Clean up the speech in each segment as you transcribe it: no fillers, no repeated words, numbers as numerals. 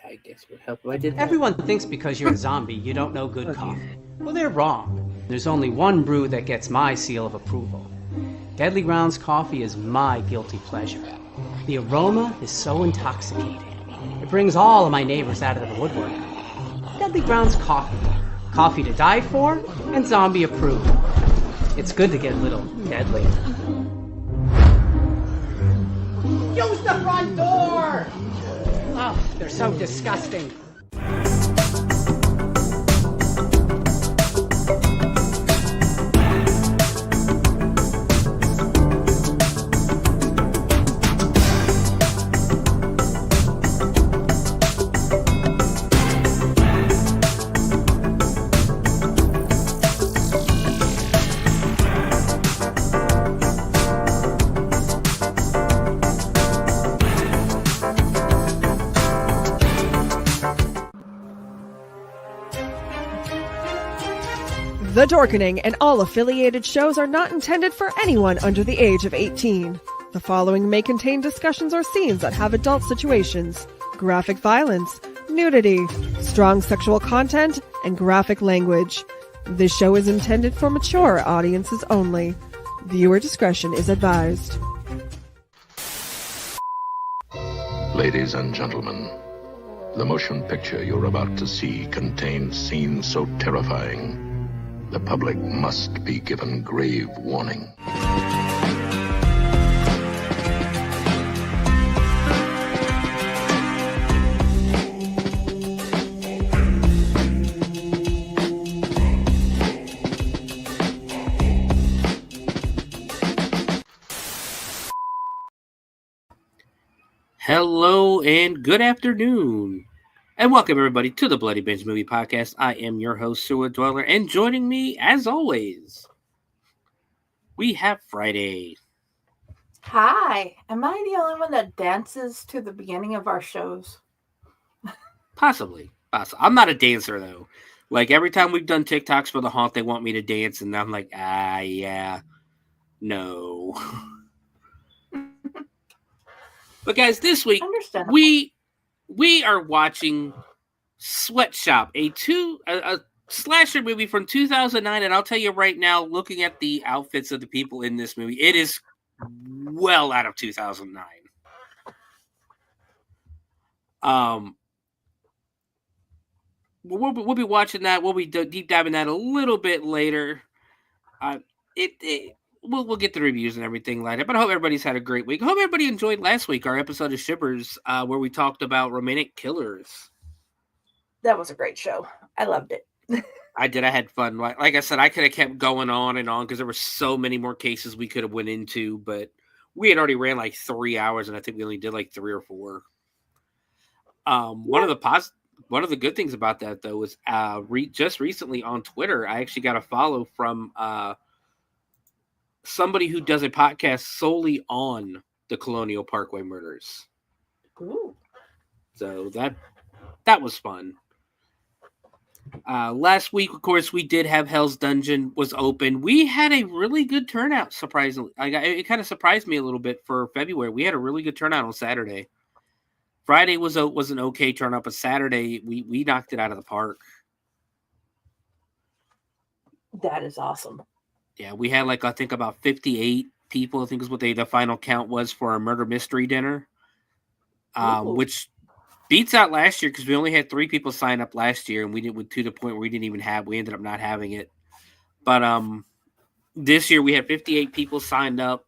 I guess it would help if I did that. Everyone thinks because you're a zombie, you don't know good coffee. Well, they're wrong. There's only one brew that gets my seal of approval. Deadly Grounds coffee is my guilty pleasure. The aroma is so intoxicating. It brings all of my neighbors out of the woodwork. Deadly Grounds coffee. Coffee to die for and zombie approved. It's good to get a little deadly. Use the front door! Oh, they're so disgusting. The Dorkening and all affiliated shows are not intended for anyone under the age of 18. The following may contain discussions or scenes that have adult situations, graphic violence, nudity, strong sexual content, and graphic language. This show is intended for mature audiences only. Viewer discretion is advised. Ladies and gentlemen, the motion picture you're about to see contains scenes so terrifying, the public must be given grave warning. Hello and good afternoon. And welcome, everybody, to the Bloody Binge Movie Podcast. I am your host, Sewer Dweller, and joining me, as always, we have Friday. Hi. Am I the only one that dances to the beginning of our shows? Possibly. I'm not a dancer, though. Like, every time we've done TikToks for the haunt, they want me to dance, and I'm like, yeah, no. But, guys, this week, we are watching Sweatshop, a slasher movie from 2009, and I'll tell you right now, looking at the outfits of the people in this movie, it is well out of 2009. We'll be watching that. We'll be deep diving that a little bit later. We'll get the reviews and everything like that, but I hope everybody's had a great week. I hope everybody enjoyed last week, our episode of Shivers, where we talked about romantic killers. That was a great show. I loved it. I did. I had fun. Like I said, I could have kept going on and on because there were so many more cases we could have went into, but we had already ran like 3 hours, and I think we only did like 3 or 4. One of the good things about that, though, was just recently on Twitter, I actually got a follow from somebody who does a podcast solely on the Colonial Parkway murders. Ooh. So that was fun. Last week, of course, we did have Hell's Dungeon was open. We had a really good turnout, surprisingly. It kind of surprised me a little bit for February. We had a really good turnout on Saturday. Friday was an okay turnout, but Saturday we knocked it out of the park. That is awesome. Yeah, we had I think about 58 people. I think is what the final count was for our murder mystery dinner, which beats out last year because we only had 3 people sign up last year, and we didn't to the point where we ended up not having it. But this year we had 58 people signed up.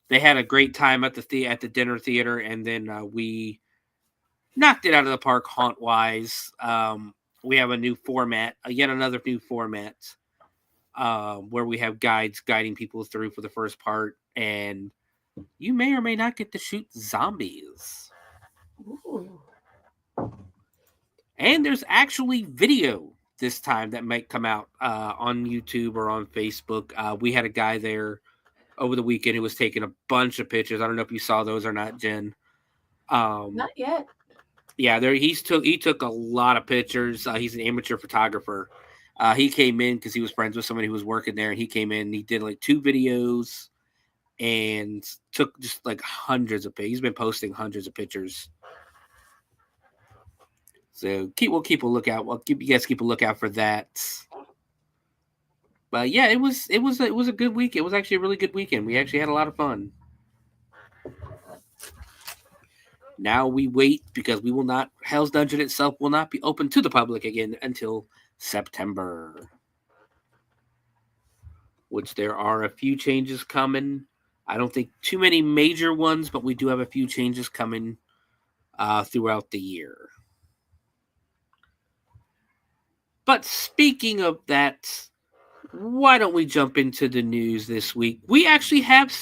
They had a great time at the dinner theater, and then we knocked it out of the park haunt wise. We have a new format, yet another new format. Where we have guides guiding people through for the first part, and you may or may not get to shoot zombies. Ooh. And there's actually video this time that might come out on YouTube or on Facebook. We had a guy there over the weekend who was taking a bunch of pictures. I don't know if you saw those or not, Jen. Not yet. Yeah, he took a lot of pictures. He's an amateur photographer. He came in because he was friends with somebody who was working there, and he came in and he did 2 videos and took just hundreds of pictures. He's been posting hundreds of pictures. So we'll keep a lookout. You guys keep a lookout for that. But yeah, it was a good week. It was actually a really good weekend. We actually had a lot of fun. Now we wait because we will not. Hell's Dungeon itself will not be open to the public again until September. Which there are a few changes coming. I don't think too many major ones, but we do have a few changes coming throughout the year. But speaking of that, why don't we jump into the news this week? We actually have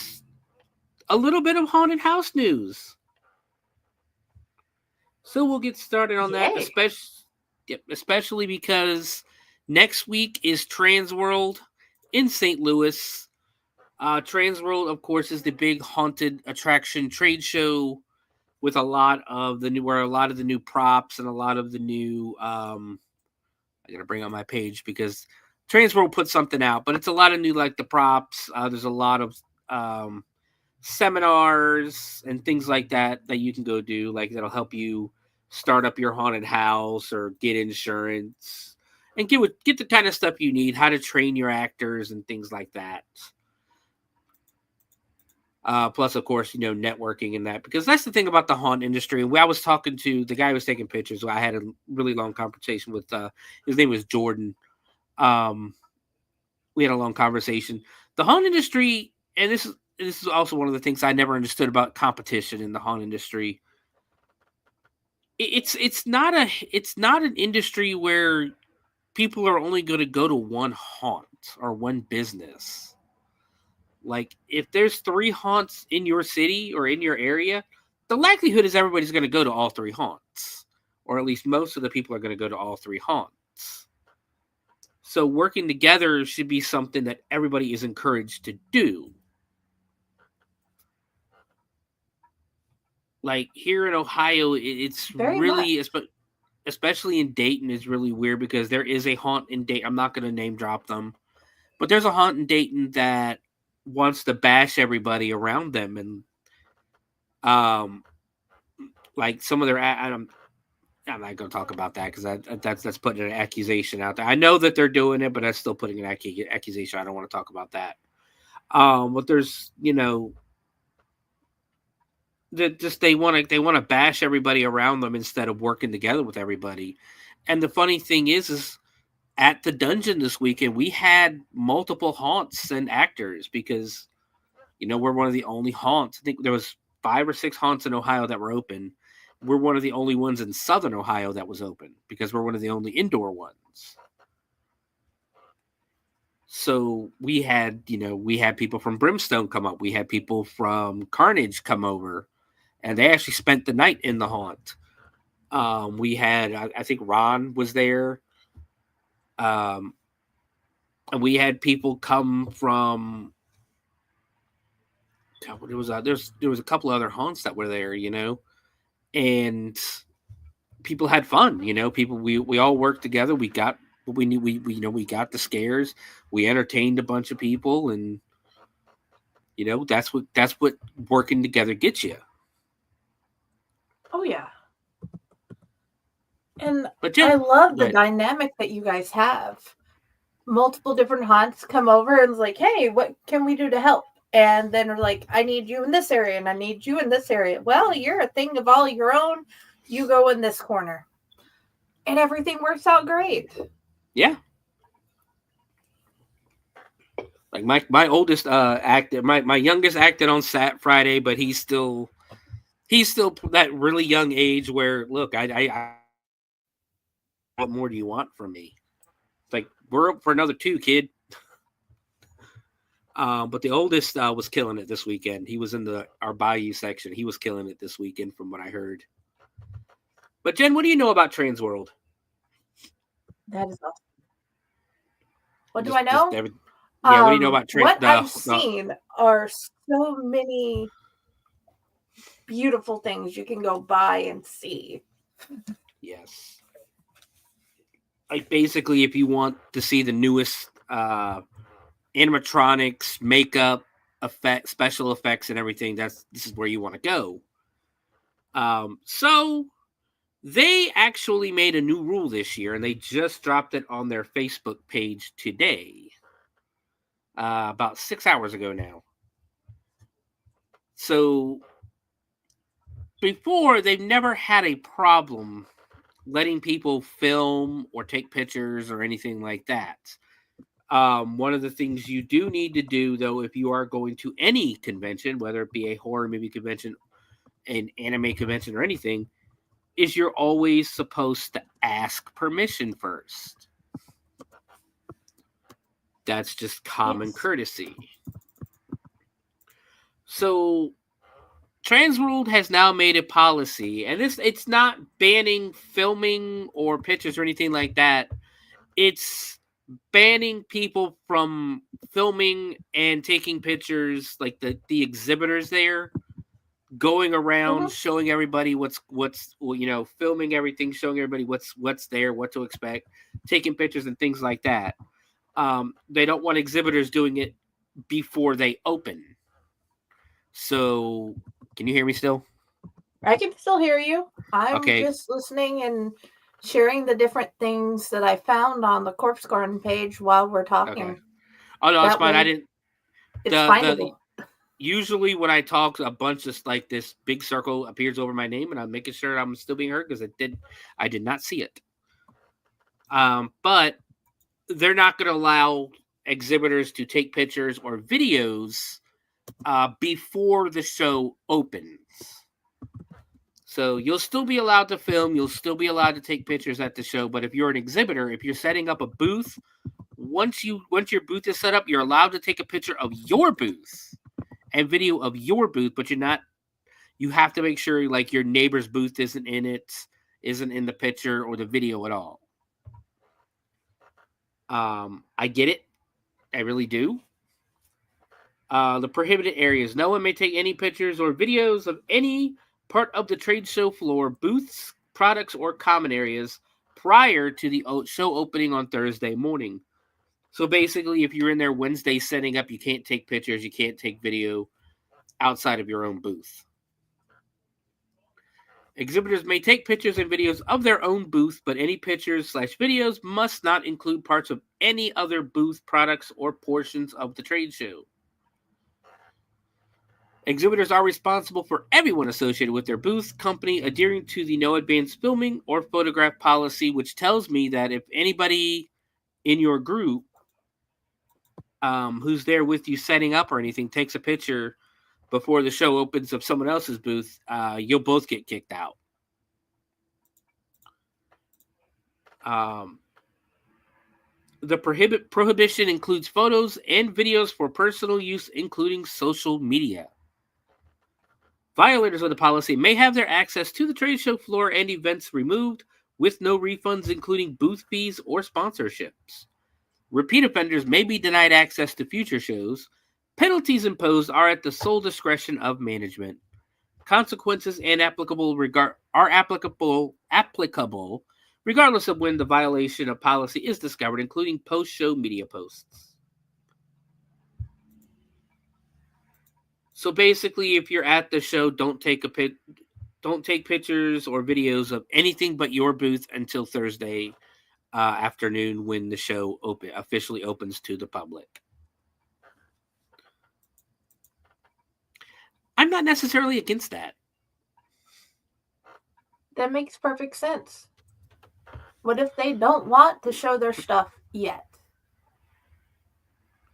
a little bit of haunted house news. So we'll get started on that, especially because next week is Transworld in St. Louis. Transworld, of course, is the big haunted attraction trade show with a lot of the new props and a lot of the new. I gotta bring up my page because Transworld put something out, but it's a lot of new, like the props. There's a lot of seminars and things like that you can go do, like that'll help you start up your haunted house or get insurance and get the kind of stuff you need, how to train your actors and things like that. Plus, of course, networking and that, because that's the thing about the haunt industry. And I was talking to the guy who was taking pictures. I had a really long conversation with, his name was Jordan. We had a long conversation. The haunt industry, and this is also one of the things I never understood about competition in the haunt industry. It's not an industry where people are only going to go to one haunt or one business. Like, if there's 3 haunts in your city or in your area, the likelihood is everybody's going to go to all 3 haunts. Or at least most of the people are going to go to all 3 haunts. So working together should be something that everybody is encouraged to do. Like, here in Ohio, it's Very really, much. especially in Dayton, is really weird because there is a haunt in Dayton. I'm not going to name drop them. But there's a haunt in Dayton that wants to bash everybody around them, and like some of their I'm not going to talk about that because that's putting an accusation out there. I know that they're doing it, but that's still putting an accusation. I don't want to talk about that. But there's that just they want to bash everybody around them instead of working together with everybody. And the funny thing is at the dungeon this weekend, we had multiple haunts and actors because, we're one of the only haunts. I think there was 5 or 6 haunts in Ohio that were open. We're one of the only ones in Southern Ohio that was open because we're one of the only indoor ones. So we had people from Brimstone come up. We had people from Carnage come over, and they actually spent the night in the haunt. We had, I think Ron was there. And we had people come from. There was a couple other haunts that were there, and people had fun. People we all worked together. We got what we knew. We got the scares. We entertained a bunch of people, and that's what working together gets you. Oh yeah. And I love the dynamic that you guys have. Multiple different haunts come over and it's like, hey, what can we do to help? And then we're like, I need you in this area and I need you in this area. Well, you're a thing of all your own. You go in this corner. And everything works out great. Yeah. Like my oldest acted, my youngest acted on Friday, but he's still that really young age where, look, I what more do you want from me? It's like, we're up for another 2, kid. But the oldest was killing it this weekend. He was in our Bayou section. He was killing it this weekend from what I heard. But Jen, what do you know about Transworld? That is awesome. What do I know? What do you know about Transworld? What I've seen are so many beautiful things you can go buy and see. Yes. Like, basically, if you want to see the newest animatronics, makeup, special effects, and everything, this is where you want to go. So They actually made a new rule this year, and they just dropped it on their Facebook page today, about 6 hours ago now. So before, they've never had a problem letting people film or take pictures or anything like that. One of the things you do need to do, though, if you are going to any convention, whether it be a horror movie convention, an anime convention, or anything, is you're always supposed to ask permission first. That's just common courtesy. So Transworld has now made a policy, and it's not banning filming or pictures or anything like that. It's banning people from filming and taking pictures, like the exhibitors there, going around showing everybody what's filming everything, showing everybody what's there, what to expect, taking pictures and things like that. They don't want exhibitors doing it before they open. So, can you hear me still? I can still hear you. I'm just listening and sharing the different things that I found on the Corpse Garden page while we're talking. Okay. Oh no, it's fine. I didn't. It's findable. Usually when I talk, a bunch of like this big circle appears over my name, and I'm making sure I'm still being heard because I did not see it. But they're not going to allow exhibitors to take pictures or videos before the show opens. So you'll still be allowed to film, you'll still be allowed to take pictures at the show, but if you're an exhibitor, if you're setting up a booth, once your booth is set up, you're allowed to take a picture of your booth and video of your booth, but you have to make sure like your neighbor's booth isn't in the picture or the video at all. I get it. I really do. The prohibited areas. No one may take any pictures or videos of any part of the trade show floor, booths, products, or common areas prior to the show opening on Thursday morning. So basically, if you're in there Wednesday setting up, you can't take pictures, you can't take video outside of your own booth. Exhibitors may take pictures and videos of their own booth, but any pictures/videos must not include parts of any other booth, products, or portions of the trade show. Exhibitors are responsible for everyone associated with their booth company adhering to the no advanced filming or photograph policy, which tells me that if anybody in your group who's there with you setting up or anything takes a picture before the show opens of someone else's booth, you'll both get kicked out. The prohibition includes photos and videos for personal use, including social media. Violators of the policy may have their access to the trade show floor and events removed with no refunds, including booth fees or sponsorships. Repeat offenders may be denied access to future shows. Penalties imposed are at the sole discretion of management. Consequences and applicable regardless of when the violation of policy is discovered, including post-show media posts. So basically, if you're at the show, don't take pictures or videos of anything but your booth until Thursday afternoon when the show officially opens to the public. I'm not necessarily against that. That makes perfect sense. What if they don't want to show their stuff yet?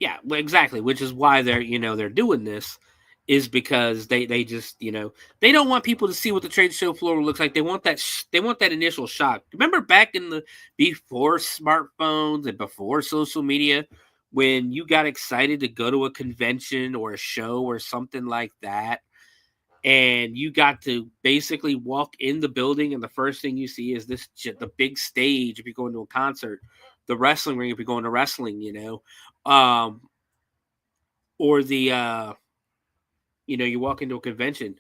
Yeah, well, exactly. Which is why they're doing this, is because they just they don't want people to see what the trade show floor looks like. They want that initial shock. Remember back in before smartphones and before social media, when you got excited to go to a convention or a show or something like that, and you got to basically walk in the building, and the first thing you see is the big stage if you're going to a concert, the wrestling ring if you're going to wrestling, or the you walk into a convention,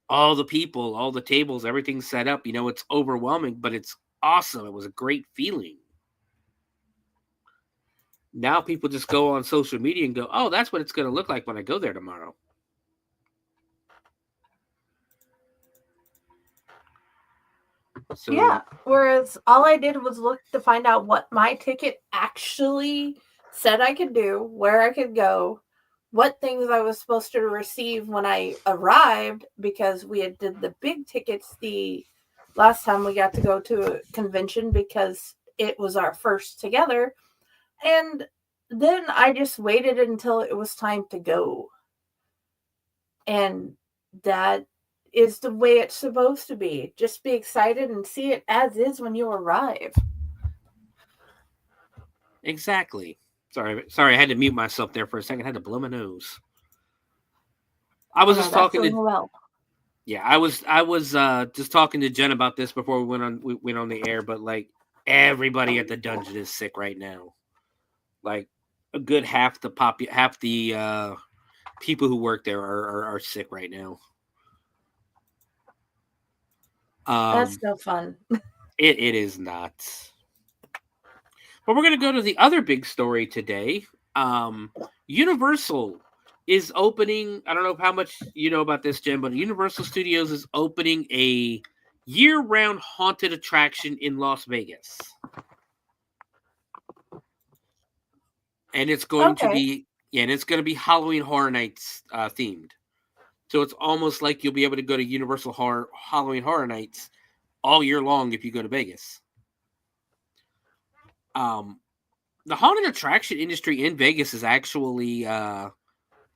all the people, all the tables, everything's set up, it's overwhelming, but it's awesome. It was a great feeling. Now people just go on social media and go, oh, that's what it's going to look like when I go there tomorrow. So yeah. Whereas all I did was look to find out what my ticket actually said I could do, where I could go, what things I was supposed to receive when I arrived, because we had did the big tickets the last time we got to go to a convention because it was our first together. And then I just waited until it was time to go. And that is the way it's supposed to be. Just be excited and see it as is when you arrive. exactly. Sorry, I had to mute myself there for a second. I had to blow my nose. I was just talking to. Well. Yeah, I was just talking to Jen about this before we went on the air. But like everybody at the dungeon is sick right now. Like a good half the people who work there are sick right now. That's no fun. It is not. But we're going to go to the other big story today. Universal is opening. I don't know how much you know about this, Jen, but Universal Studios is opening a year-round haunted attraction in Las Vegas. And it's going to be Halloween Horror Nights themed. So it's almost like you'll be able to go to Universal Halloween Horror Nights all year long if you go to Vegas. The haunted attraction industry in Vegas is actually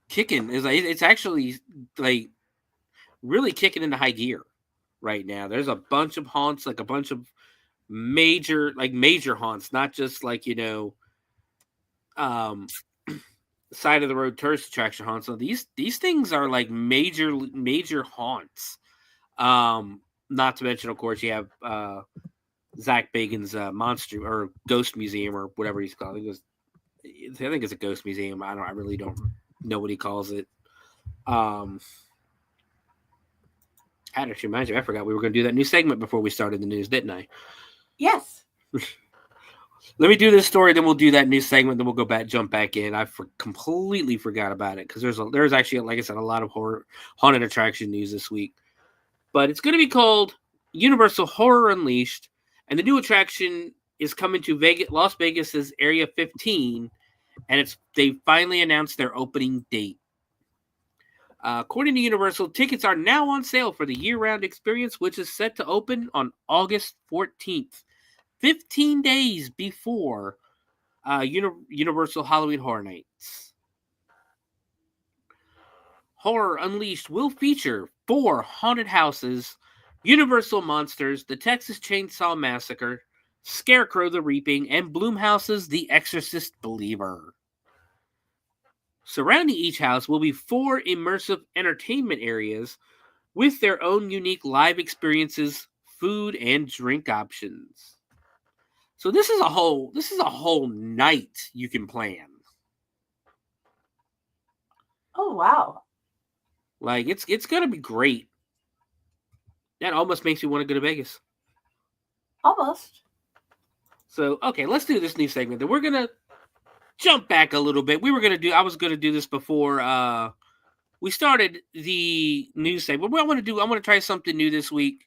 kicking. It's actually like really kicking into high gear right now. There's a bunch of haunts, like a bunch of major haunts, not just like side of the road tourist attraction haunts. So these things are like major haunts. Not to mention, of course, you have Zach Bagans' monster or ghost museum or whatever he's called. I think it's a ghost museum. I really don't know what he calls it. Actually, mind you, I forgot we were going to do that new segment before we started the news, didn't I? Yes. Let me do this story, then we'll do that new segment, then we'll jump back in. I completely forgot about it because there's actually, like I said, a lot of haunted attraction news this week. But it's going to be called Universal Horror Unleashed, and the new attraction is coming to Las Vegas's Area 15, and they finally announced their opening date. According to Universal, tickets are now on sale for the year-round experience, which is set to open on August 14th, 15 days before Universal Halloween Horror Nights. Horror Unleashed will feature 4 haunted houses, Universal Monsters, the Texas Chainsaw Massacre, Scarecrow the Reaping, and Blumhouse's The Exorcist Believer. Surrounding each house will be 4 immersive entertainment areas with their own unique live experiences, food, and drink options. So this is a whole night you can plan. Oh wow. Like it's gonna be great. That almost makes me want to go to Vegas. Almost. So okay, let's do this new segment. Then we're gonna jump back a little bit. I was gonna do this before we started the news segment. What I want to try something new this week.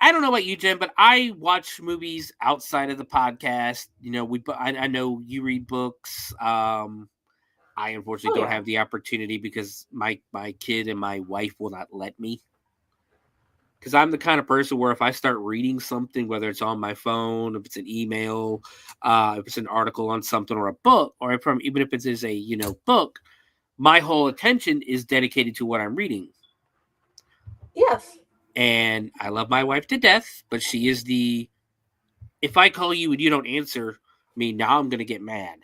I don't know about you, Jen, but I watch movies outside of the podcast. I know you read books. I unfortunately don't have the opportunity because my kid and my wife will not let me. Because I'm the kind of person where if I start reading something, whether it's on my phone, if it's an email, if it's an article on something or a book, or even if it is a book, my whole attention is dedicated to what I'm reading. Yes. And I love my wife to death, but she is if I call you and you don't answer me, now I'm going to get mad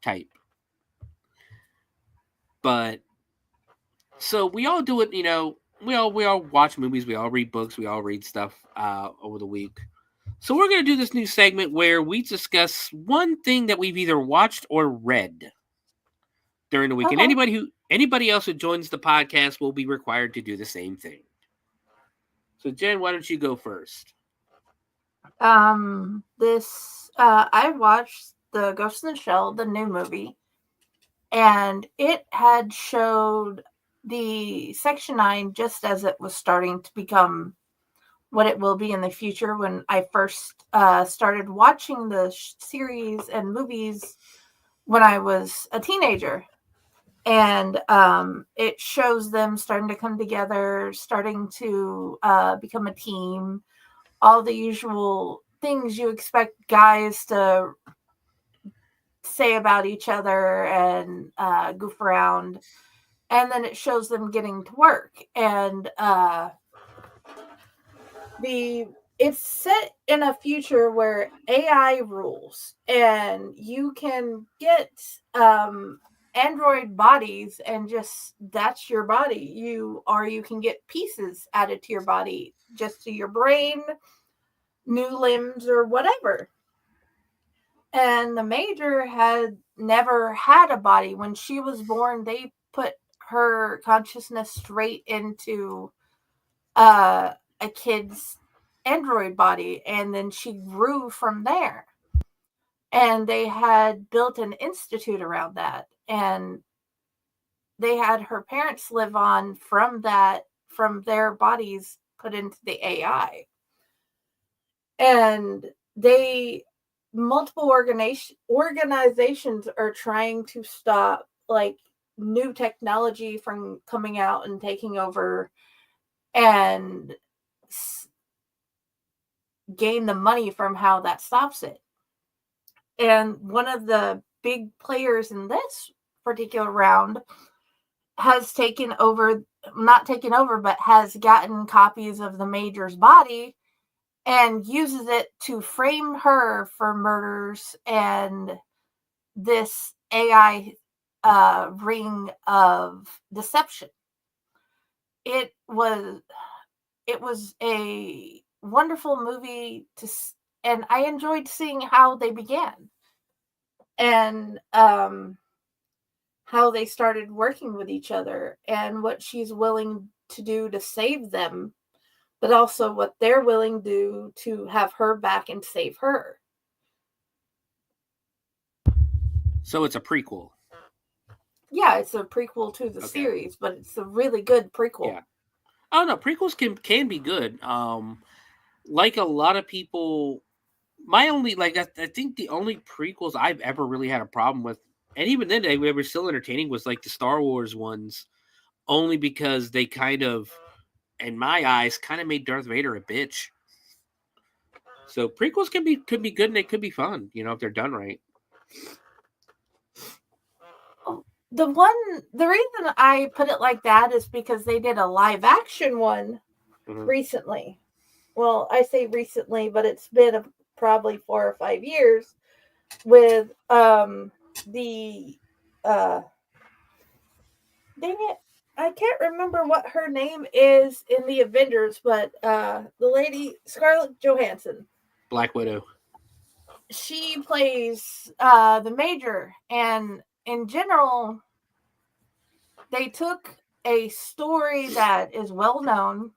type. But so we all do it, we all watch movies, we all read books, we all read stuff over the week. So we're going to do this new segment where we discuss one thing that we've either watched or read during the week. Okay. And anybody else who joins the podcast will be required to do the same thing. So Jen, why don't you go first? I watched the Ghost in the Shell, the new movie, and it had showed the Section 9 just as it was starting to become what it will be in the future. When I first started watching the series and movies when I was a teenager. And it shows them starting to come together, starting to become a team, all the usual things you expect guys to say about each other and goof around. And then it shows them getting to work. And it's set in a future where AI rules, and you can get android bodies, and just that's your body. You can get pieces added to your body, just to your brain, new limbs, or whatever. And the Major had never had a body. When she was born, they put her consciousness straight into a kid's android body, and then she grew from there. And they had built an institute around that, and they had her parents live on from their bodies put into the AI. And multiple organizations are trying to stop like new technology from coming out and taking over and gain the money from how that stops it. And one of the big players in this particular round has not taken over, but has gotten copies of the Major's body and uses it to frame her for murders and this AI ring of deception. It was a wonderful movie and I enjoyed seeing how they began and how they started working with each other and what she's willing to do to save them, but also what they're willing to do to have her back and save her. So it's a prequel. Yeah, it's a prequel to the series, but it's a really good prequel. Yeah. Oh no, prequels can be good. Like a lot of people, I think the only prequels I've ever really had a problem with, and even then they were still entertaining, was like the Star Wars ones, only because they kind of, in my eyes, kind of made Darth Vader a bitch. So prequels could be good and they could be fun, if they're done right. The reason I put it like that is because they did a live action one recently. Well, I say recently, but it's been probably 4 or 5 years with dang it, I can't remember what her name is in the Avengers, but the lady Scarlett Johansson, Black Widow. She plays the Major, and in general, they took a story that is well known,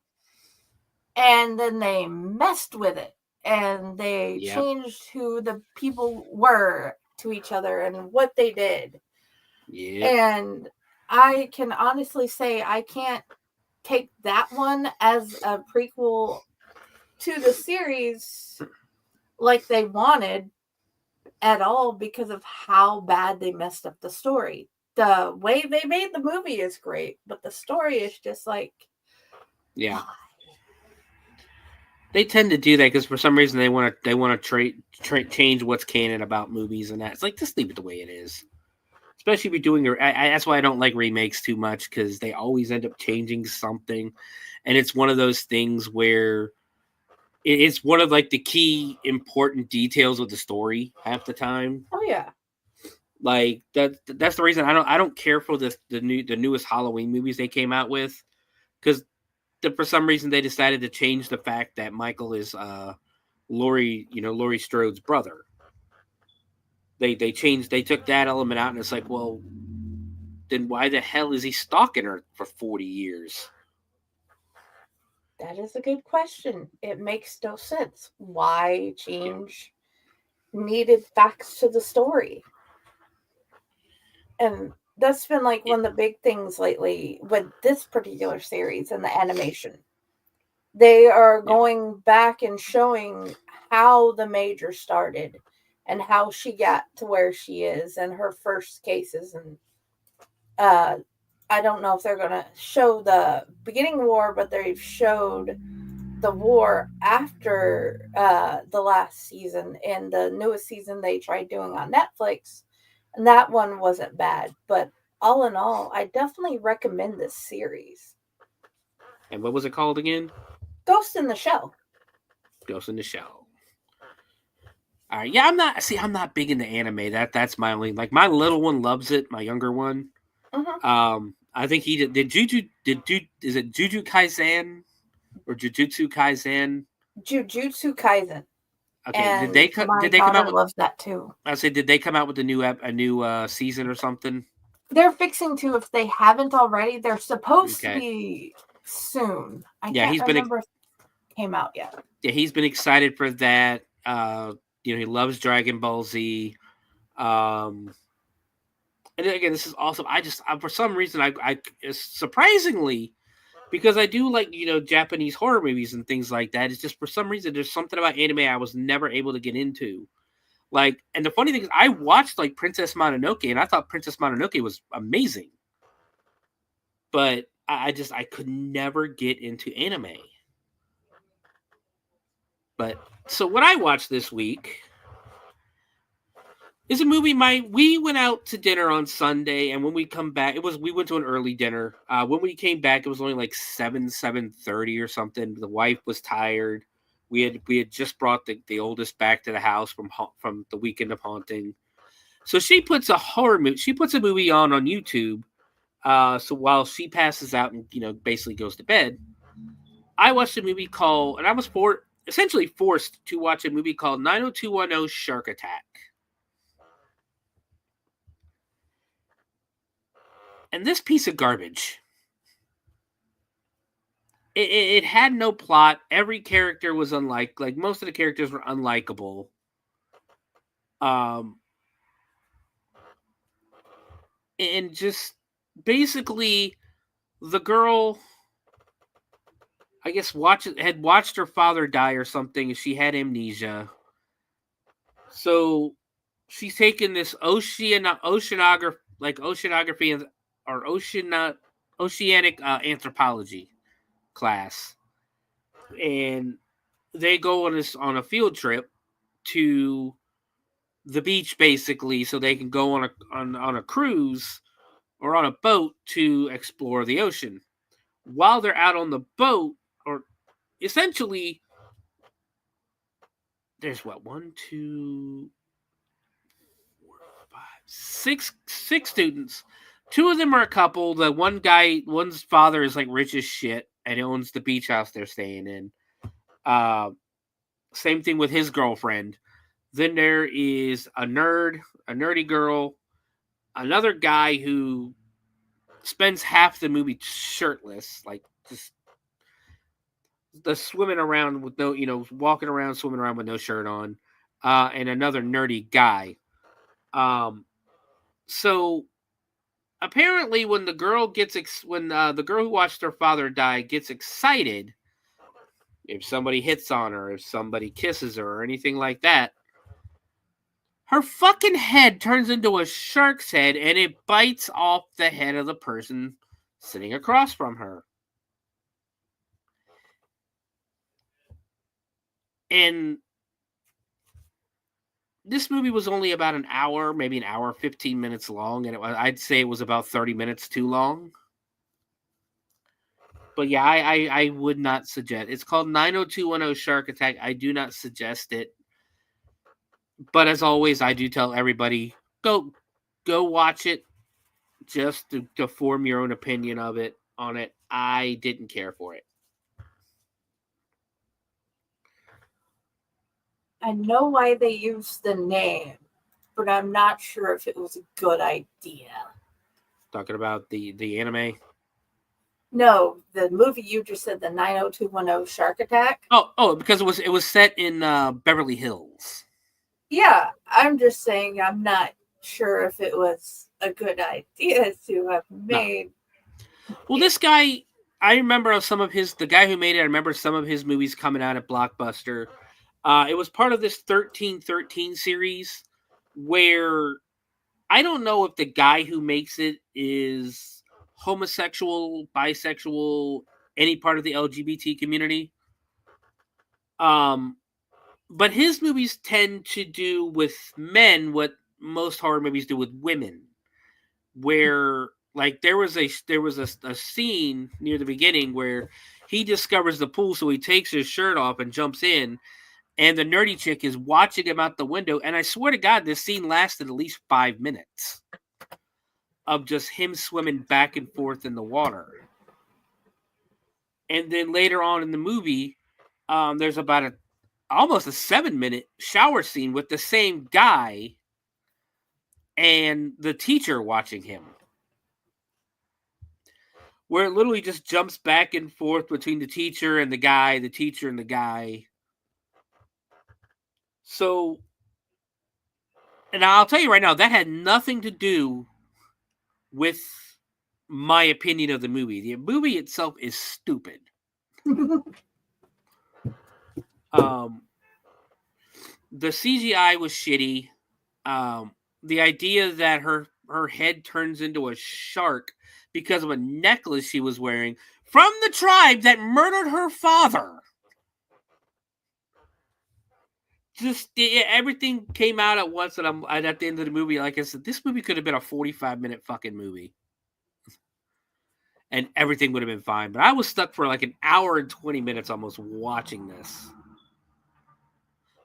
and then they messed with it, and they changed who the people were to each other and what they did. Yeah. And I can honestly say I can't take that one as a prequel to the series like they wanted at all, because of how bad they messed up the story. The way they made the movie is great, but the story is just like, yeah. They tend to do that because for some reason they want to change what's canon about movies and that. It's like, just leave it the way it is. Especially if you're doing that's why I don't like remakes too much, because they always end up changing something, and it's one of those things where it's one of like the key important details of the story half the time. Oh yeah. Like that's the reason I don't care for the newest Halloween movies they came out with, because for some reason they decided to change the fact that Michael is Laurie Strode's brother. They took that element out, and it's like, well, then why the hell is he stalking her for 40 years? That is a good question. It makes no sense. Why change needed facts to the story? And that's been like one of the big things lately with this particular series and the animation. They are going back and showing how the Major started and how she got to where she is and her first cases. And I don't know if they're going to show the beginning war, but they've showed the war after the last season. And the newest season they tried doing on Netflix, and that one wasn't bad. But all in all, I definitely recommend this series. And what was it called again? Ghost in the Shell. Ghost in the Shell. All right, yeah, I'm not big into anime. That's my only, like, my little one loves it. My younger one, I think he did. Is it Jujutsu Kaisen or Jujutsu Kaisen? Jujutsu Kaisen. Okay, and did they come out with? Loves that too. I said, did they come out with a new season or something? They're fixing to, if they haven't already. They're supposed to be soon. I can't remember if it came out yet. Yeah, he's been excited for that. He loves Dragon Ball Z. And again, this is awesome. For some reason, I surprisingly, because I do like, Japanese horror movies and things like that. It's just, for some reason, there's something about anime I was never able to get into. Like, and the funny thing is, I watched like Princess Mononoke, and I thought Princess Mononoke was amazing. But I could never get into anime. But so what I watched this week is a movie. We went out to dinner on Sunday, and when we come back, we went to an early dinner. When we came back, it was only like 7:30 or something. The wife was tired. We had just brought the oldest back to the house from the weekend of haunting. So she puts a horror movie. She puts a movie on YouTube. So while she passes out and basically goes to bed, I watched a movie called, and I was essentially forced to watch a movie called 90210 Shark Attack. And this piece of garbage, it had no plot. Every character was like most of the characters were unlikable. And just basically the girl, I guess, had watched her father die or something, and she had amnesia. So she's taken this oceanography or oceanic anthropology class, and they go on a field trip to the beach, basically, so they can go on a cruise or on a boat to explore the ocean. While they're out on the boat, or essentially, there's one, two, four, five, six students. Two of them are a couple. The one's father is like rich as shit and owns the beach house they're staying in. Same thing with his girlfriend. Then there is a nerdy girl, another guy who spends half the movie shirtless, like just swimming around with no, walking around, swimming around with no shirt on, and another nerdy guy. So apparently, when the girl the girl who watched her father die gets excited, if somebody hits on her, if somebody kisses her, or anything like that, her fucking head turns into a shark's head, and it bites off the head of the person sitting across from her. And this movie was only about an hour, maybe an hour, 15 minutes long, and I'd say it was about 30 minutes too long. But yeah, I would not suggest. It's called 90210 Shark Attack. I do not suggest it. But as always, I do tell everybody, go watch it just to form your own opinion on it. I didn't care for it. I know why they used the name, but I'm not sure if it was a good idea. Talking about the anime? No, the movie you just said, the 90210 Shark Attack. Oh, because it was set in Beverly Hills. Yeah, I'm just saying I'm not sure if it was a good idea to have made. No. Well, this guy, I remember the guy who made it. I remember some of his movies coming out at Blockbuster. It was part of this 1313 series where I don't know if the guy who makes it is homosexual, bisexual, any part of the LGBT community. But his movies tend to do with men what most horror movies do with women, where like there was a scene near the beginning where he discovers the pool, so he takes his shirt off and jumps in, and the nerdy chick is watching him out the window. And I swear to God, this scene lasted at least 5 minutes of just him swimming back and forth in the water. And then later on in the movie, there's about almost a 7-minute shower scene with the same guy and the teacher watching him, where it literally just jumps back and forth between the teacher and the guy, the teacher and the guy. So, and I'll tell you right now, that had nothing to do with my opinion of the movie. The movie itself is stupid. The CGI was shitty. The idea that her head turns into a shark because of a necklace she was wearing from the tribe that murdered her father. Just everything came out at once, and I'm at the end of the movie. Like I said, this movie could have been a 45-minute fucking movie, and everything would have been fine. But I was stuck for like an hour and 20 minutes almost watching this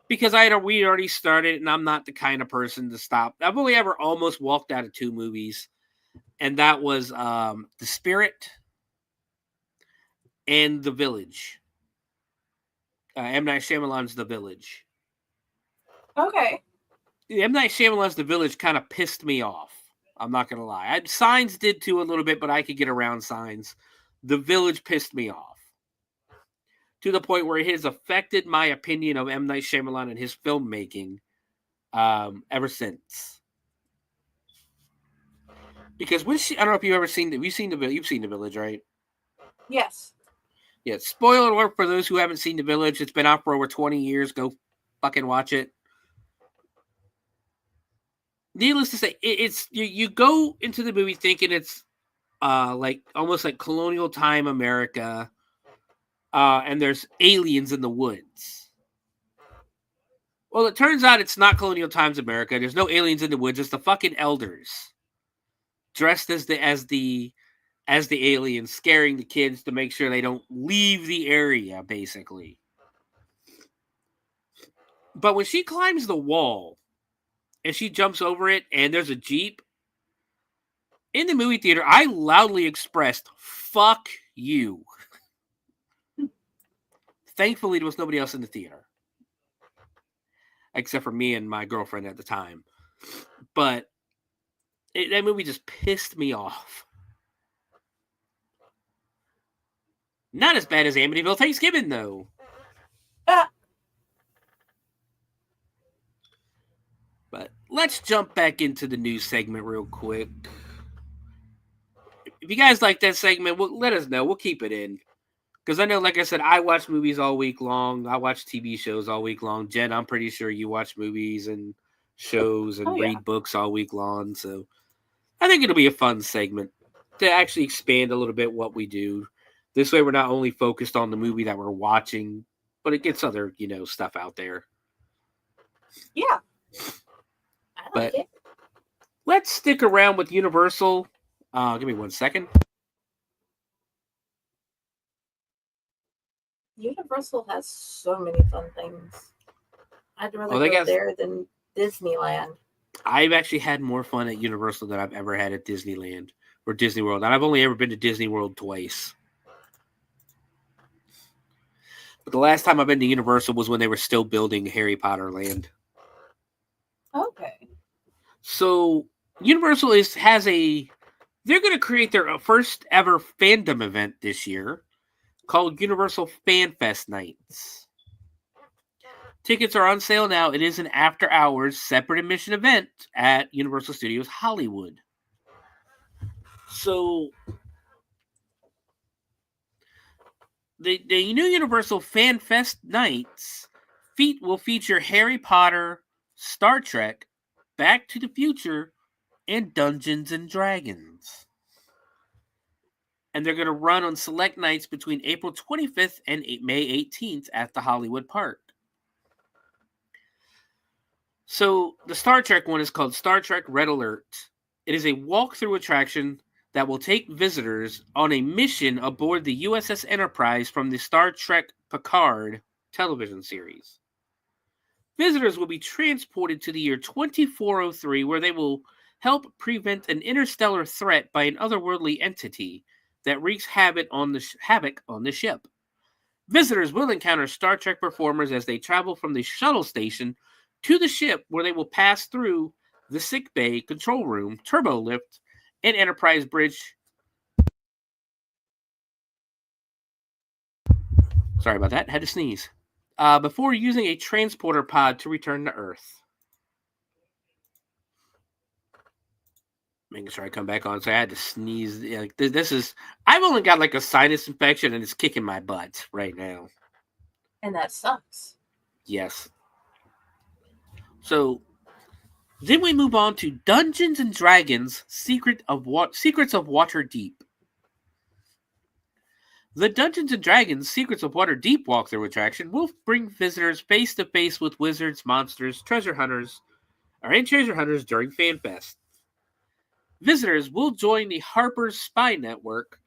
because we already started, and I'm not the kind of person to stop. I've only ever almost walked out of 2 movies, and that was The Spirit and The Village. M. Night Shyamalan's The Village. Okay. M. Night Shyamalan's The Village kind of pissed me off. I'm not going to lie. Signs did too a little bit, but I could get around Signs. The Village pissed me off. To the point where it has affected my opinion of M. Night Shyamalan and his filmmaking ever since. Because I don't know if you've ever seen you've seen The Village, right? Yes. Yeah, spoiler alert for those who haven't seen The Village. It's been out for over 20 years. Go fucking watch it. Needless to say, it's you go into the movie thinking it's like almost like colonial time America, and there's aliens in the woods. Well, it turns out it's not colonial times America. There's no aliens in the woods. It's the fucking elders dressed as the aliens, scaring the kids to make sure they don't leave the area, basically. But when she climbs the wall and she jumps over it and there's a Jeep, in the movie theater, I loudly expressed, "Fuck you." Thankfully, there was nobody else in the theater. Except for me and my girlfriend at the time. But that movie just pissed me off. Not as bad as Amityville Thanksgiving, though. But let's jump back into the news segment real quick. If you guys like that segment, let us know. We'll keep it in. Because I know, like I said, I watch movies all week long. I watch TV shows all week long. Jen, I'm pretty sure you watch movies and shows and read books all week long. So I think it'll be a fun segment to actually expand a little bit what we do. This way we're not only focused on the movie that we're watching, but it gets other, stuff out there. Yeah. I like it. Let's stick around with Universal. Give me 1 second. Universal has so many fun things. I'd rather go there than Disneyland. I've actually had more fun at Universal than I've ever had at Disneyland or Disney World. And I've only ever been to Disney World twice. But the last time I've been to Universal was when they were still building Harry Potter Land. Okay. So Universal they're going to create their first ever fandom event this year called Universal Fan Fest Nights. Tickets are on sale now. It is an after-hours separate admission event at Universal Studios Hollywood. So the new Universal Fan Fest nights will feature Harry Potter, Star Trek, Back to the Future, and Dungeons and Dragons. And they're going to run on select nights between April 25th and May 18th at the Hollywood Park. So the Star Trek one is called Star Trek Red Alert. It is a walkthrough attraction that will take visitors on a mission aboard the USS Enterprise from the Star Trek Picard television series. Visitors will be transported to the year 2403, where they will help prevent an interstellar threat by an otherworldly entity that wreaks havoc on the ship. Visitors will encounter Star Trek performers as they travel from the shuttle station to the ship, where they will pass through the sick bay, control room, turbo lift, and Enterprise bridge. Sorry about that. Had to sneeze. Before using a transporter pod to return to Earth. Making sure I come back on, so I had to sneeze. Like this is, I've only got like a sinus infection, and it's kicking my butt right now. And that sucks. Yes. So then we move on to Dungeons and Dragons: Secrets of Waterdeep. The Dungeons & Dragons Secrets of Waterdeep walkthrough attraction will bring visitors face to face with wizards, monsters, treasure hunters during FanFest. Visitors will join the Harper's spy network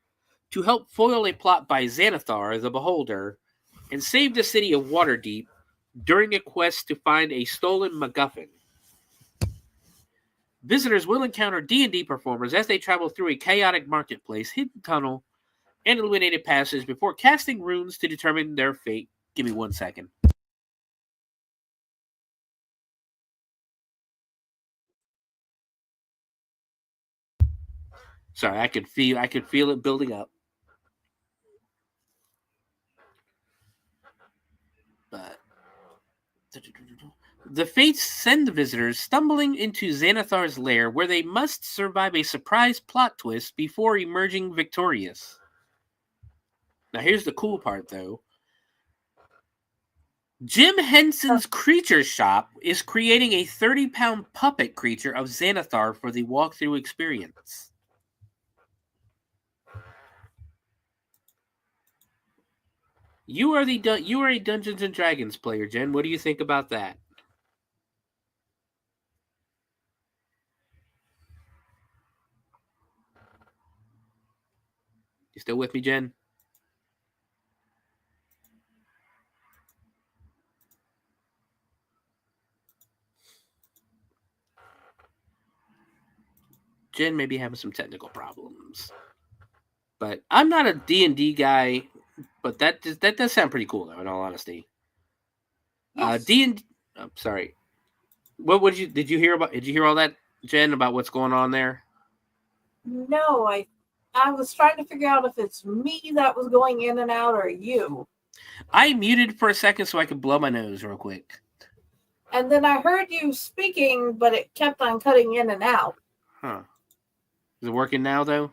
to help foil a plot by Xanathar the Beholder and save the city of Waterdeep during a quest to find a stolen MacGuffin. Visitors will encounter D&D performers as they travel through a chaotic marketplace, hidden tunnel, and illuminated passage before casting runes to determine their fate. Give me 1 second. Sorry, I could feel it building up. But the fates send the visitors stumbling into Xanathar's lair, where they must survive a surprise plot twist before emerging victorious. Now here's the cool part, though. Jim Henson's Creature Shop is creating a 30-pound puppet creature of Xanathar for the walkthrough experience. You are a Dungeons and Dragons player, Jen. What do you think about that? You still with me, Jen? Jen may be having some technical problems. But I'm not a D&D guy, but that does sound pretty cool, though, in all honesty. Yes. I'm sorry. Did you hear all that, Jen, about what's going on there? No, I was trying to figure out if it's me that was going in and out or you. I muted for a second so I could blow my nose real quick. And then I heard you speaking, but it kept on cutting in and out. Huh. Is it working now, though?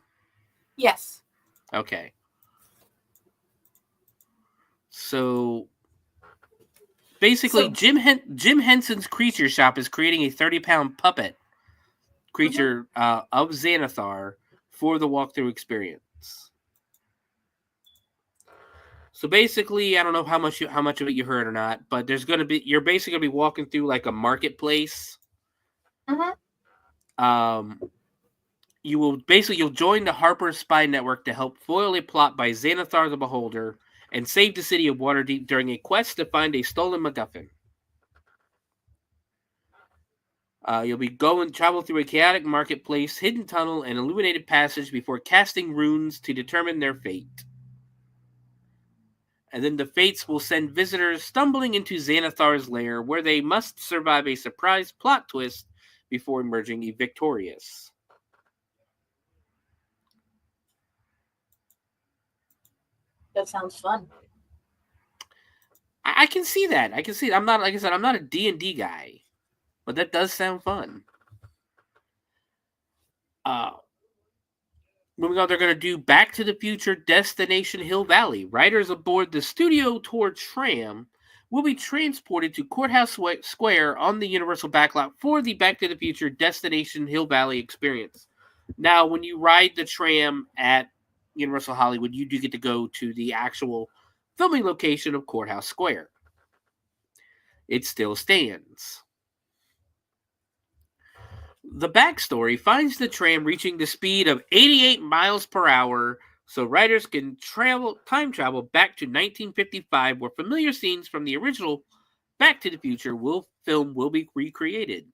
Yes. Okay. So basically, Jim Henson's Creature Shop is creating a 30-pound puppet creature of Xanathar for the walkthrough experience. So basically, I don't know how much of it you heard or not, but you're basically gonna be walking through like a marketplace. You'll join the Harper spy network to help foil a plot by Xanathar the Beholder and save the city of Waterdeep during a quest to find a stolen MacGuffin. You'll be travel through a chaotic marketplace, hidden tunnel, and illuminated passage before casting runes to determine their fate. And then the fates will send visitors stumbling into Xanathar's lair, where they must survive a surprise plot twist before emerging victorious. That sounds fun. I can see that. I'm not, like I said, I'm not a D&D guy, but that does sound fun. moving on, they're going to do Back to the Future Destination Hill Valley. Riders aboard the Studio Tour tram will be transported to Courthouse Square on the Universal backlot for the Back to the Future Destination Hill Valley experience. Now, when you ride the tram at Universal Hollywood, you do get to go to the actual filming location of Courthouse Square. It still stands. The backstory finds the tram reaching the speed of 88 miles per hour so riders can time travel back to 1955 where familiar scenes from the original Back to the Future film will be recreated.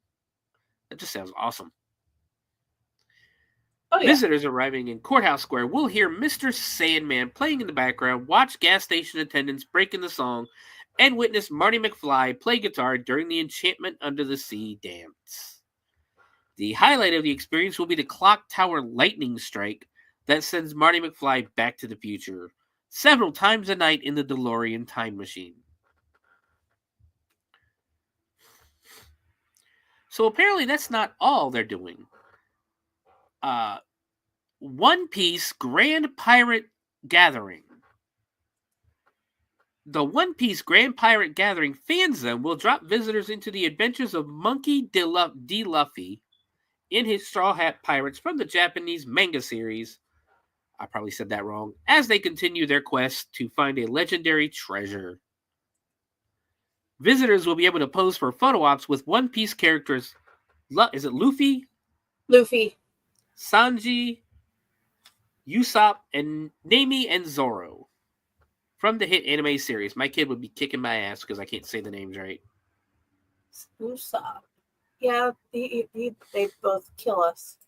That just sounds awesome. Oh, yeah. Visitors arriving in Courthouse Square will hear Mr. Sandman playing in the background, watch gas station attendants breaking the song, and witness Marty McFly play guitar during the Enchantment Under the Sea dance. The highlight of the experience will be the clock tower lightning strike that sends Marty McFly back to the future several times a night in the DeLorean time machine. So apparently that's not all they're doing. One Piece Grand Pirate Gathering. The One Piece Grand Pirate Gathering fan zone will drop visitors into the adventures of Monkey D. Luffy and his Straw Hat Pirates from the Japanese manga series. I probably said that wrong. As they continue their quest to find a legendary treasure. Visitors will be able to pose for photo ops with One Piece characters. Is it Luffy? Luffy. Sanji, Usopp, and Nami and Zoro. From the hit anime series. My kid would be kicking my ass because I can't say the names right. Usopp. Yeah, they both kill us.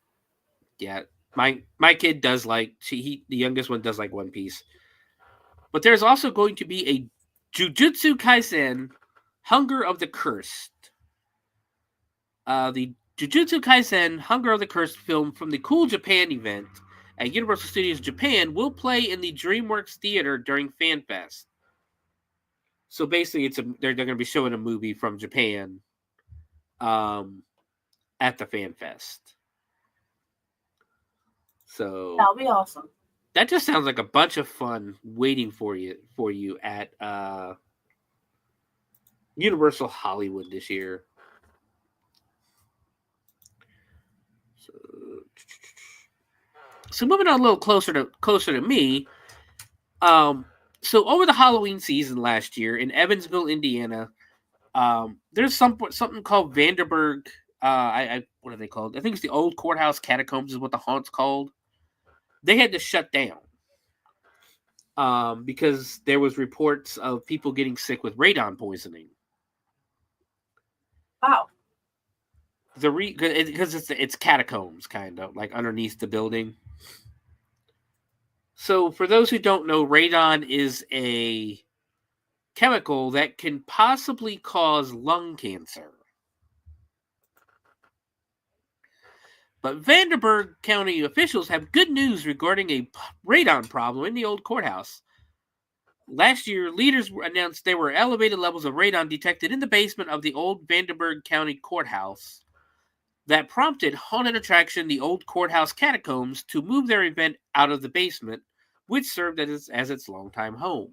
Yeah, my kid does like the youngest one does like One Piece. But there's also going to be a Jujutsu Kaisen Hunger of the Cursed. The Jujutsu Kaisen Hunger of the Cursed film from the Cool Japan event at Universal Studios Japan will play in the DreamWorks Theater during FanFest. So basically, they're going to be showing a movie from Japan at the FanFest. So that'll be awesome. That just sounds like a bunch of fun waiting for you at Universal Hollywood this year. So moving on a little closer to me. So over the Halloween season last year in Evansville, Indiana, there's something called Vanderburg. What are they called? I think it's the old courthouse catacombs is what the haunt's called. They had to shut down because there was reports of people getting sick with radon poisoning. Wow. Because it's catacombs, kind of like underneath the building. So for those who don't know, radon is a chemical that can possibly cause lung cancer. But Vanderburgh County officials have good news regarding a radon problem in the old courthouse. Last year, leaders announced there were elevated levels of radon detected in the basement of the old Vanderburgh County courthouse that prompted haunted attraction the old courthouse catacombs to move their event out of the basement, which served as its longtime home.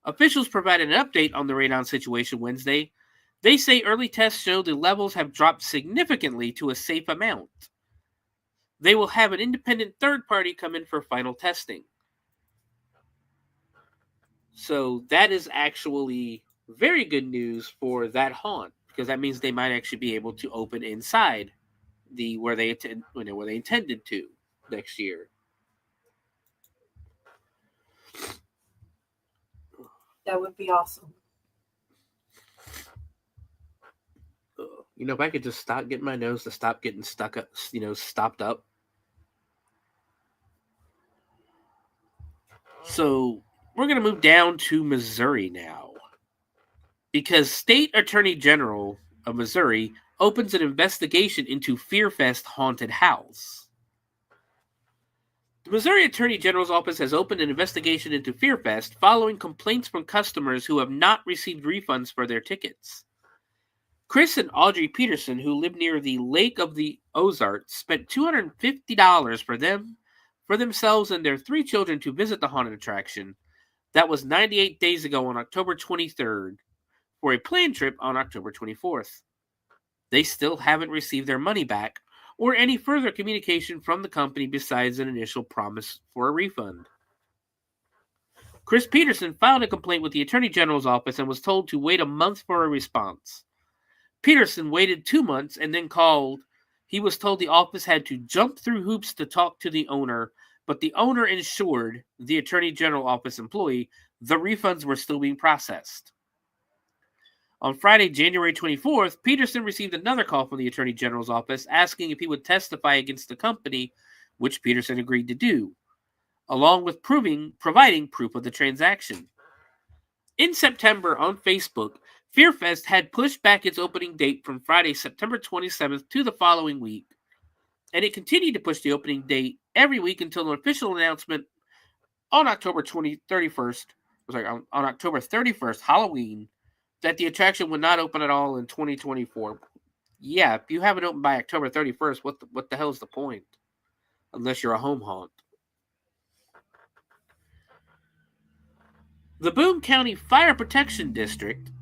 Officials provided an update on the radon situation Wednesday. They say early tests show the levels have dropped significantly to a safe amount. They will have an independent third party come in for final testing. So that is actually very good news for that haunt, because that means they might actually be able to open inside where they intended to next year. That would be awesome. If I could just stop getting my nose to stop getting stuck up, stopped up. So we're going to move down to Missouri now, because State Attorney General of Missouri opens an investigation into Fearfest haunted house. The Missouri Attorney General's office has opened an investigation into Fearfest following complaints from customers who have not received refunds for their tickets. Chris and Audrey Peterson, who live near the Lake of the Ozarks, spent $250 for themselves and their 3 children to visit the haunted attraction. That was 98 days ago on October 23rd for a planned trip on October 24th. They still haven't received their money back or any further communication from the company besides an initial promise for a refund. Chris Peterson filed a complaint with the Attorney General's office and was told to wait a month for a response. Peterson waited 2 months and then called. He was told the office had to jump through hoops to talk to the owner, but the owner ensured the Attorney General office employee the refunds were still being processed. On Friday, January 24th, Peterson received another call from the Attorney General's office asking if he would testify against the company, which Peterson agreed to do, along with providing proof of the transaction. In September, on Facebook, FearFest had pushed back its opening date from Friday, September 27th to the following week, and it continued to push the opening date every week until an official announcement on October 31st, Halloween, that the attraction would not open at all in 2024. Yeah, if you have it open by October 31st, what the hell is the point? Unless you're a home haunt. The Boone County Fire Protection District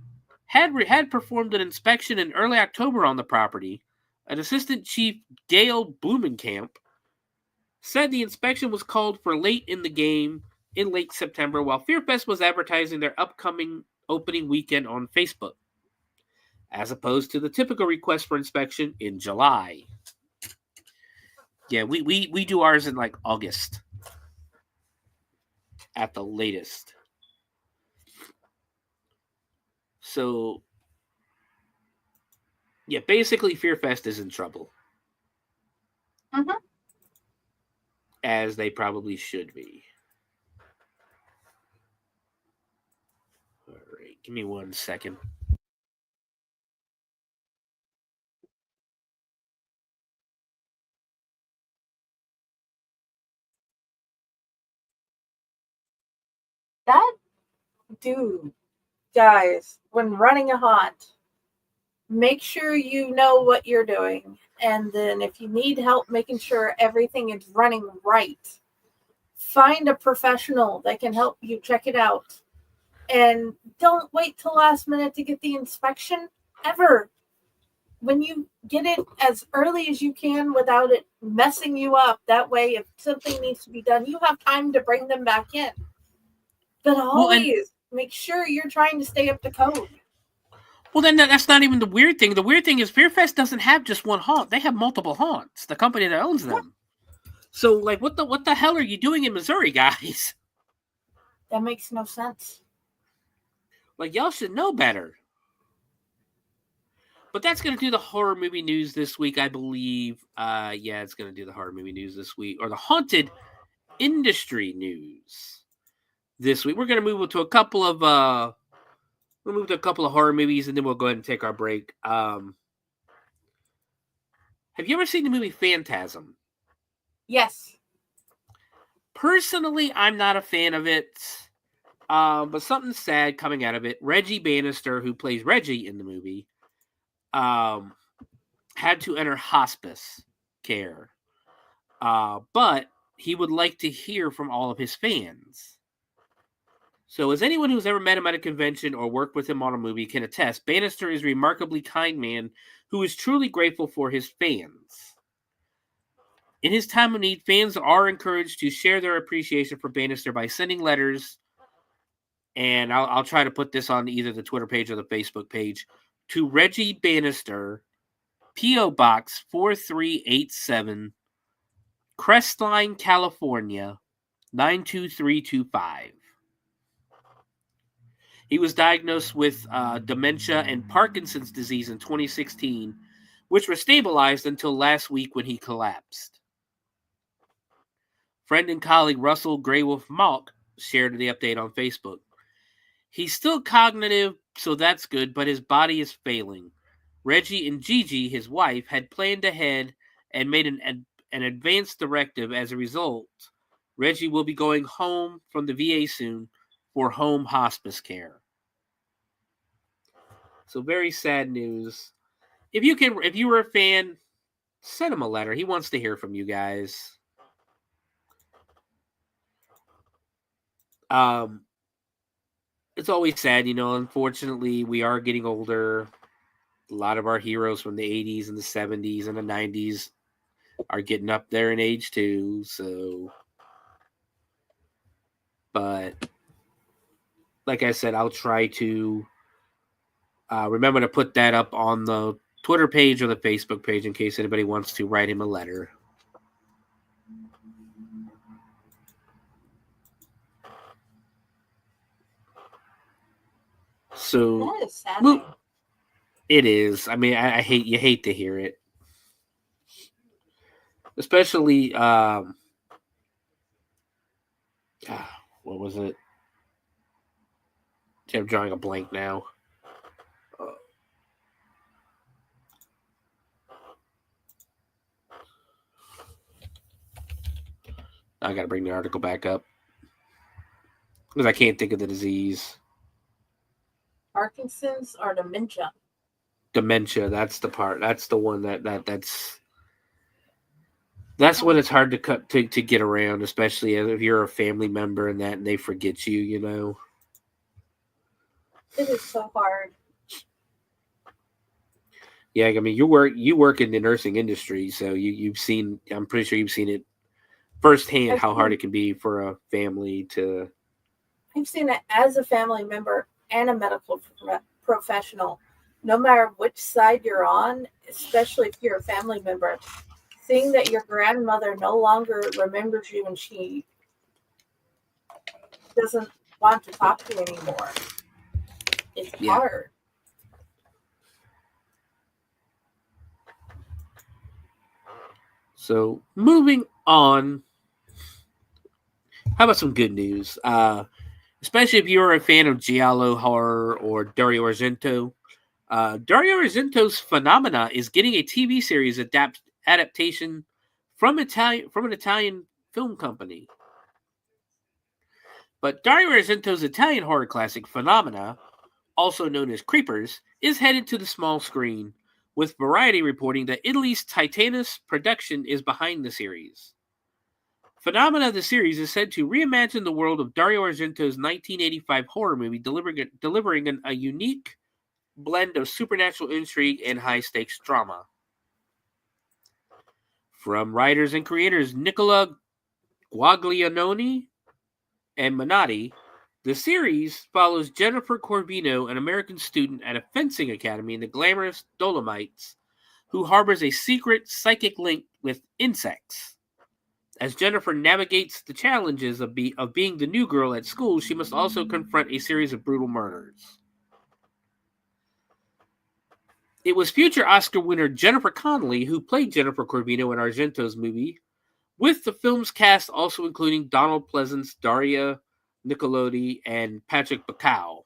had performed an inspection in early October on the property. An Assistant Chief Gail Blumenkamp said the inspection was called for late in the game in late September while FearFest was advertising their upcoming opening weekend on Facebook, as opposed to the typical request for inspection in July. Yeah, we do ours in like August at the latest. So, yeah, basically FearFest is in trouble. Mm-hmm. As they probably should be. All right, give me 1 second. That dude, guys, when running a haunt, make sure you know what you're doing. And then if you need help making sure everything is running right, find a professional that can help you check it out. And don't wait till last minute to get the inspection ever. When you get it as early as you can without it messing you up, that way if something needs to be done, you have time to bring them back in. But always make sure you're trying to stay up to code. Well, then that's not even the weird thing. The weird thing is FearFest doesn't have just one haunt. They have multiple haunts, the company that owns them. So, like, what the hell are you doing in Missouri, guys? That makes no sense. Like, y'all should know better. But that's going to do the horror movie news this week, I believe. Yeah, it's going to do the horror movie news this week. Or the haunted industry news this week. We're going to move to a couple of horror movies, and then we'll go ahead and take our break. Have you ever seen the movie Phantasm? Yes. Personally, I'm not a fan of it. But something sad coming out of it. Reggie Bannister, who plays Reggie in the movie, had to enter hospice care. But he would like to hear from all of his fans. So, as anyone who's ever met him at a convention or worked with him on a movie can attest, Bannister is a remarkably kind man who is truly grateful for his fans. In his time of need, fans are encouraged to share their appreciation for Bannister by sending letters, and I'll try to put this on either the Twitter page or the Facebook page, to Reggie Bannister, P.O. Box 4387, Crestline, California, 92325. He was diagnosed with dementia and Parkinson's disease in 2016, which were stabilized until last week when he collapsed. Friend and colleague Russell Greywolf Malk shared the update on Facebook. He's still cognitive, so that's good, but his body is failing. Reggie and Gigi, his wife, had planned ahead and made an advance directive. As a result, Reggie will be going home from the VA soon for home hospice care. So very sad news. if you were a fan, send him a letter. He wants to hear from you guys. It's always sad, unfortunately, we are getting older. A lot of our heroes from the 80s and the 70s and the 90s are getting up there in age too, so. But like I said, I'll try to remember to put that up on the Twitter page or the Facebook page in case anybody wants to write him a letter. So that is sad. It is. I mean, I hate to hear it, especially what was it? I'm drawing a blank now. I got to bring the article back up because I can't think of the disease. Parkinson's or dementia? Dementia. That's the part. That's the one that's when it's hard to get around, especially if you're a family member and they forget you. It is so hard. Yeah, I mean, you work in the nursing industry, so you've seen. I'm pretty sure you've seen it firsthand how hard it can be for a family to. I've seen it as a family member and a medical professional. No matter which side you're on, especially if you're a family member, seeing that your grandmother no longer remembers you and she doesn't want to talk to you anymore, it's hard. So moving on, how about some good news? Especially if you're a fan of giallo horror or Dario Argento. Dario Argento's Phenomena is getting a TV series adaptation from an Italian film company. But Dario Argento's Italian horror classic Phenomena, also known as Creepers, is headed to the small screen, with Variety reporting that Italy's Titanus production is behind the series. Phenomena, the series, is said to reimagine the world of Dario Argento's 1985 horror movie, delivering a unique blend of supernatural intrigue and high-stakes drama. From writers and creators Nicola Guaglianone and Minotti, the series follows Jennifer Corvino, an American student at a fencing academy in the glamorous Dolomites, who harbors a secret psychic link with insects. As Jennifer navigates the challenges of being the new girl at school, she must also confront a series of brutal murders. It was future Oscar winner Jennifer Connelly who played Jennifer Corvino in Argento's movie, with the film's cast also including Donald Pleasance, Daria Nicolodi, and Patrick Bacall.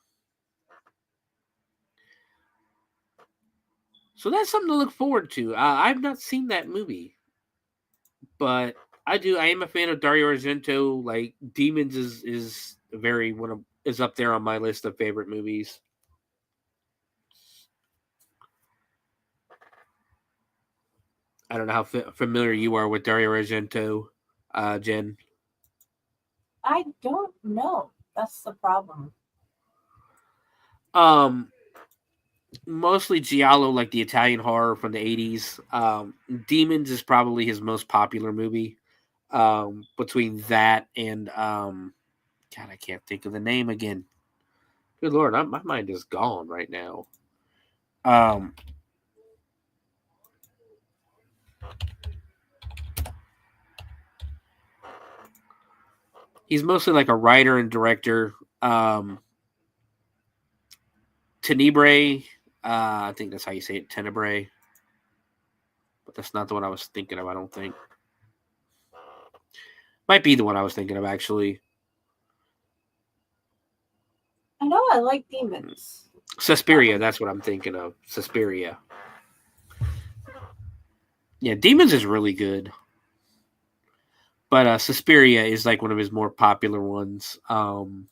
So that's something to look forward to. I've not seen that movie, but I do. I am a fan of Dario Argento. Like Demons is up there on my list of favorite movies. I don't know how familiar you are with Dario Argento, Jen. I don't know. That's the problem. Mostly giallo, like the Italian horror from the 80s. Demons is probably his most popular movie. Between that and God, I can't think of the name again. Good Lord, my mind is gone right now. He's mostly like a writer and director. Tenebrae, I think that's how you say it, Tenebrae. But that's not the one I was thinking of, I don't think. Might be the one I was thinking of, actually. I know I like Demons. Suspiria, that's what I'm thinking of. Suspiria. Yeah, Demons is really good. But Suspiria is like one of his more popular ones. And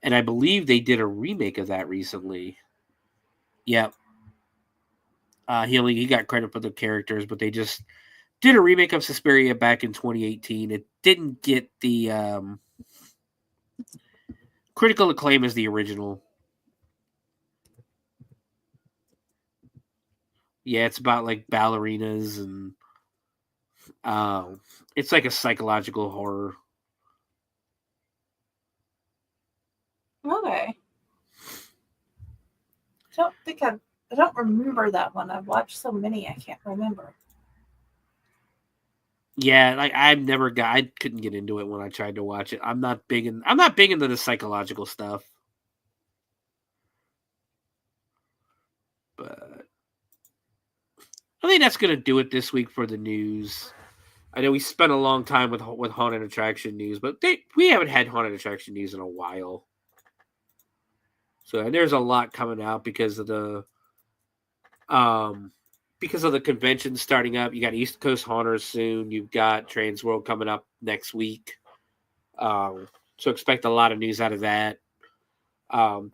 I believe they did a remake of that recently. Yep. He got credit for the characters, but they just did a remake of Suspiria back in 2018. It didn't get the critical acclaim as the original. Yeah, it's about like ballerinas and it's like a psychological horror. Okay. I don't remember that one. I've watched so many I can't remember. Yeah, like I couldn't get into it when I tried to watch it. I'm not big into the psychological stuff. But I think that's gonna do it this week for the news. I know we spent a long time with haunted attraction news, but we haven't had haunted attraction news in a while. So and there's a lot coming out because of the convention starting up. You got East Coast Haunters soon. You've got Trans World coming up next week. So expect a lot of news out of that.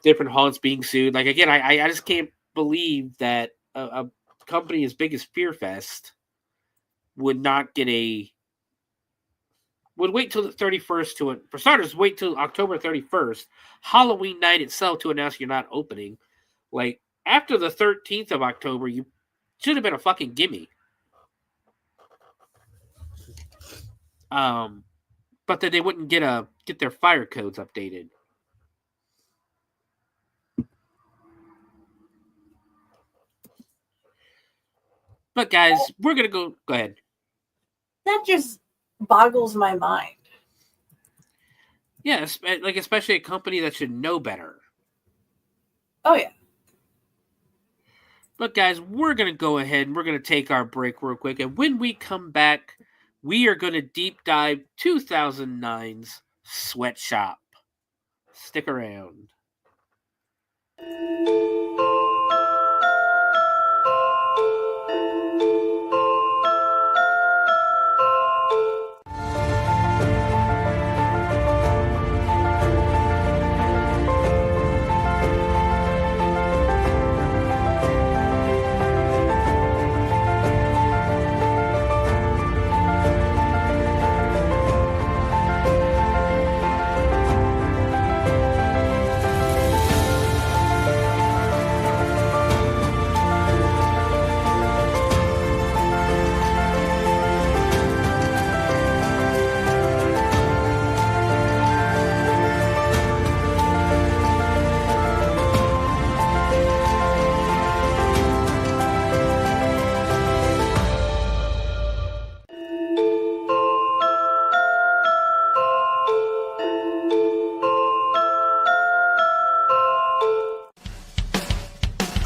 Different haunts being sued. Like again, I just can't believe that a company as big as Fear Fest would wait till the 31st for starters, wait till October 31st, Halloween night itself, to announce you're not opening. Like, after the 13th of October, you should have been a fucking gimme. But then they wouldn't get their fire codes updated. But guys, we're gonna go ahead. That just boggles my mind. Yeah, like especially a company that should know better. Oh yeah. But guys, we're gonna go ahead and we're gonna take our break real quick, and when we come back, we are gonna deep dive 2009's Sweatshop. Stick around.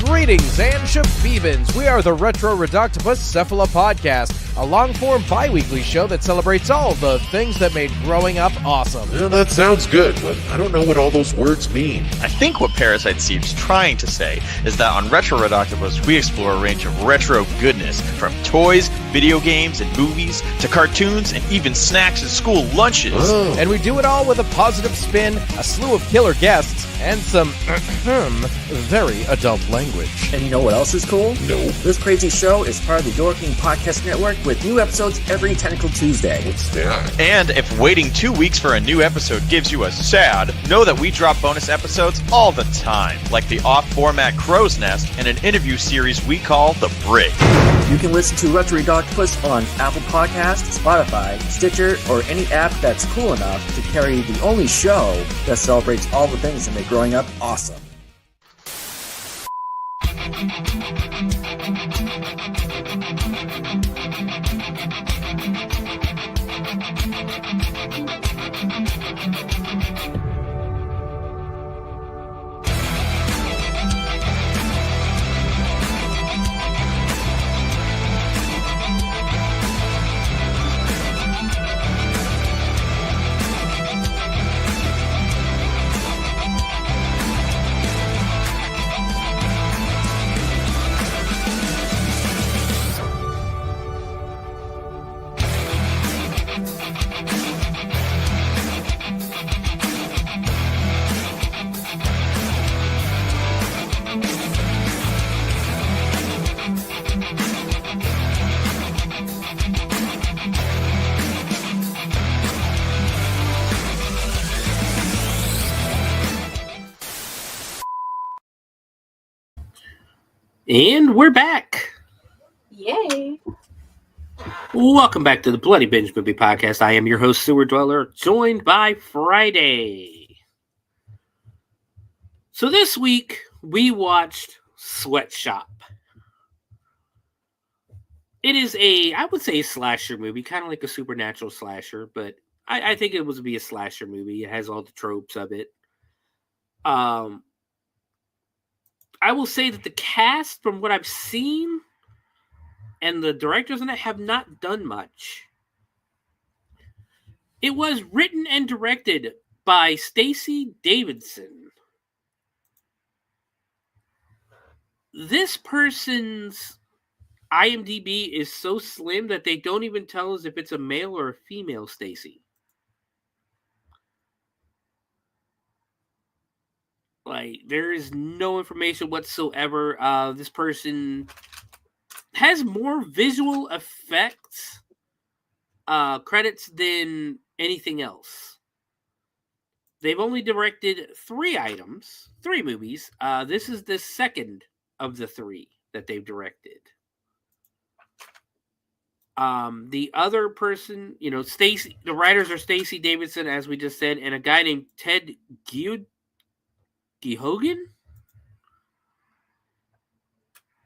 Greetings and shabebans. We are the Retro Reductibus Cephala Podcast, a long-form bi-weekly show that celebrates all the things that made growing up awesome. Yeah, that sounds good, but I don't know what all those words mean. I think what Parasite Steve's trying to say is that on Retro Reductibus, we explore a range of retro goodness, from toys, video games, and movies, to cartoons, and even snacks and school lunches. Oh. And we do it all with a positive spin, a slew of killer guests, and some very adult language. And you know what else is cool? No. This crazy show is part of the Door King Podcast Network with new episodes every Tentacle Tuesday. What's that? And if waiting 2 weeks for a new episode gives you a sad, know that we drop bonus episodes all the time, like the off-format Crow's Nest and an interview series we call The Brig. You can listen to Retro Reductibus on Apple Podcasts, Spotify, Stitcher, or any app that's cool enough to carry the only show that celebrates all the things that make growing up awesome. And we're back. Yay. Welcome back to the Bloody Binge Movie Podcast. I am your host, Sewer Dweller, joined by Friday. So this week, we watched Sweatshop. It is I would say a slasher movie, kind of like a supernatural slasher, but I think it would be a slasher movie. It has all the tropes of it. I will say that the cast, from what I've seen, and the directors in it have not done much. It was written and directed by Stacey Davidson. This person's IMDb is so slim that they don't even tell us if it's a male or a female Stacey. Like, there is no information whatsoever. This person has more visual effects credits than anything else. They've only directed 3 movies. This is the second of the 3 that they've directed. The other person, Stacey, the writers are Stacey Davidson, as we just said, and a guy named Ted Gehogan.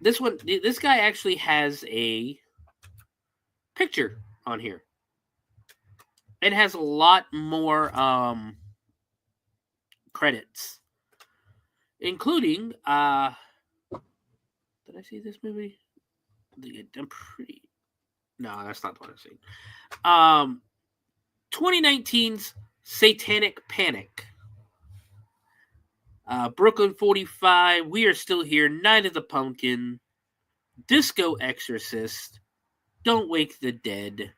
This guy actually has a picture on here. It has a lot more credits, including did I see this movie? I'm pretty. No, that's not the one I've seen. 2019's Satanic Panic. Brooklyn 45, We Are Still Here, Night of the Pumpkin, Disco Exorcist, Don't Wake the Dead.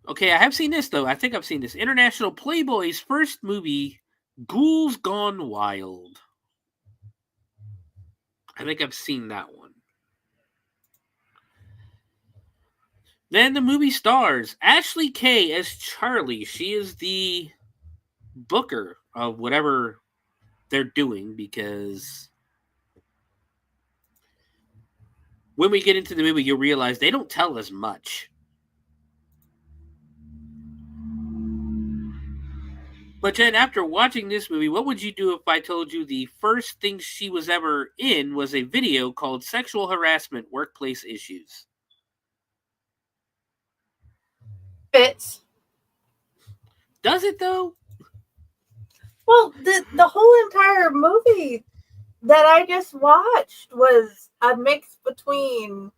Okay, I have seen this, though. I think I've seen this. International Playboy's first movie, Ghouls Gone Wild. I think I've seen that one. Then the movie stars Ashley Kay as Charlie. She is the booker of whatever they're doing, because when we get into the movie, you'll realize they don't tell us much. But Jen, after watching this movie, what would you do if I told you the first thing she was ever in was a video called Sexual Harassment Workplace Issues? Fits. Does it, though? Well, the whole entire movie that I just watched was a mix between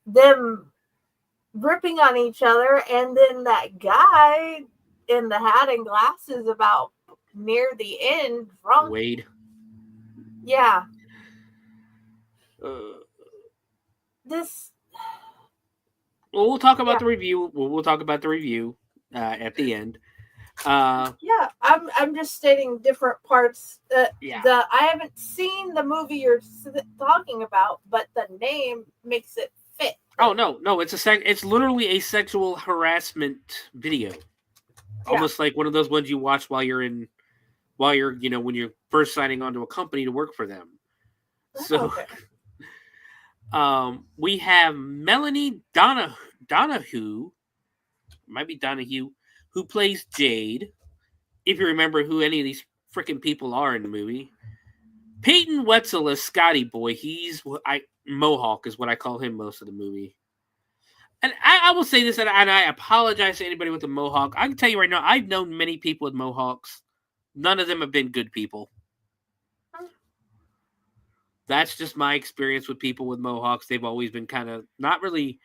them ripping on each other and then that guy in the hat and glasses about near the end drunk. Wade. Yeah. Well, we'll talk about the review. We'll talk about the review at the end. Yeah, I'm just stating different parts. I haven't seen the movie you're talking about, but the name makes it fit. Oh no! It's literally a sexual harassment video, almost like one of those ones you watch when you're when you're first signing on to a company to work for them. So, we have Melanie Donahue, might be Donahue, who plays Jade, if you remember who any of these freaking people are in the movie. Peyton Wetzel as Scotty Boy. He's Mohawk is what I call him most of the movie. And I will say this, and I apologize to anybody with a Mohawk. I can tell you right now, I've known many people with Mohawks. None of them have been good people. That's just my experience with people with Mohawks. They've always been kind of not really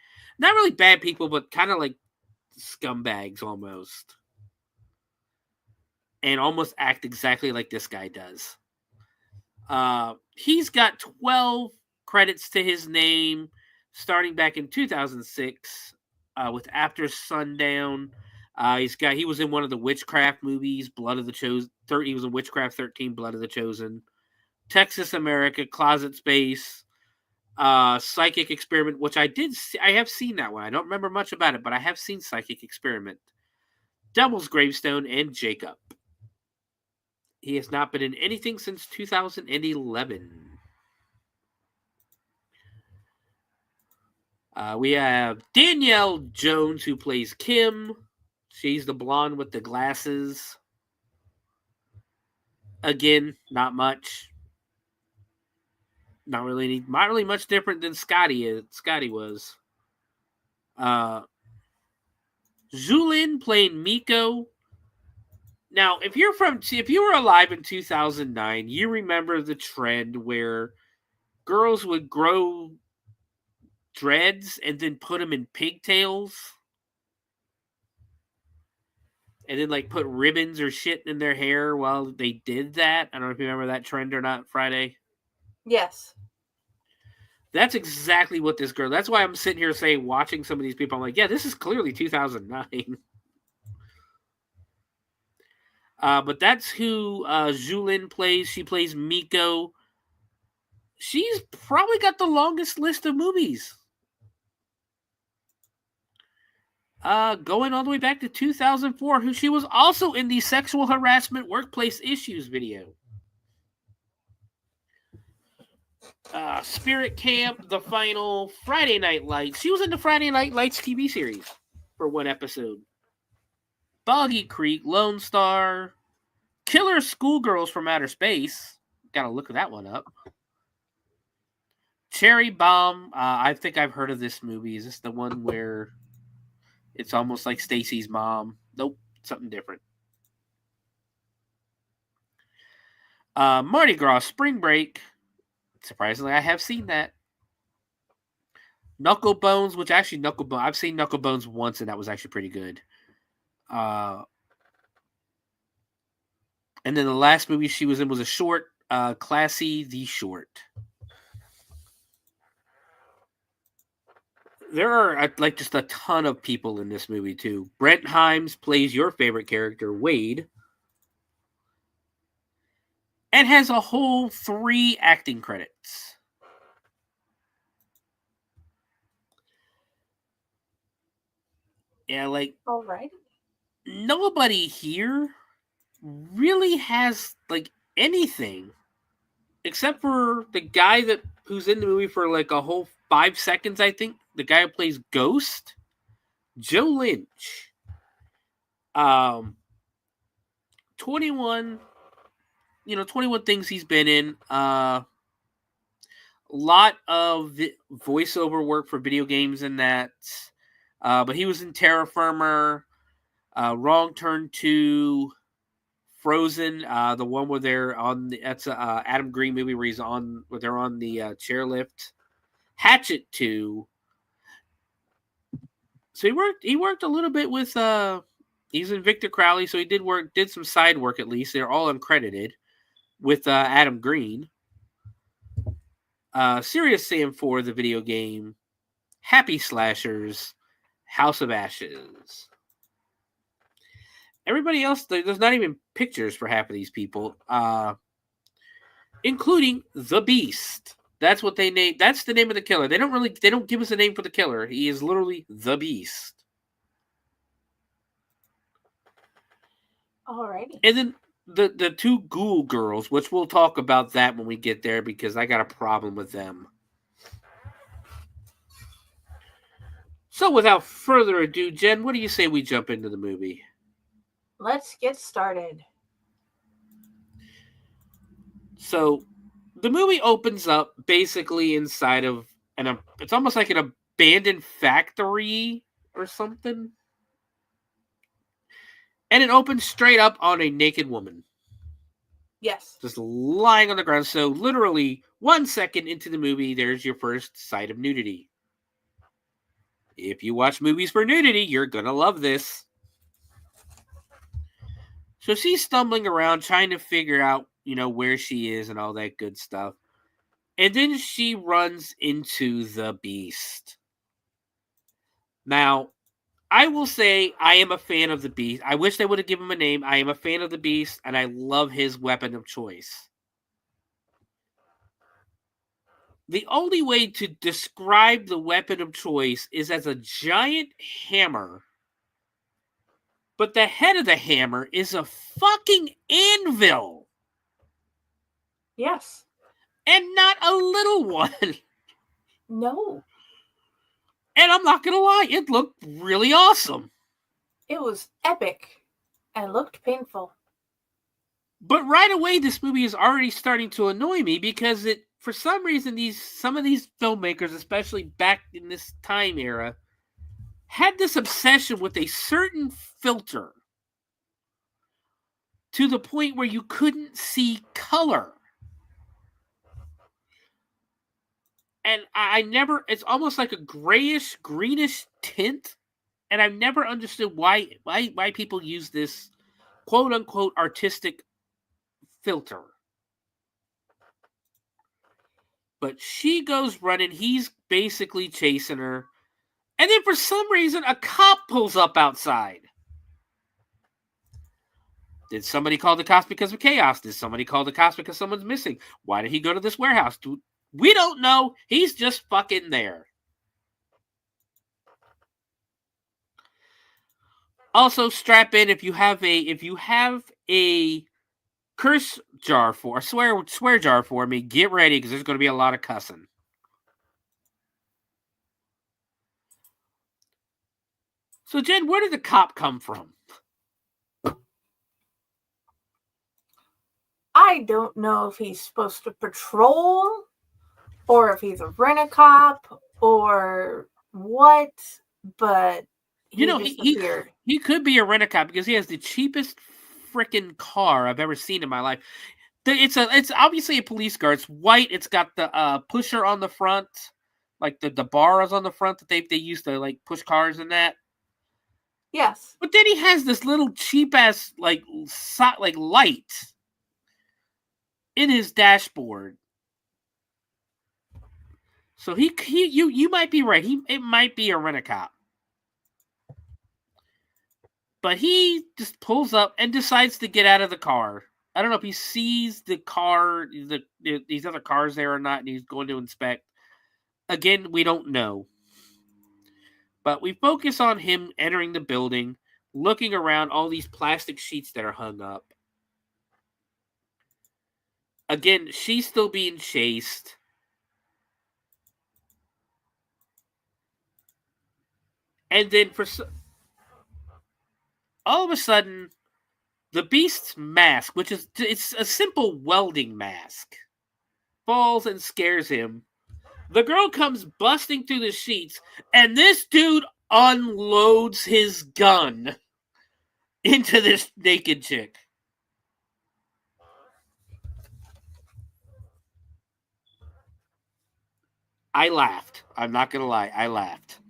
bad people, but kind of like scumbags almost. And almost act exactly like this guy does. He's got 12 credits to his name, starting back in 2006 with After Sundown. He was in one of the witchcraft movies, Blood of the Chosen. He was in Witchcraft 13, Blood of the Chosen. Texas America, Closet Space, Psychic Experiment, which I have seen that one. I don't remember much about it, but I have seen Psychic Experiment. Devil's Gravestone, and Jacob. He has not been in anything since 2011. We have Danielle Jones, who plays Kim. She's the blonde with the glasses. Again, not much. Not really much different than Scotty was. Zulin playing Miko. Now, if you were alive in 2009, you remember the trend where girls would grow dreads and then put them in pigtails. And then, like, put ribbons or shit in their hair while they did that. I don't know if you remember that trend or not, Friday. Yes. That's exactly what this girl... That's why I'm sitting here saying, watching some of these people, I'm like, yeah, this is clearly 2009. But that's who Zulin plays. She plays Miko. She's probably got the longest list of movies. Going all the way back to 2004, she was also in the sexual harassment workplace issues video. Spirit Camp, The Final, Friday Night Lights. She was in the Friday Night Lights TV series for one episode. Boggy Creek, Lone Star, Killer Schoolgirls from Outer Space. Gotta look that one up. Cherry Bomb. I think I've heard of this movie. Is this the one where it's almost like Stacy's mom? Nope, something different. Mardi Gras Spring Break. Surprisingly, I have seen that. Knuckle Bones, which actually I've seen Knuckle Bones once, and that was actually pretty good. And then the last movie she was in was a short, Classy the Short. There are just a ton of people in this movie too. Brent Himes plays your favorite character, Wade, and has a whole 3 acting credits. Yeah, like, all right. Nobody here really has like anything except for the guy who's in the movie for like a whole 5 seconds, I think. The guy who plays Ghost, Joe Lynch. 21 things he's been in. A lot of voiceover work for video games in that. But he was in Terra Firma, Wrong Turn 2, Frozen, the one where they're on that's a Adam Green movie where they're on the chairlift. Hatchet 2. So he worked a little bit with he's in Victor Crowley, so he did some side work at least. They're all uncredited with Adam Green. Serious Sam 4, the video game. Happy Slashers, House of Ashes. Everybody else, there's not even pictures for half of these people, including the Beast. That's what they name. That's the name of the killer. They don't give us a name for the killer. He is literally the Beast. Alrighty. And then the 2 ghoul girls, which we'll talk about that when we get there because I got a problem with them. So without further ado, Jen, what do you say we jump into the movie? Let's get started. So the movie opens up basically inside of it's almost like an abandoned factory or something. And it opens straight up on a naked woman. Yes. Just lying on the ground. So literally 1 second into the movie, there's your first sight of nudity. If you watch movies for nudity, you're going to love this. So she's stumbling around trying to figure out, where she is and all that good stuff. And then she runs into the Beast. Now, I will say I am a fan of the Beast. I wish they would have given him a name. I am a fan of the Beast, and I love his weapon of choice. The only way to describe the weapon of choice is as a giant hammer. But the head of the hammer is a fucking anvil. Yes. And not a little one. No. And I'm not going to lie, it looked really awesome. It was epic and looked painful. But right away, this movie is already starting to annoy me because for some reason, some of these filmmakers, especially back in this time era, had this obsession with a certain filter to the point where you couldn't see color. And it's almost like a grayish, greenish tint. And I've never understood why people use this quote unquote artistic filter. But she goes running. He's basically chasing her. And then for some reason, a cop pulls up outside. Did somebody call the cops because of chaos? Did somebody call the cops because someone's missing? Why did he go to this warehouse? We don't know. He's just fucking there. Also, strap in if you have a curse jar for a swear jar for me. Get ready because there's going to be a lot of cussing. So, Jen, where did the cop come from? I don't know if he's supposed to patrol or if he's a rent-a-cop or what, but he could be a rent-a-cop because he has the cheapest freaking car I've ever seen in my life. It's obviously a police car. It's white. It's got the pusher on the front, like the bars on the front that they use to like push cars and that. Yes. But then he has this little cheap ass like light in his dashboard. So you might be right. It might be a rent-a-cop. But he just pulls up and decides to get out of the car. I don't know if he sees the car, these other cars there or not, and he's going to inspect. Again, we don't know. But we focus on him entering the building, looking around all these plastic sheets that are hung up. Again, she's still being chased. And then all of a sudden, the Beast's mask, it's a simple welding mask, falls and scares him. The girl comes busting through the sheets, and this dude unloads his gun into this naked chick. I laughed. I'm not going to lie. I laughed.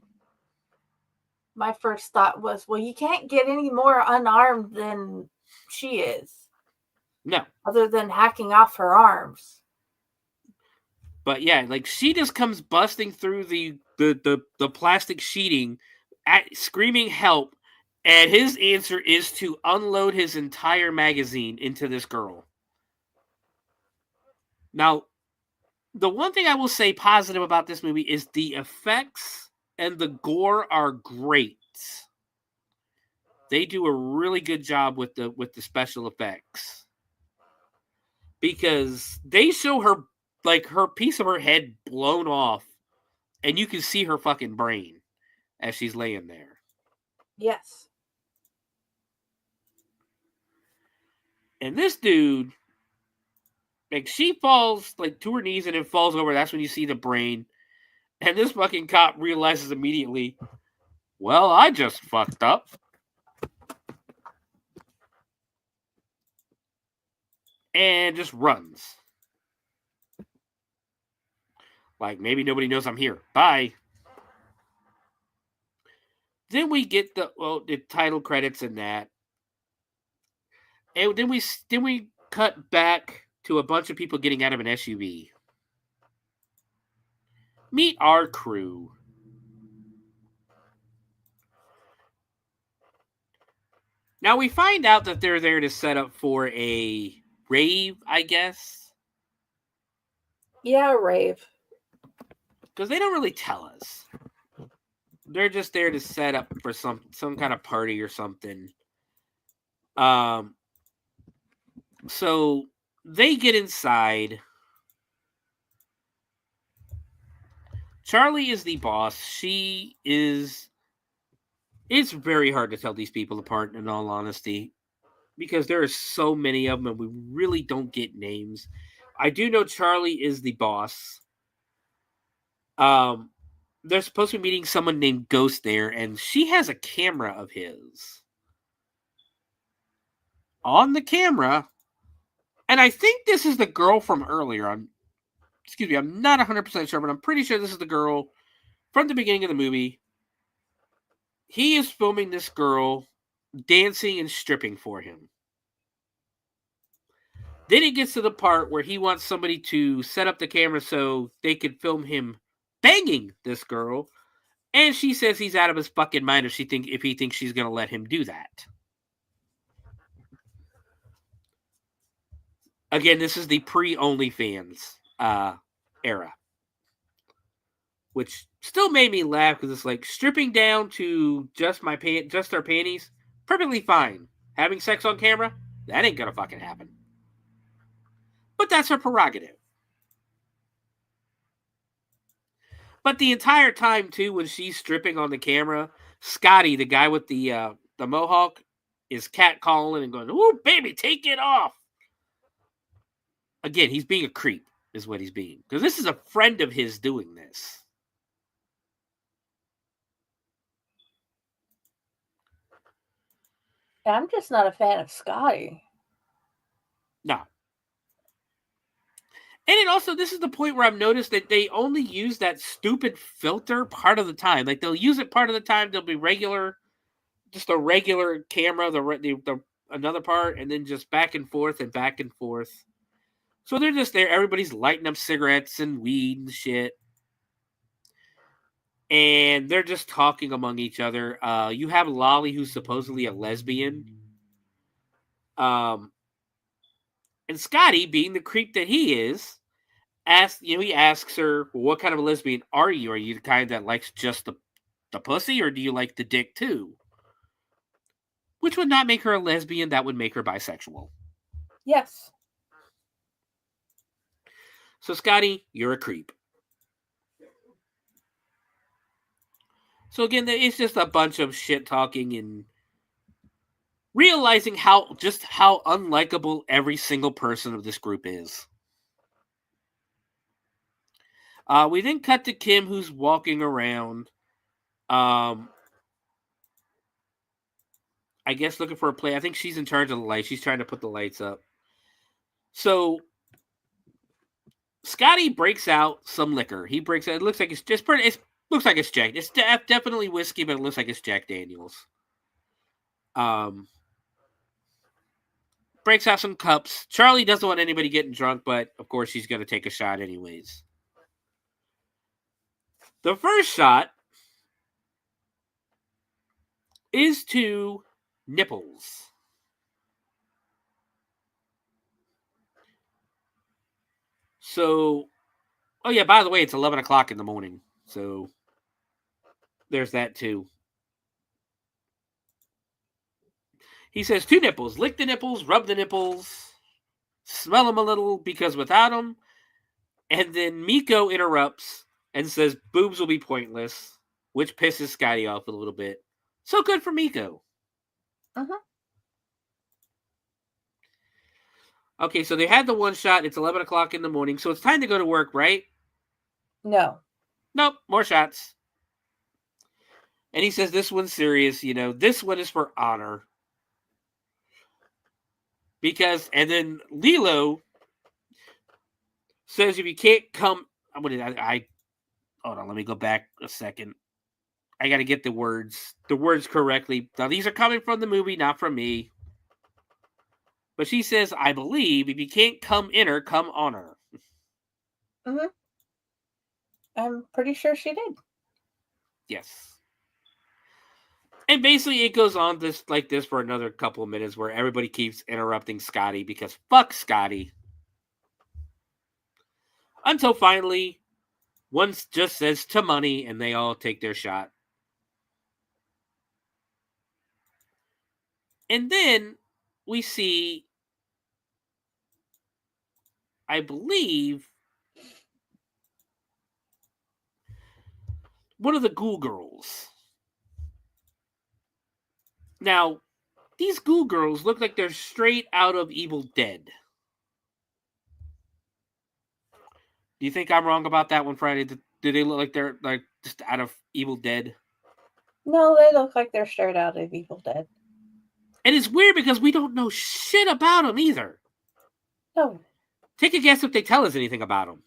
My first thought was, well, you can't get any more unarmed than she is. No. Other than hacking off her arms. But yeah, like she just comes busting through the plastic sheeting, screaming help, and his answer is to unload his entire magazine into this girl. Now, the one thing I will say positive about this movie is the effects and the gore are great. They do a really good job with the special effects. Because they show her, like, her piece of her head blown off, and you can see her fucking brain as she's laying there. Yes. And this dude, like, she falls, like, to her knees and then falls over. That's when you see the brain. And this fucking cop realizes immediately, well, I just fucked up. And just runs. Like, maybe nobody knows I'm here. Bye. Then we get the title credits and that. And then we cut back to a bunch of people getting out of an SUV. Meet our crew. Now we find out that they're there to set up for a rave, I guess. Yeah, rave. Because they don't really tell us. They're just there to set up for some kind of party or something. So they get inside. Charlie is the boss. She is... It's very hard to tell these people apart, in all honesty, because there are so many of them and we really don't get names. I do know Charlie is the boss. They're supposed to be meeting someone named Ghost there, and she has a camera of his. On the camera, and I think this is the girl from earlier. I'm not 100% sure, but I'm pretty sure this is the girl from the beginning of the movie. He is filming this girl dancing and stripping for him. Then it gets to the part where he wants somebody to set up the camera so they could film him banging this girl. And she says he's out of his fucking mind if he thinks she's going to let him do that. Again, this is the pre-OnlyFans era. Which still made me laugh because it's like stripping down to just their panties, perfectly fine. Having sex on camera, that ain't gonna fucking happen. But that's her prerogative. But the entire time too, when she's stripping on the camera, Scotty, the guy with the mohawk, is catcalling and going, "Ooh, baby, take it off." Again, he's being a creep, is what he's being, because this is a friend of his doing this. I'm just not a fan of Scotty. No. And it also, this is the point where I've noticed that they only use that stupid filter part of the time. Like, they'll use it part of the time. They'll be just a regular camera, the another part, and then just back and forth and back and forth. So they're just there. Everybody's lighting up cigarettes and weed and shit. And they're just talking among each other. You have Lolly, who's supposedly a lesbian. And Scotty, being the creep that he is, he asks her, well, what kind of a lesbian are you? Are you the kind that likes just the pussy, or do you like the dick too? Which would not make her a lesbian, that would make her bisexual. Yes. So, Scotty, you're a creep. So again, it's just a bunch of shit talking and realizing how unlikable every single person of this group is. We then cut to Kim, who's walking around. I guess looking for a play. I think she's in charge of the lights. She's trying to put the lights up. So Scotty breaks out some liquor. He breaks out. It looks like it's just pretty. It looks like it's Jack. It's definitely whiskey, but it looks like it's Jack Daniels. Breaks out some cups. Charlie doesn't want anybody getting drunk, but of course she's going to take a shot anyways. The first shot is to nipples. So, oh yeah, by the way, it's 11 o'clock in the morning. So, there's that too. He says 2 nipples. Lick the nipples, rub the nipples, smell them a little, because without them. And then Miko interrupts and says boobs will be pointless, which pisses Scotty off a little bit. So good for Miko. Uh-huh. Okay, so they had the one shot. It's 11 o'clock in the morning, so it's time to go to work, right? No. Nope, more shots. And he says this one's serious, this one is for honor. And then Lilo says if you can't come, hold on, let me go back a second. I got to get the words correctly. Now, these are coming from the movie, not from me. But she says, I believe if you can't come in her, come on her. Mm-hmm. I'm pretty sure she did. Yes. And basically it goes on like this for another couple of minutes where everybody keeps interrupting Scotty because fuck Scotty. Until finally, one just says to money and they all take their shot. And then we see I believe, one of the Ghoul Girls. Now, these Ghoul Girls look like they're straight out of Evil Dead. Do you think I'm wrong about that one, Friday? Do they look like they're like just out of Evil Dead? No, they look like they're straight out of Evil Dead. And it's weird because we don't know shit about them either. No. Take a guess if they tell us anything about them.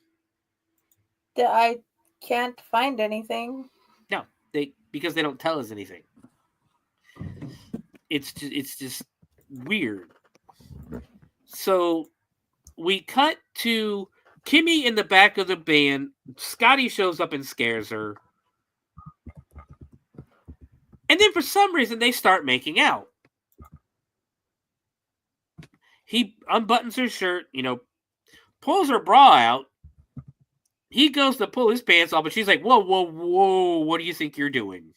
I can't find anything. No, because they don't tell us anything. It's just weird. So we cut to Kimmy in the back of the van. Scotty shows up and scares her. And then for some reason they start making out. He unbuttons her shirt, pulls her bra out. He goes to pull his pants off, but she's like, whoa, whoa, whoa, what do you think you're doing?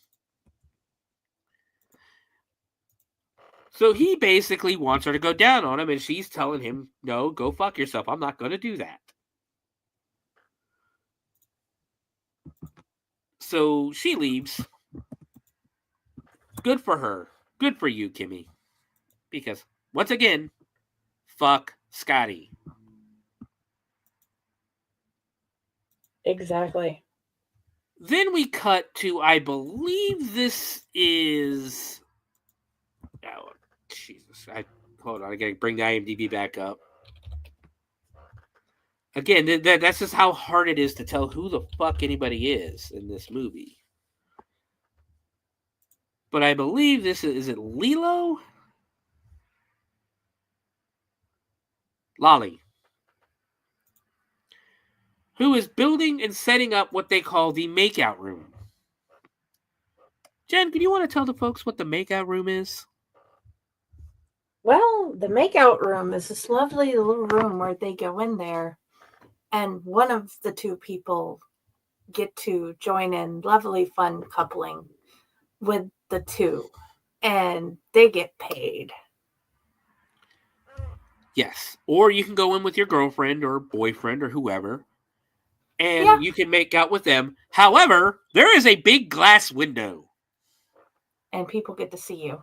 So he basically wants her to go down on him, and she's telling him, no, go fuck yourself. I'm not going to do that. So she leaves. Good for her. Good for you, Kimmy. Because, once again, fuck Scotty. Exactly. Then we cut to, I believe this is... Oh, Jesus. Hold on, I gotta bring the IMDb back up. Again, that's just how hard it is to tell who the fuck anybody is in this movie. But I believe this is it Lilo? Lolly. Who is building and setting up what they call the makeout room. Jen, do you want to tell the folks what the makeout room is? Well, the makeout room is this lovely little room where they go in there and one of the two people get to join in lovely fun coupling with the two, and they get paid. Yes. Or you can go in with your girlfriend or boyfriend or whoever, and you can make out with them. However, there is a big glass window. And people get to see you.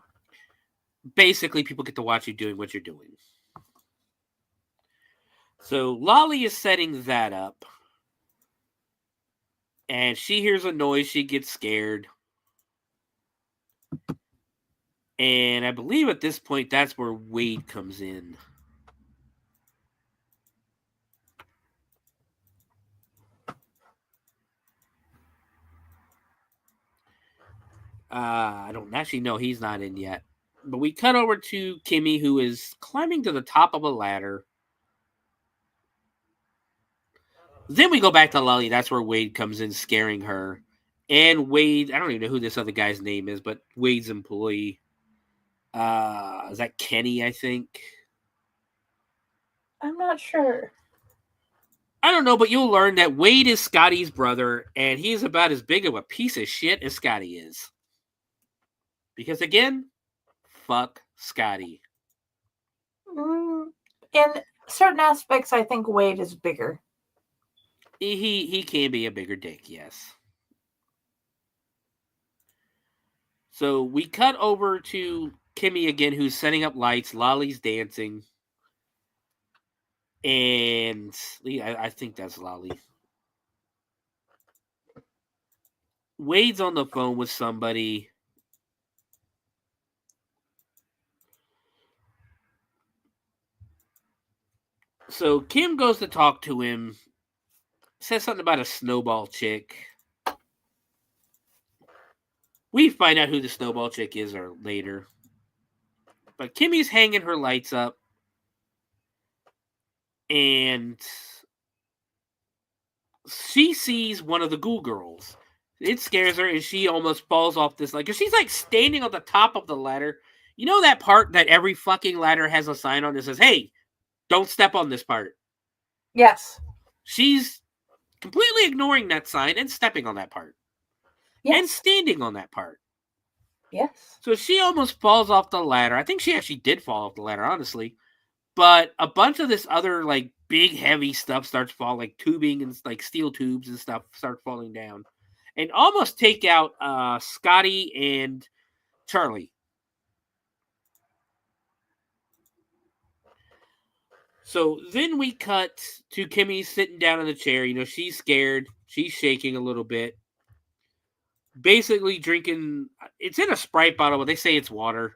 Basically, people get to watch you doing what you're doing. So Lolly is setting that up. And she hears a noise. She gets scared. And I believe at this point, that's where Wade comes in. I don't actually know. He's not in yet. But we cut over to Kimmy, who is climbing to the top of a ladder. Then we go back to Lolly. That's where Wade comes in, scaring her. And Wade, I don't even know who this other guy's name is, but Wade's employee. Is that Kenny, I think? I'm not sure. I don't know, but you'll learn that Wade is Scotty's brother, and he's about as big of a piece of shit as Scotty is. Because again, fuck Scotty. In certain aspects, I think Wade is bigger. He can be a bigger dick, yes. So we cut over to Kimmy again, who's setting up lights. Lolly's dancing. And I think that's Lolly. Wade's on the phone with somebody. So Kim goes to talk to him. Says something about a snowball chick. We find out who the snowball chick is later. But Kimmy's hanging her lights up. And she sees one of the Ghoul Girls. It scares her, and she almost falls off this ladder. She's like standing on the top of the ladder. You know that part that every fucking ladder has a sign on that says, hey, don't step on this part? Yes. She's completely ignoring that sign and stepping on that part. Yes. And standing on that part. Yes. So she almost falls off the ladder. I think she actually did fall off the ladder, honestly. But a bunch of this other like big heavy stuff starts falling, like tubing and like steel tubes and stuff start falling down, and almost take out Scotty and Charlie. So then we cut to Kimmy sitting down in the chair. You know, she's scared. She's shaking a little bit. Basically drinking. It's in a Sprite bottle, but they say it's water.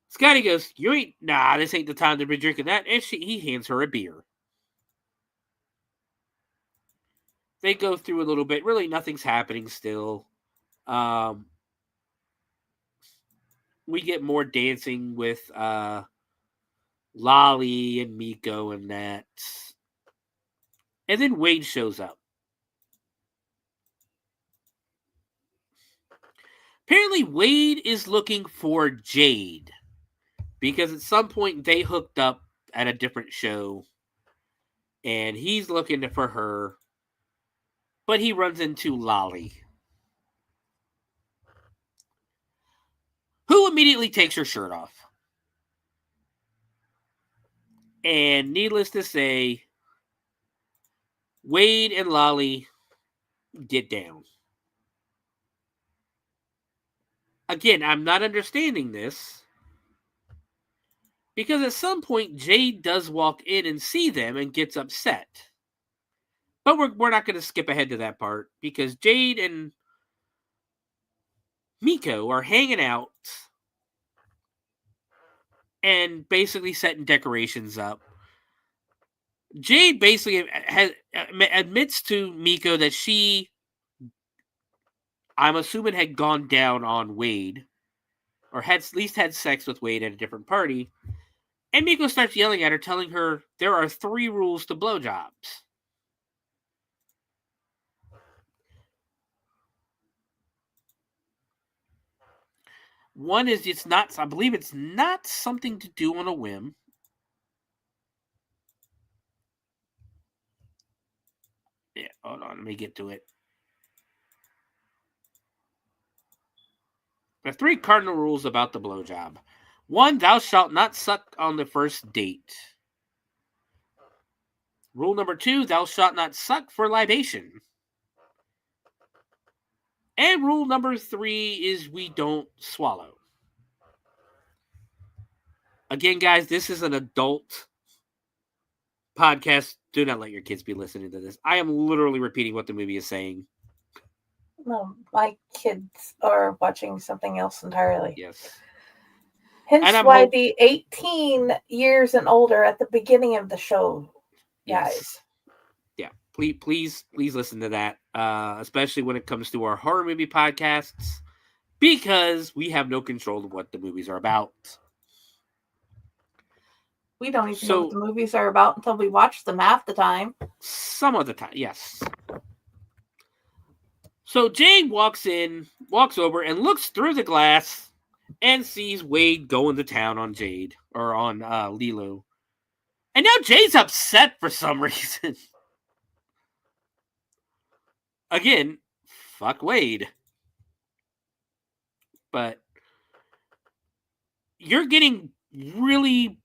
Scotty goes, "You ain't, nah, this ain't the time to be drinking that." And he hands her a beer. They go through a little bit. Really, nothing's happening still. We get more dancing with Lolly and Miko and that. And then Wade shows up. Apparently, Wade is looking for Jade. Because at some point they hooked up at a different show. And he's looking for her. But he runs into Lolly, who immediately takes her shirt off. And needless to say, Wade and Lolly get down. Again, I'm not understanding this. Because at some point, Jade does walk in and see them and gets upset. But we're not going to skip ahead to that part. Because Jade and Miko are hanging out. And basically setting decorations up. Jade basically admits to Miko that she, I'm assuming, had gone down on Wade. Or had at least had sex with Wade at a different party. And Miko starts yelling at her, telling her there are 3 rules to blowjobs. One is I believe it's not something to do on a whim. Yeah, hold on, let me get to it. There are 3 cardinal rules about the blowjob. 1, thou shalt not suck on the first date. Rule number 2, thou shalt not suck for libation. And rule number 3 is we don't swallow. Again, guys, this is an adult podcast. Do not let your kids be listening to this. I am literally repeating what the movie is saying. No, my kids are watching something else entirely. Yes. Hence why the 18 years and older at the beginning of the show, guys. Yes. Yeah, please listen to that, especially when it comes to our horror movie podcasts, because we have no control of what the movies are about. We don't even know what the movies are about until we watch them half the time. Some of the time, yes. So Jade walks over, and looks through the glass and sees Wade going to town on Jade, or on Lilo. And now Jade's upset for some reason. Again, fuck Wade. But you're getting really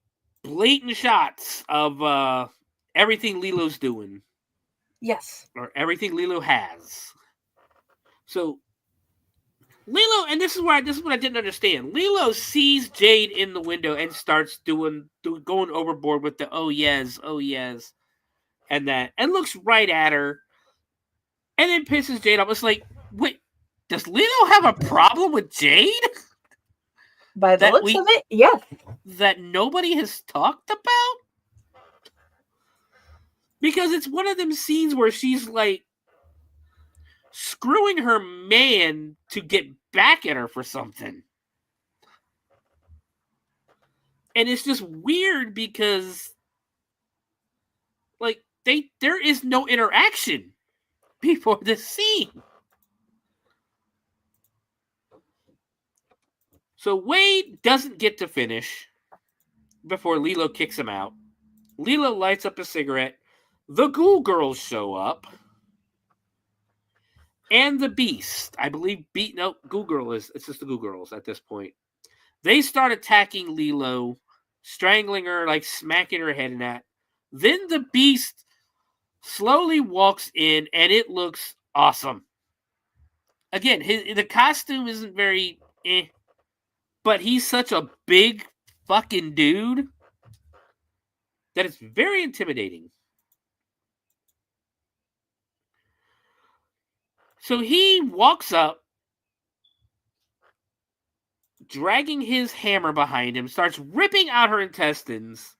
blatant shots of everything Lilo's doing. Yes. Or everything Lilo has. So Lilo, and this is what I didn't understand. Lilo sees Jade in the window and starts going overboard with the oh yes, and that, and looks right at her, and then pisses Jade off. It's like, wait, does Lilo have a problem with Jade? By the looks of it, yes. That nobody has talked about? Because it's one of them scenes where she's like screwing her man to get back at her for something. And it's just weird because like there is no interaction before this scene. So Wade doesn't get to finish before Lilo kicks him out. Lilo lights up a cigarette. The Ghoul Girls show up. And the Beast. I believe Ghoul Girl it's just the Ghoul Girls at this point. They start attacking Lilo strangling her, like smacking her head in that. Then the Beast slowly walks in, and it looks awesome. Again, the costume isn't very but he's such a big fucking dude that it's very intimidating. So he walks up, dragging his hammer behind him, starts ripping out her intestines,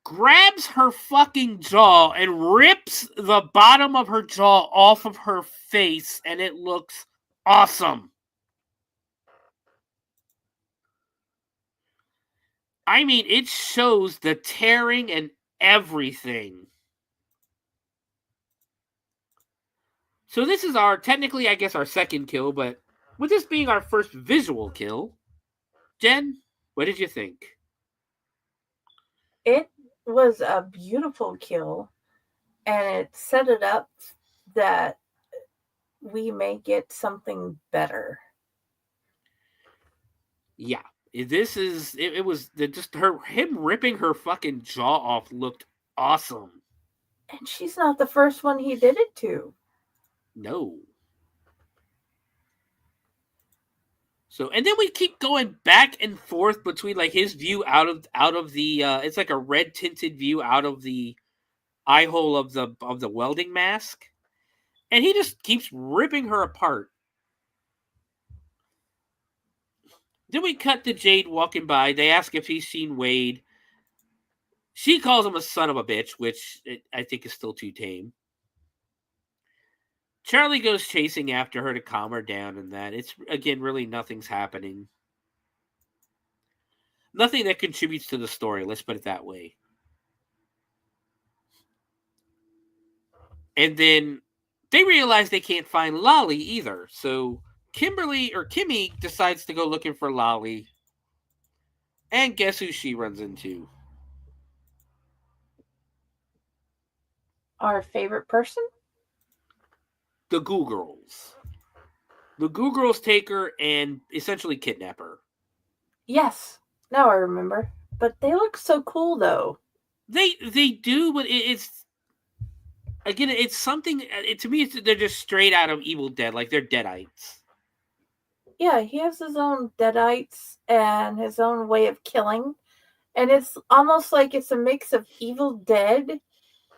grabs her fucking jaw, and rips the bottom of her jaw off of her face, and it looks awesome. I mean, it shows the tearing and everything. So this is technically, I guess, our second kill, but with this being our first visual kill, Jen, what did you think? It was a beautiful kill, and it set it up that we may get something better. Yeah, it was just him ripping her fucking jaw off looked awesome. And she's not the first one he did it to. No. So, and then we keep going back and forth between like his view out of the it's like a red tinted view out of the eye hole of the welding mask, and he just keeps ripping her apart. Then we cut to Jade walking by. They ask if he's seen Wade. She calls him a son of a bitch, which I think is still too tame. Charlie goes chasing after her to calm her down, and that it's again really nothing's happening. Nothing that contributes to the story, let's put it that way. And then they realize they can't find Lolly either. So Kimmy decides to go looking for Lolly. And guess who she runs into? Our favorite person? The Goo Girls. The Goo Girls take her and essentially kidnap her. Yes. Now I remember. But they look so cool, though. They do, but it's... Again, it's something... to me, they're just straight out of Evil Dead. Like, they're Deadites. Yeah, he has his own Deadites and his own way of killing. And it's almost like it's a mix of Evil Dead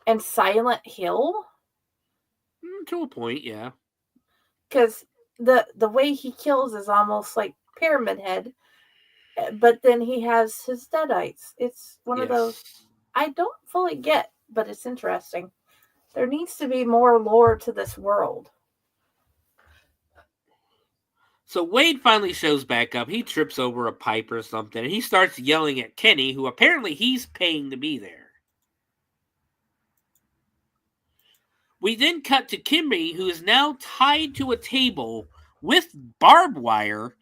and Silent Hill. To a point, yeah. Because the way he kills is almost like Pyramid Head. But then he has his Deadites. It's one of those I don't fully get, but it's interesting. There needs to be more lore to this world. So Wade finally shows back up. He trips over a pipe or something, and he starts yelling at Kenny, who apparently he's paying to be there. We then cut to Kimmy, who is now tied to a table with barbed wire,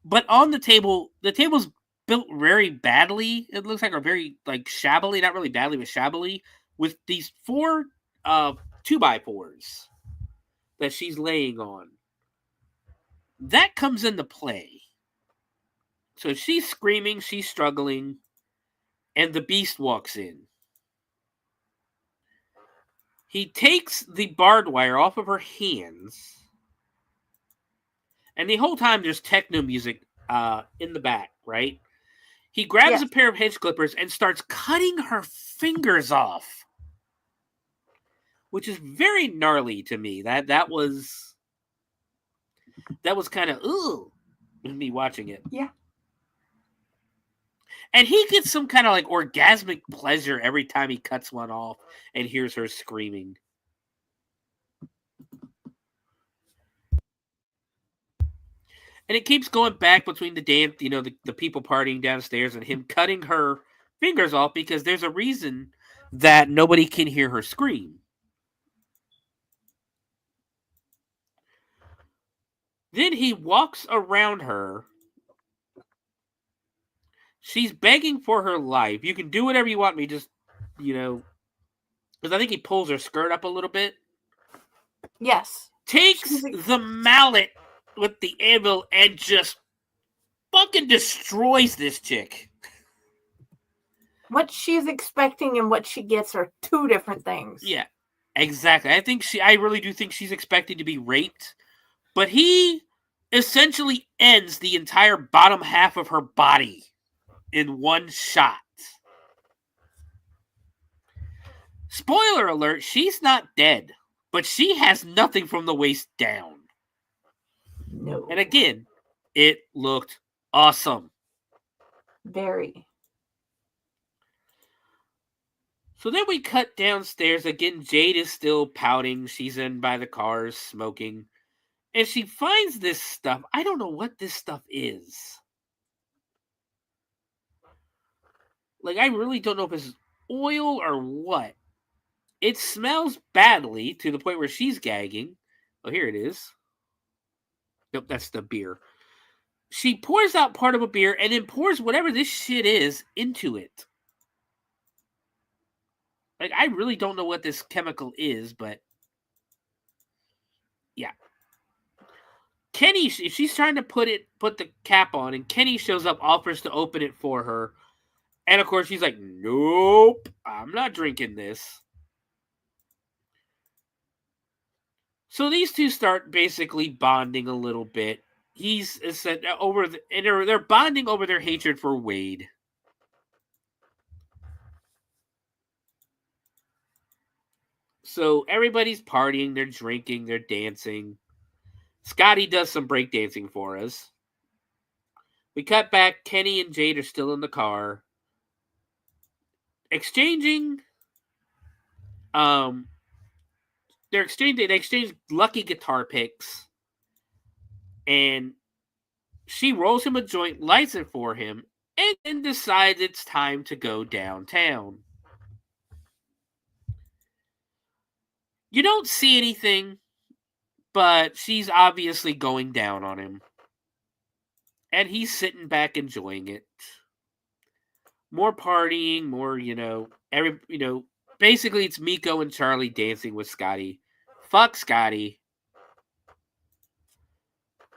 but on the table's built very badly. It looks like, or very like shabbily, not really badly, but shabbily, with these 4 2x4s that she's laying on. That comes into play. So she's screaming, she's struggling, and the Beast walks in. He takes the barbed wire off of her hands, and the whole time there's techno music in the back, right? He grabs a pair of hedge clippers and starts cutting her fingers off, which is very gnarly to me. That was kind of me watching it. Yeah. And he gets some kind of like orgasmic pleasure every time he cuts one off and hears her screaming. And it keeps going back between the dance, the people partying downstairs and him cutting her fingers off because there's a reason that nobody can hear her scream. Then he walks around her. She's begging for her life. You can do whatever you want me, just, because I think he pulls her skirt up a little bit. Yes. Takes the mallet with the anvil and just fucking destroys this chick. what she's expecting and what she gets are two different things. Yeah, exactly. I really do think she's expecting to be raped, but he essentially ends the entire bottom half of her body in one shot. Spoiler alert, she's not dead, but she has nothing from the waist down. No. And again, it looked awesome. Very. So then we cut downstairs. Again, Jade is still pouting. She's in by the cars smoking. And she finds this stuff. I don't know what this stuff is. Like, I really don't know if it's oil or what. It smells badly to the point where she's gagging. Oh, here it is. Nope, that's the beer. She pours out part of a beer and then pours whatever this shit is into it. Like, I really don't know what this chemical is, but yeah. Kenny, if she's trying to put the cap on, and Kenny shows up, offers to open it for her. And of course, she's like, nope, I'm not drinking this. So these two start basically bonding a little bit. They're bonding over their hatred for Wade. So everybody's partying, they're drinking, they're dancing. Scotty does some breakdancing for us. We cut back. Kenny and Jade are still in the car. They exchange lucky guitar picks. And she rolls him a joint, lights it for him, and then decides it's time to go downtown. You don't see anything, but she's obviously going down on him. And he's sitting back enjoying it. More partying, more, basically it's Miko and Charlie dancing with Scotty. Fuck Scotty.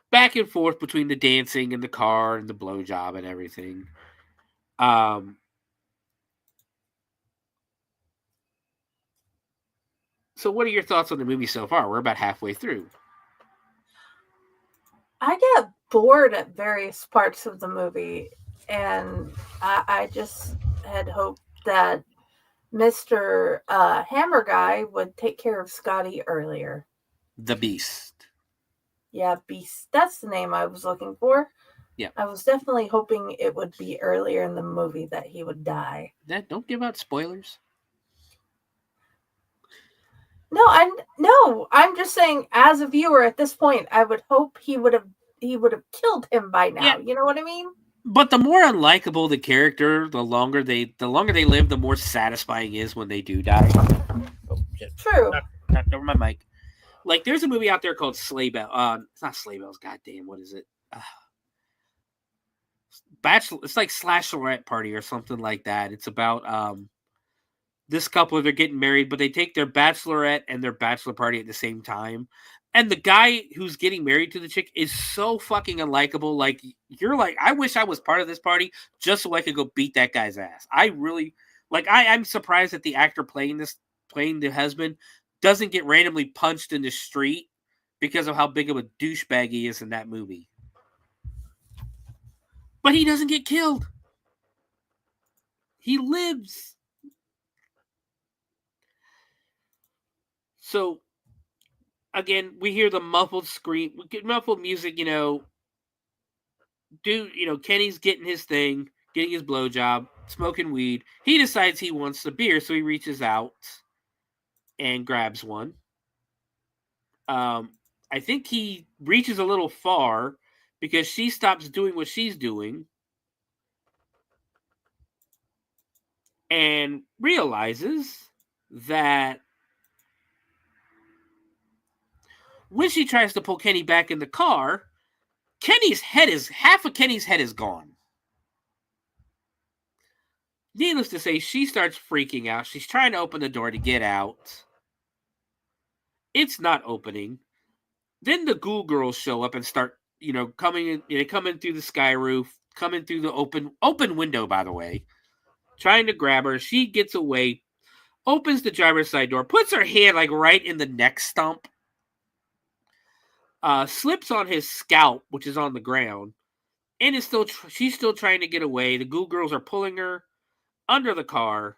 Back and forth between the dancing and the car and the blowjob and everything. So what are your thoughts on the movie so far? We're about halfway through. I get bored at various parts of the movie, and I just had hoped that Mr. Hammer Guy would take care of Scotty earlier. The Beast. Yeah, Beast. That's the name I was looking for. Yeah. I was definitely hoping it would be earlier in the movie that he would die. Don't give out spoilers. No, I'm just saying, as a viewer at this point, I would hope he would have killed him by now. Yeah. You know what I mean? But the more unlikable the character, the longer they live, the more satisfying it is when they do die. Oh shit! True. Knocked over my mic. Like, there's a movie out there called Sleigh Bell. It's not Sleigh Bells. Goddamn, what is it? Bachelor. It's like Slashorette Party or something like that. It's about this couple. They're getting married, but they take their bachelorette and their bachelor party at the same time. And the guy who's getting married to the chick is so fucking unlikable. Like, you're like, I wish I was part of this party just so I could go beat that guy's ass. I really I'm surprised that the actor playing the husband doesn't get randomly punched in the street because of how big of a douchebag he is in that movie. But he doesn't get killed. He lives. So, again, we hear the muffled scream, we get muffled music, Kenny's getting his thing, getting his blowjob, smoking weed. He decides he wants the beer, so he reaches out and grabs one. I think he reaches a little far because she stops doing what she's doing and realizes that when she tries to pull Kenny back in the car, half of Kenny's head is gone. Needless to say, she starts freaking out. She's trying to open the door to get out. It's not opening. Then the ghoul girls show up and start, coming in. They come in through the sky roof, come in through the open window, by the way. trying to grab her. She gets away, opens the driver's side door, puts her hand like right in the neck stump, slips on his scalp, which is on the ground, and is still she's still trying to get away. The Goo Girls are pulling her under the car.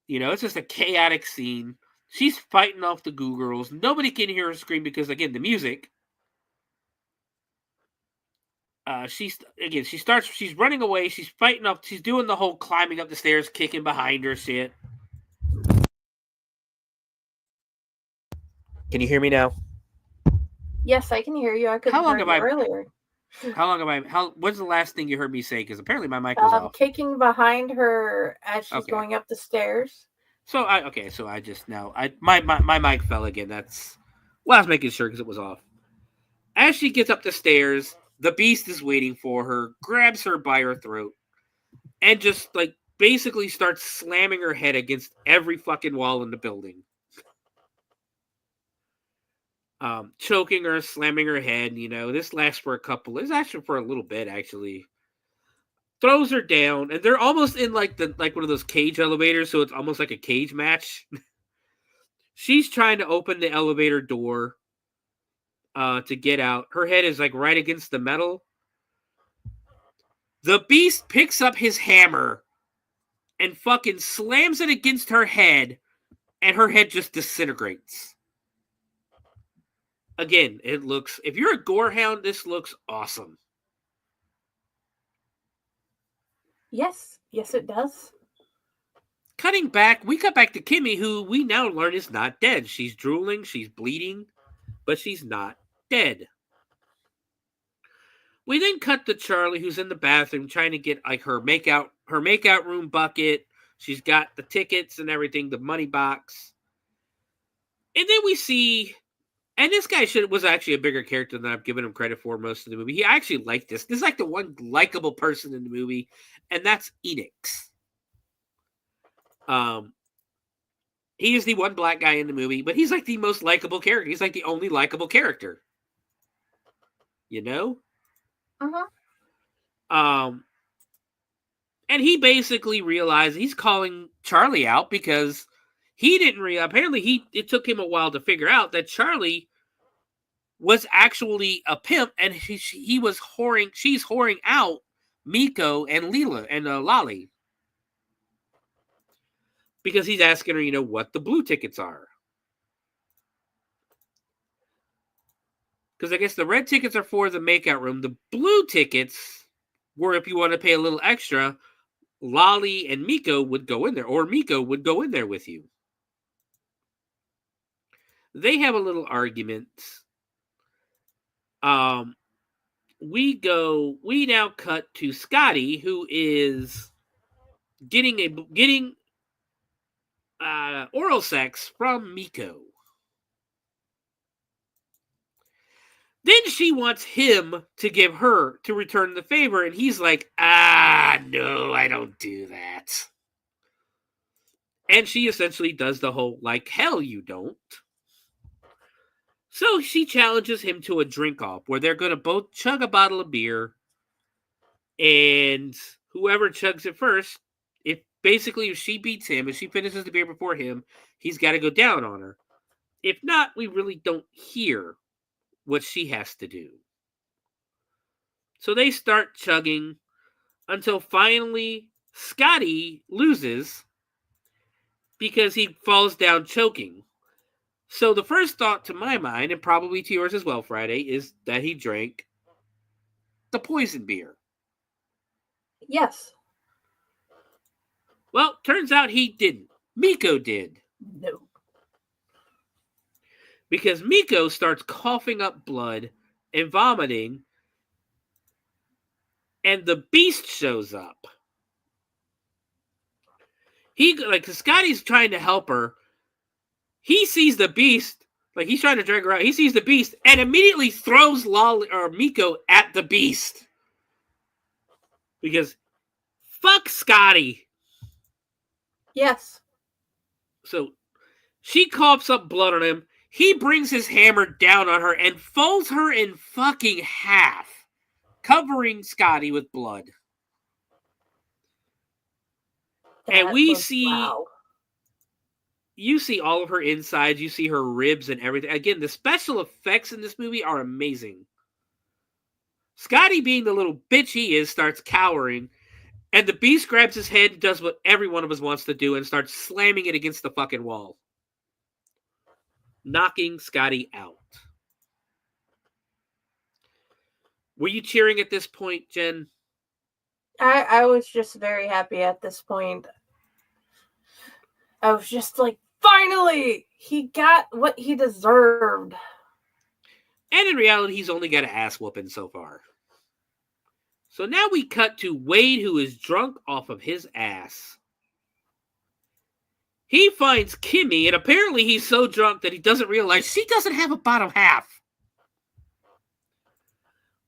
You know, it's just a chaotic scene. She's fighting off the Goo Girls. Nobody can hear her scream because, again, the music. She's running away. She's fighting off. She's doing the whole climbing up the stairs, kicking behind her shit. Can you hear me now? Yes, I can hear you. I couldn't hear you earlier. What's the last thing you heard me say? Because apparently my mic was off. Kicking behind her as she's going up the stairs. My mic fell again. I was making sure because it was off. As she gets up the stairs, the Beast is waiting for her, grabs her by her throat, and just like basically starts slamming her head against every fucking wall in the building. Choking her, slamming her head. You know, this lasts for a little bit actually. Throws her down, and they're almost in like one of those cage elevators, so it's almost like a cage match. She's trying to open the elevator door to get out. Her head is like right against the metal. The Beast picks up his hammer and fucking slams it against her head, and her head just disintegrates. Again, if you're a gore hound, this looks awesome. Yes, it does. We cut back to Kimmy, who we now learn is not dead. She's drooling, she's bleeding, but she's not dead. We then cut to Charlie, who's in the bathroom trying to get like her makeout room bucket. She's got the tickets and everything, the money box. And then we see, and this guy was actually a bigger character than I've given him credit for most of the movie. He actually liked this. This is like the one likable person in the movie, and that's Enix. He is the one black guy in the movie, but he's like the most likable character. He's like the only likable character. You know? Uh-huh. And he basically realized he's calling Charlie out because he didn't apparently it took him a while to figure out that Charlie was actually a pimp, and she's whoring out Miko and Leela and Lolly. Because he's asking her, what the blue tickets are. Because I guess the red tickets are for the makeout room. The blue tickets were if you want to pay a little extra, Lolly and Miko would go in there, or Miko would go in there with you. They have a little argument. We now cut to Scotty, who is getting oral sex from Miko. Then she wants him to return the favor, and he's like, no, I don't do that. And she essentially does the whole, like, hell you don't. So she challenges him to a drink-off, where they're going to both chug a bottle of beer, and whoever chugs it first, if she beats him, if she finishes the beer before him, he's got to go down on her. If not, we really don't hear what she has to do. So they start chugging until finally Scotty loses because he falls down choking. So the first thought to my mind, and probably to yours as well, Friday, is that he drank the poison beer. Yes. Well, turns out he didn't. Miko did. No. Because Miko starts coughing up blood and vomiting, and the Beast shows up. Scotty's trying to help her. He sees the Beast, like he's trying to drag her out. He sees the Beast and immediately throws Miko at the Beast. Because fuck Scotty. Yes. So she coughs up blood on him. He brings his hammer down on her and folds her in fucking half, covering Scotty with blood. And we see, you see all of her insides, you see her ribs and everything. Again, the special effects in this movie are amazing. Scotty, being the little bitch he is, starts cowering, and the beast grabs his head and does what every one of us wants to do and starts slamming it against the fucking wall, knocking Scotty out. Were you cheering at this point, Jen? I was just very happy at this point. I was just like, finally, he got what he deserved. And in reality, he's only got an ass whooping so far. So now we cut to Wade, who is drunk off of his ass. He finds Kimmy, and apparently he's so drunk that he doesn't realize she doesn't have a bottom half.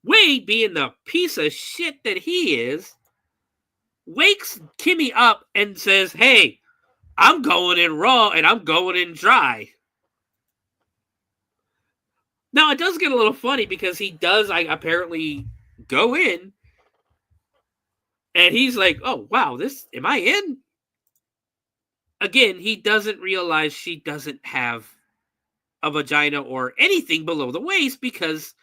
Wade, being the piece of shit that he is, wakes Kimmy up and says, hey, I'm going in raw and I'm going in dry. Now, it does get a little funny because he does apparently go in, and he's like, oh, wow, am I in? Again, he doesn't realize she doesn't have a vagina or anything below the waist, because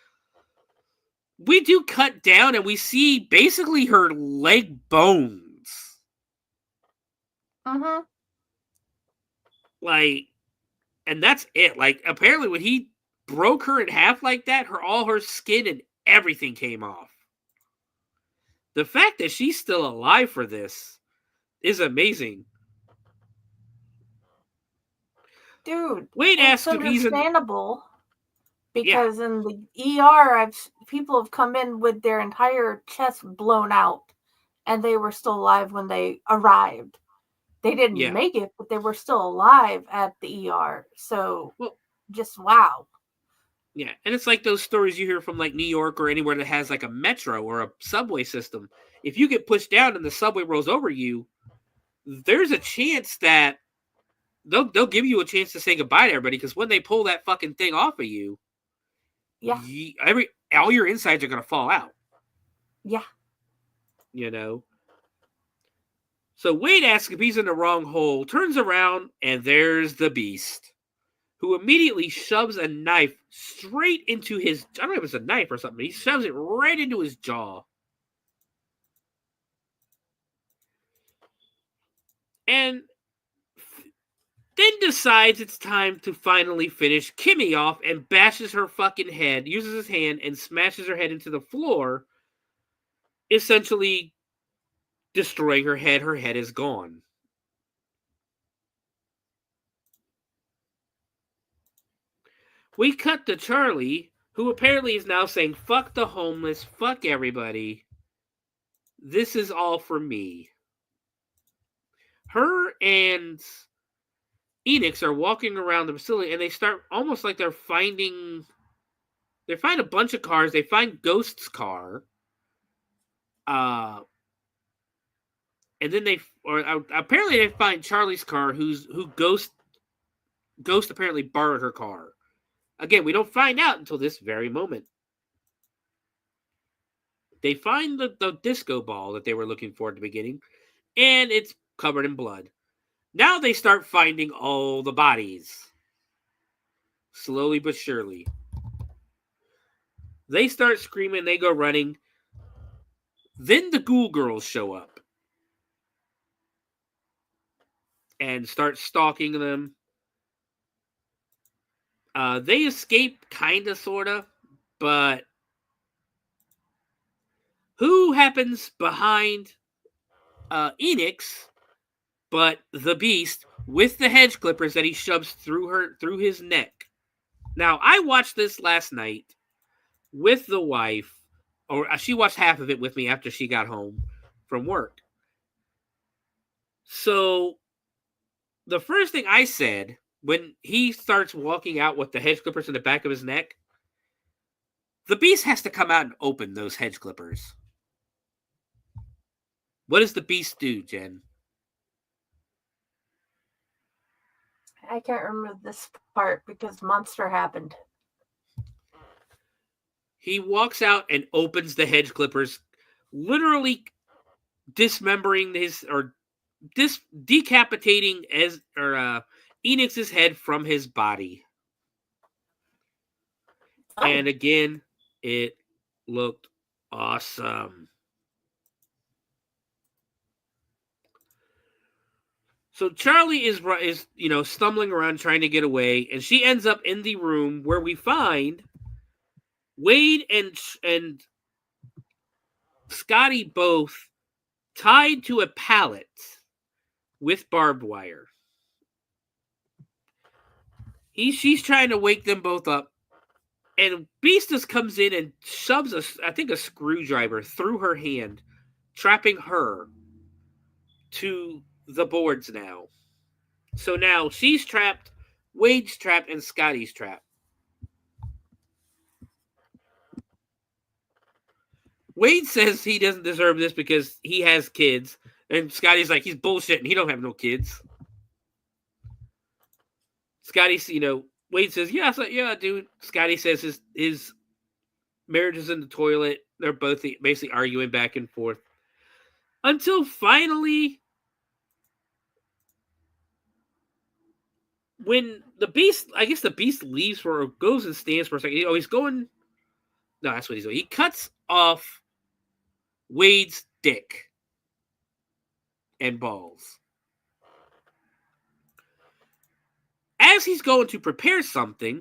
we do cut down and we see basically her leg bones. Uh-huh. Like, and that's it. Like, apparently when he broke her in half like that, all her skin and everything came off. The fact that she's still alive for this is amazing. Dude, Wade asks it's if he's understandable because in the ER, people have come in with their entire chest blown out, and they were still alive when they arrived. They didn't make it, but they were still alive at the ER. So, just wow. Yeah, and it's like those stories you hear from like New York or anywhere that has like a metro or a subway system. If you get pushed down and the subway rolls over you, there's a chance that they'll give you a chance to say goodbye to everybody, because when they pull that fucking thing off of you, all your insides are going to fall out. Yeah. You know? So Wade asks if he's in the wrong hole, turns around, and there's the beast, who immediately shoves a knife straight into his... I don't know if it's a knife or something. He shoves it right into his jaw. And then decides it's time to finally finish Kimmy off and bashes her fucking head, uses his hand, and smashes her head into the floor, essentially destroying her head. Her head is gone. We cut to Charlie, who apparently is now saying, fuck the homeless, fuck everybody. This is all for me. Her and Enix are walking around the facility, and they start almost like they find a bunch of cars. They find Ghost's car. And then apparently they find Charlie's car, who Ghost apparently borrowed her car. Again, we don't find out until this very moment. They find the disco ball that they were looking for at the beginning, and it's covered in blood. Now they start finding all the bodies. Slowly but surely. They start screaming, they go running. Then the ghoul girls show up and start stalking them. They escape, kinda, sorta, but who happens behind Enix but the beast with the hedge clippers that he shoves through his neck? Now, I watched this last night with the wife, or she watched half of it with me after she got home from work. So the first thing I said when he starts walking out with the hedge clippers in the back of his neck, the beast has to come out and open those hedge clippers. What does the beast do, Jen? I can't remember this part because Monster happened. He walks out and opens the hedge clippers, literally dismembering decapitating Enix's head from his body. Oh. And again, it looked awesome. So Charlie is stumbling around trying to get away, and she ends up in the room where we find Wade and Scotty both tied to a pallet with barbed wire. She's trying to wake them both up, and Beastus comes in and shoves a screwdriver through her hand, trapping her to the boards now. So now she's trapped, Wade's trapped, and Scotty's trapped. Wade says he doesn't deserve this because he has kids, and Scotty's like, he's bullshitting. He don't have no kids. Scotty, Wade says, yeah, dude. Scotty says his marriage is in the toilet. They're both basically arguing back and forth. Until finally, when the Beast leaves or goes and stands for a second. He's going. No, that's what he's doing. He cuts off Wade's dick and balls. As he's going to prepare something,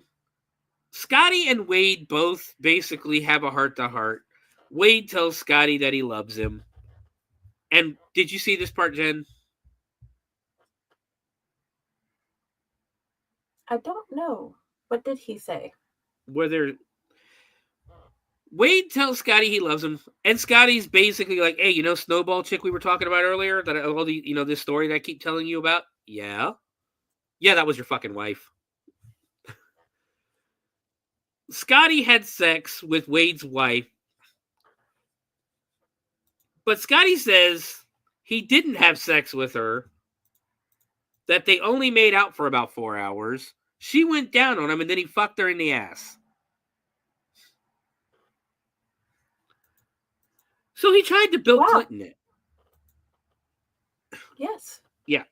Scotty and Wade both basically have a heart-to-heart. Wade tells Scotty that he loves him. And did you see this part, Jen? I don't know. What did he say? Wade tells Scotty he loves him, and Scotty's basically like, hey, Snowball chick we were talking about earlier, that all the, this story that I keep telling you about? Yeah, that was your fucking wife. Scotty had sex with Wade's wife, but Scotty says he didn't have sex with her, that they only made out for about 4 hours. She went down on him, and then he fucked her in the ass. So he tried to Bill Clinton it. Yes. Yeah.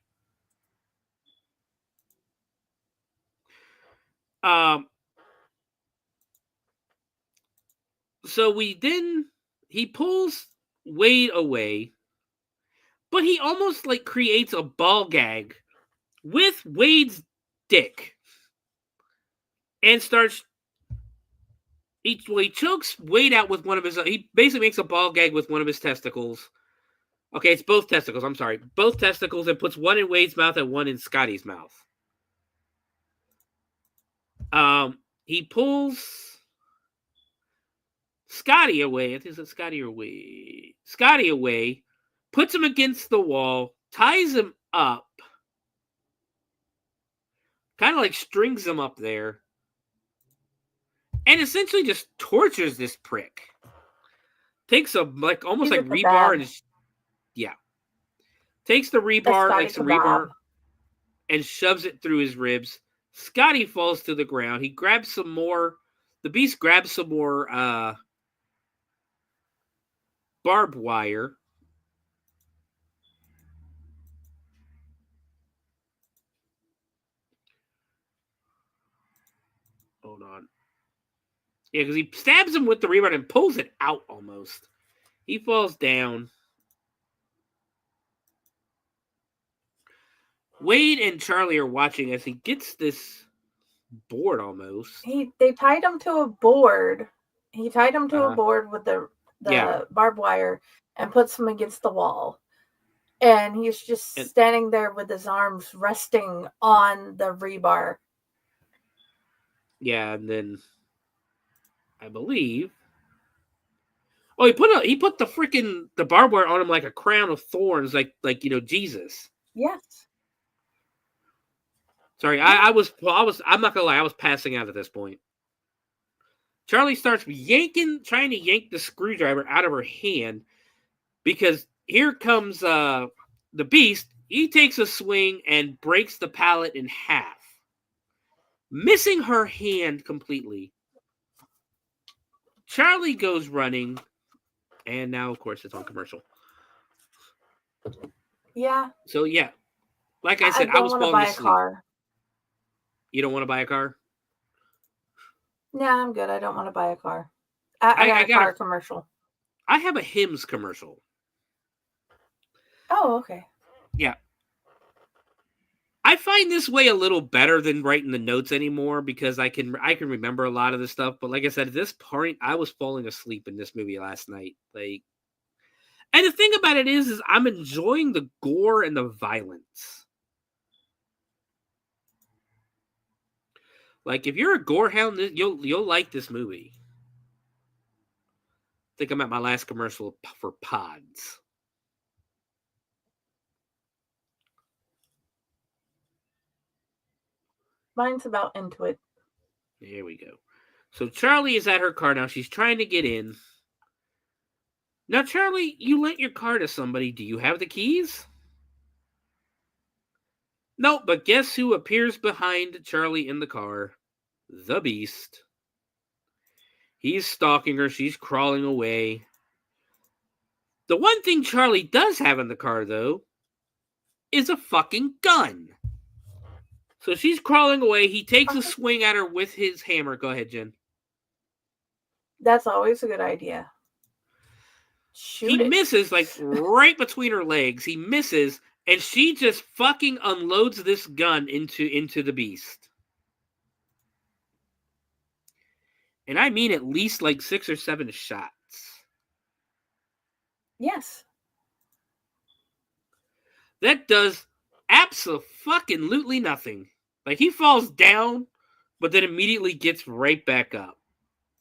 So he pulls Wade away, but he almost creates a ball gag with Wade's dick and starts. He chokes Wade out with one of his. He basically makes a ball gag with one of his testicles. Okay, it's both testicles. I'm sorry, both testicles, and puts one in Wade's mouth and one in Scotty's mouth. He pulls Scotty away. I think it's Scotty or Wade. Scotty away, puts him against the wall, ties him up, kind of strings him up there. And essentially just tortures this prick. Takes a almost rebar and takes the rebar some rebar and shoves it through his ribs. Scotty falls to the ground. He grabs some more. The Beast grabs some more barbed wire. Hold on. Yeah, because he stabs him with the rebar and pulls it out almost. He falls down. Wade and Charlie are watching as he gets this board almost. They tied him to a board. He tied him to a board with the barbed wire and puts him against the wall. And he's just standing there with his arms resting on the rebar. Yeah, and then I believe. Oh, he put the barbed wire on him like a crown of thorns, like Jesus. Yes. Sorry, I'm not gonna lie, I was passing out at this point. Charlie starts trying to yank the screwdriver out of her hand, because here comes the Beast. He takes a swing and breaks the pallet in half, missing her hand completely. Charlie goes running, and now, of course, it's on commercial. Yeah. So yeah, like I said, I was falling asleep. Car. You don't want to buy a car? Yeah, I'm good. I don't want to buy a car. I got a car commercial. I have a Hims commercial. Oh, okay. Yeah. I find this way a little better than writing the notes anymore because I can remember a lot of this stuff. But like I said, at this point, I was falling asleep in this movie last night. Like, and the thing about it is I'm enjoying the gore and the violence. Like, if you're a gore hound, you'll like this movie. I think I'm at my last commercial for Pods. Mine's about Intuit. There we go. So Charlie is at her car now. She's trying to get in. Now, Charlie, you lent your car to somebody. Do you have the keys? No, but guess who appears behind Charlie in the car? The Beast. He's stalking her. She's crawling away. The one thing Charlie does have in the car, though, is a fucking gun. So she's crawling away. He takes a swing at her with his hammer. Go ahead, Jen. That's always a good idea. He misses, like, right between her legs. He misses, and she just fucking unloads this gun into the Beast. And I mean at least, like, 6 or 7 shots. Yes. That does absolutely nothing. Like, he falls down, but then immediately gets right back up.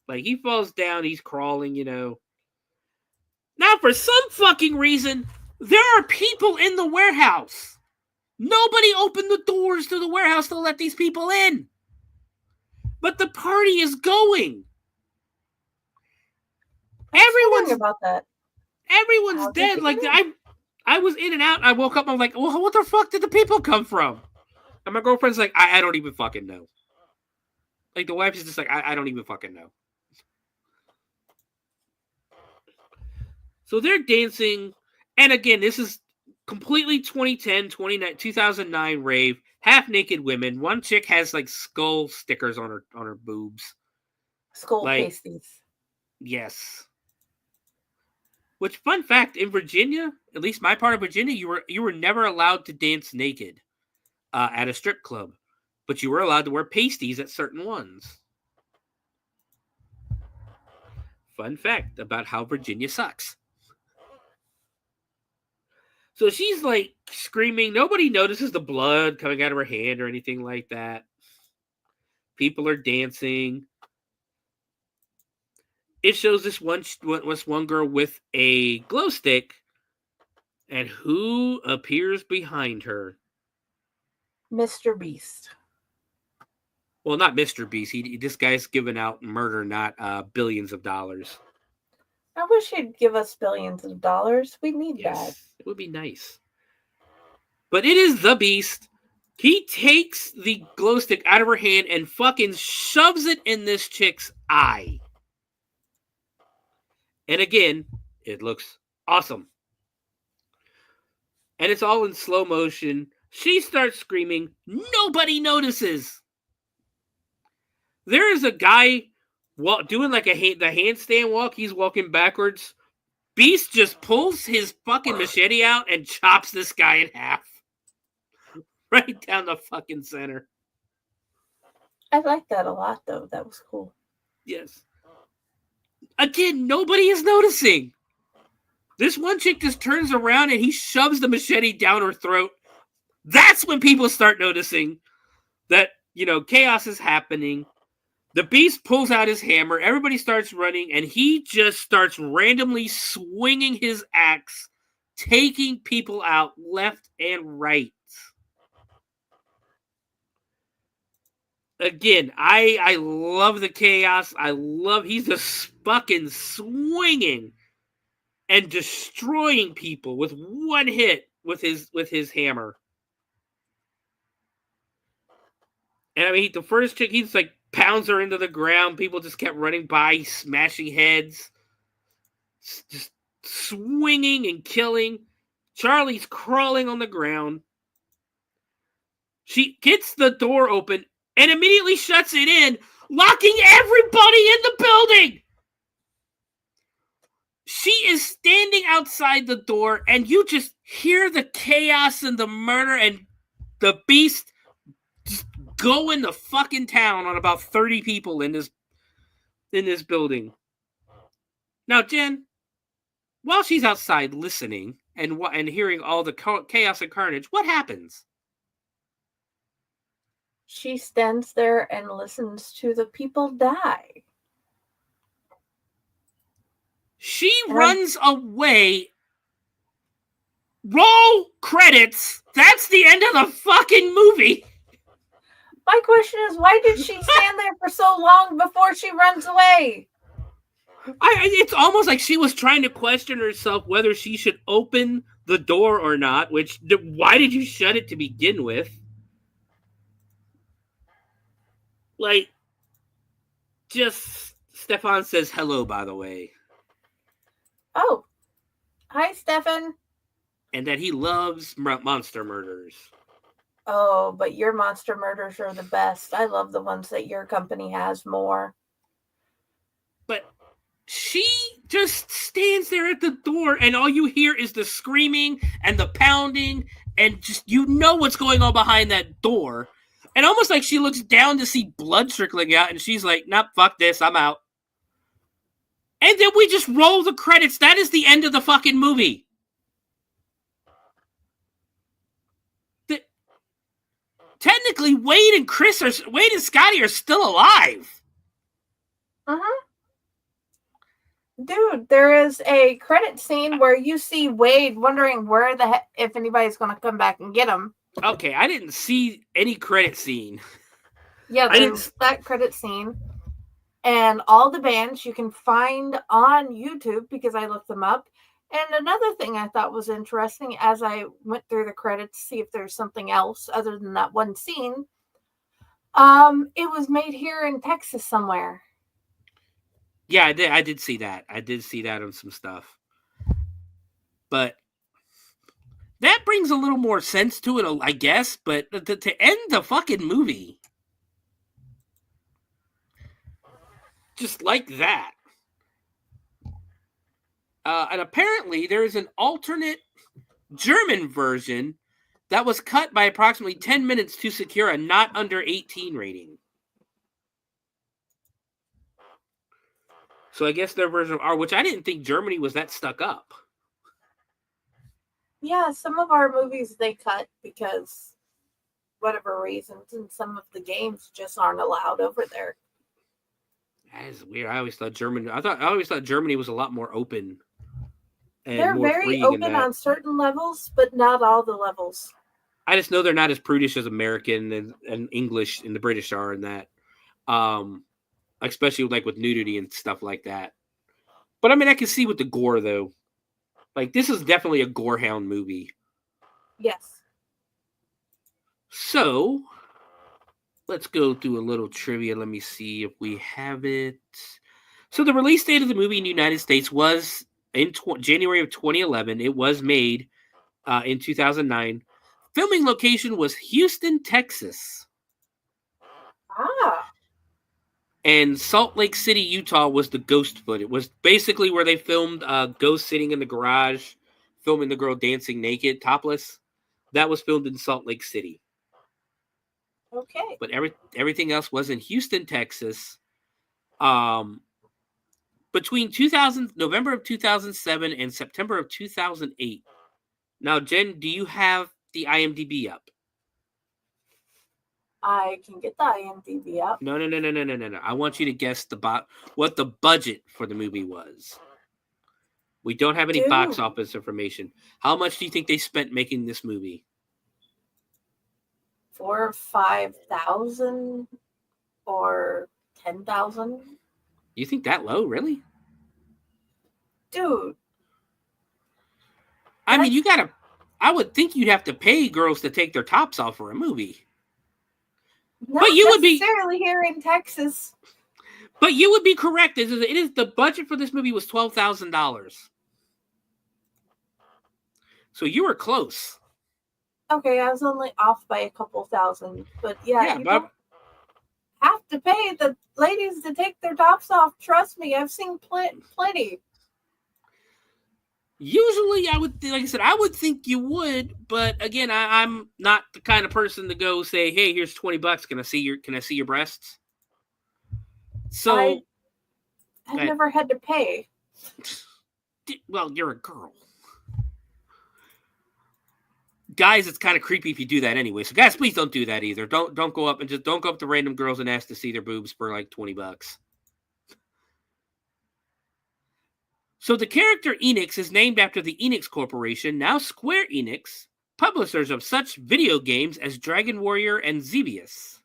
Like, he falls down, he's crawling, you know. Now, for some fucking reason, there are people in the warehouse. Nobody opened the doors to the warehouse to let these people in. But the party is going. Everyone's about that. Everyone's dead. Like, I was in and out. I woke up. I'm like, well, what the fuck did the people come from? And my girlfriend's like, I don't even fucking know. Like, the wife is just like, I don't even fucking know. So they're dancing. And again, this is completely 2009 rave. Half naked women. One chick has like skull stickers on her boobs. Skull pasties. Yes. Which, fun fact, in Virginia, at least my part of Virginia, you were never allowed to dance naked at a strip club, but you were allowed to wear pasties at certain ones. Fun fact about how Virginia sucks. So she's like screaming. Nobody notices the blood coming out of her hand or anything like that. People are dancing. It shows this one girl with a glow stick, and who appears behind her? Mr. Beast. Well, not Mr. Beast. This guy's giving out murder, not billions of dollars. I wish he'd give us billions of dollars. We need that. It would be nice. But it is the Beast. He takes the glow stick out of her hand and fucking shoves it in this chick's eye. And again, it looks awesome. And it's all in slow motion. She starts screaming. Nobody notices. There is a guy doing like the handstand walk. He's walking backwards. Beast just pulls his fucking machete out and chops this guy in half. Right down the fucking center. I like that a lot, though. That was cool. Yes. Again, nobody is noticing. This one chick just turns around and he shoves the machete down her throat. That's when people start noticing that, chaos is happening. The Beast pulls out his hammer. Everybody starts running, and he just starts randomly swinging his axe, taking people out left and right. Again, I love the chaos. He's just fucking swinging and destroying people with one hit with his hammer. And I mean, the first chick, he's like pounds her into the ground. People just kept running by, smashing heads, just swinging and killing. Charlie's crawling on the ground. She gets the door open and immediately shuts it in, locking everybody in the building. She is standing outside the door, and you just hear the chaos and the murder and the beast just going to fucking town on about 30 people in this building. Now, Jen, while she's outside listening and hearing all the chaos and carnage, what happens? She stands there and listens to the people die. She runs away. Roll credits. That's the end of the fucking movie. My question is, why did she stand there for so long before she runs away? It's almost like she was trying to question herself whether she should open the door or not, why did you shut it to begin with? Like, just Stefan says hello, by the way. Oh, hi, Stefan. And that he loves monster murders. Oh, but your monster murders are the best. I love the ones that your company has more. But she just stands there at the door, and all you hear is the screaming and the pounding, and just what's going on behind that door. And almost like she looks down to see blood trickling out, and she's like, nope, fuck this, I'm out. And then we just roll the credits. That is the end of the fucking movie. Technically, Wade and Scotty are still alive. Uh-huh. Dude, there is a credit scene where you see Wade wondering where the heck, if anybody's going to come back and get him. Okay, I didn't see any credit scene. Yeah, there's that credit scene. And all the bands you can find on YouTube because I looked them up. And another thing I thought was interesting as I went through the credits to see if there's something else other than that one scene. It was made here in Texas somewhere. Yeah, I did see that. I did see that on some stuff. But that brings a little more sense to it, I guess. But to end the fucking movie just like that. And apparently there is an alternate German version that was cut by approximately 10 minutes to secure a not under 18 rating. So I guess their version of R, which I didn't think Germany was that stuck up. Yeah, some of our movies they cut because whatever reasons, and some of the games just aren't allowed over there. That is weird. I always thought Germany was a lot more open. They're very open on certain levels, but not all the levels. I just know they're not as prudish as American and English and the British are in that. Especially like with nudity and stuff like that. But I mean, I can see with the gore though. Like this is definitely a gorehound movie. Yes. So let's go through a little trivia. Let me see if we have it. So the release date of the movie in the United States was in January of 2011. It was made in 2009. Filming location was Houston, Texas. Ah. And Salt Lake City, Utah was the ghost foot. It was basically where they filmed Ghost sitting in the garage, filming the girl dancing naked, topless. That was filmed in Salt Lake City. Okay. But everything else was in Houston, Texas. Between November of 2007 and September of 2008. Now, Jen, do you have the IMDb up? I can get the IMDb up. No. I want you to guess what the budget for the movie was. We don't have any box office information. How much do you think they spent making this movie? 4,000 or 5,000 or 10,000. You think that low, really? Dude. I mean, I would think you'd have to pay girls to take their tops off for a movie. Not necessarily here in Texas. But you would be correct. It is the budget for this movie was $12,000. So you were close. Okay, I was only off by a couple thousand, but yeah, you but don't have to pay the ladies to take their tops off. Trust me, I've seen plenty. Usually, I would, like I said, I would think you would, but again, I'm not the kind of person to go say, "Hey, here's $20. Can I see your breasts?" So, I never had to pay. Well, you're a girl. Guys, it's kind of creepy if you do that anyway. So, guys, please don't do that either. Don't go up to random girls and ask to see their boobs for like $20. So the character Enix is named after the Enix Corporation, now Square Enix, publishers of such video games as Dragon Warrior and Xevious.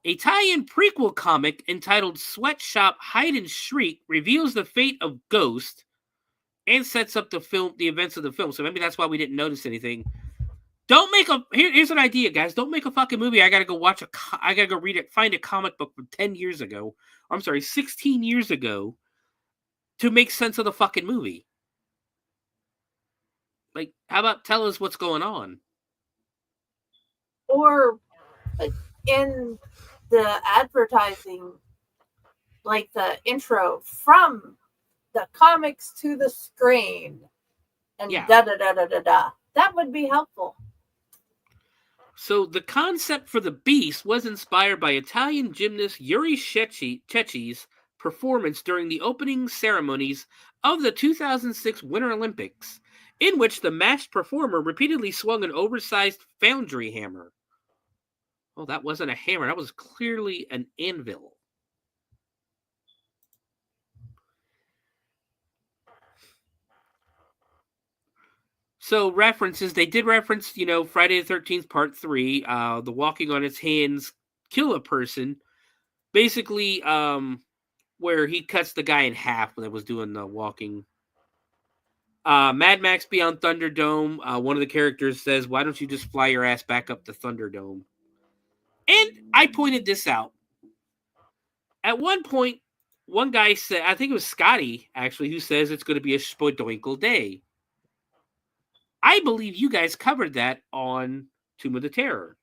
A tie-in prequel comic entitled Sweatshop Hide and Shriek reveals the fate of Ghost and sets up the events of the film. So maybe that's why we didn't notice anything. Here's an idea, guys. Don't make a fucking movie. I gotta go find a comic book from 10 years ago. I'm sorry, 16 years ago to make sense of the fucking movie. Like, how about tell us what's going on? Or in the advertising, like the intro from the comics to the screen and da-da-da-da-da-da. That would be helpful. So the concept for the Beast was inspired by Italian gymnast Yuri Cecchi's performance during the opening ceremonies of the 2006 Winter Olympics, in which the masked performer repeatedly swung an oversized foundry hammer. Oh, that wasn't a hammer. That was clearly an anvil. So they did reference, Friday the 13th Part 3, the walking on its hands kill a person. Basically, where he cuts the guy in half when it was doing the walking. Mad Max Beyond Thunderdome, one of the characters says, "Why don't you just fly your ass back up to Thunderdome?" And I pointed this out. At one point, one guy said, I think it was Scotty, actually, who says it's going to be a spodoinkle day. I believe you guys covered that on Tomb of the Terror.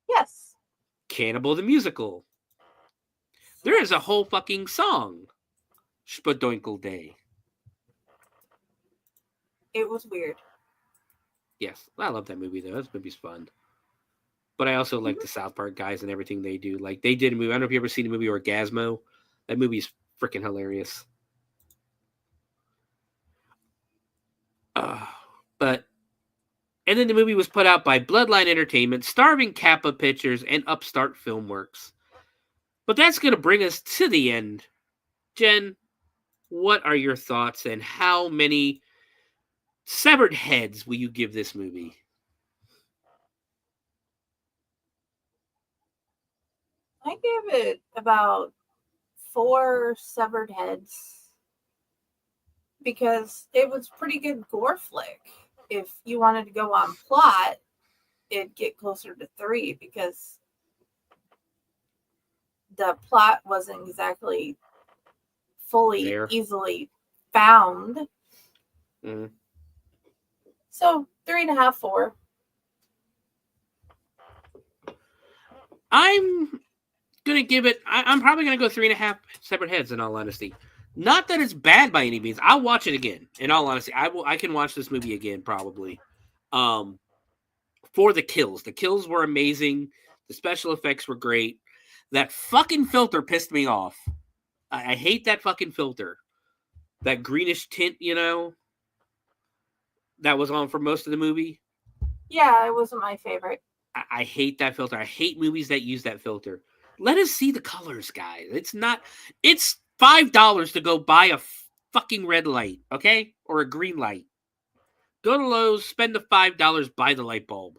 Yes. Cannibal the Musical. There is a whole fucking song. Spodoinkle Day. It was weird. Yes. I love that movie, though. That movie's fun. But I also like the South Park guys and everything they do. Like, they did a movie. I don't know if you ever seen the movie Orgasmo. That movie's freaking hilarious. And then the movie was put out by Bloodline Entertainment, Starving Kappa Pictures, and Upstart Filmworks. But that's going to bring us to the end. Jen, what are your thoughts and how many severed heads will you give this movie? I give it about 4 severed heads because it was pretty good gore flick. If you wanted to go on plot, it'd get closer to 3 because the plot wasn't exactly fully easily found. Mm. So 3.5, 4. I'm gonna give it. I'm probably gonna go 3.5 separate heads. In all honesty, not that it's bad by any means. I'll watch it again. In all honesty, I can watch this movie again probably. For the kills. The kills were amazing. The special effects were great. That fucking filter pissed me off. I hate that fucking filter. That greenish tint, that was on for most of the movie. Yeah, it wasn't my favorite. I hate that filter. I hate movies that use that filter. Let us see the colors, guys. It's $5 to go buy a fucking red light, okay? Or a green light. Go to Lowe's, spend the $5, buy the light bulb.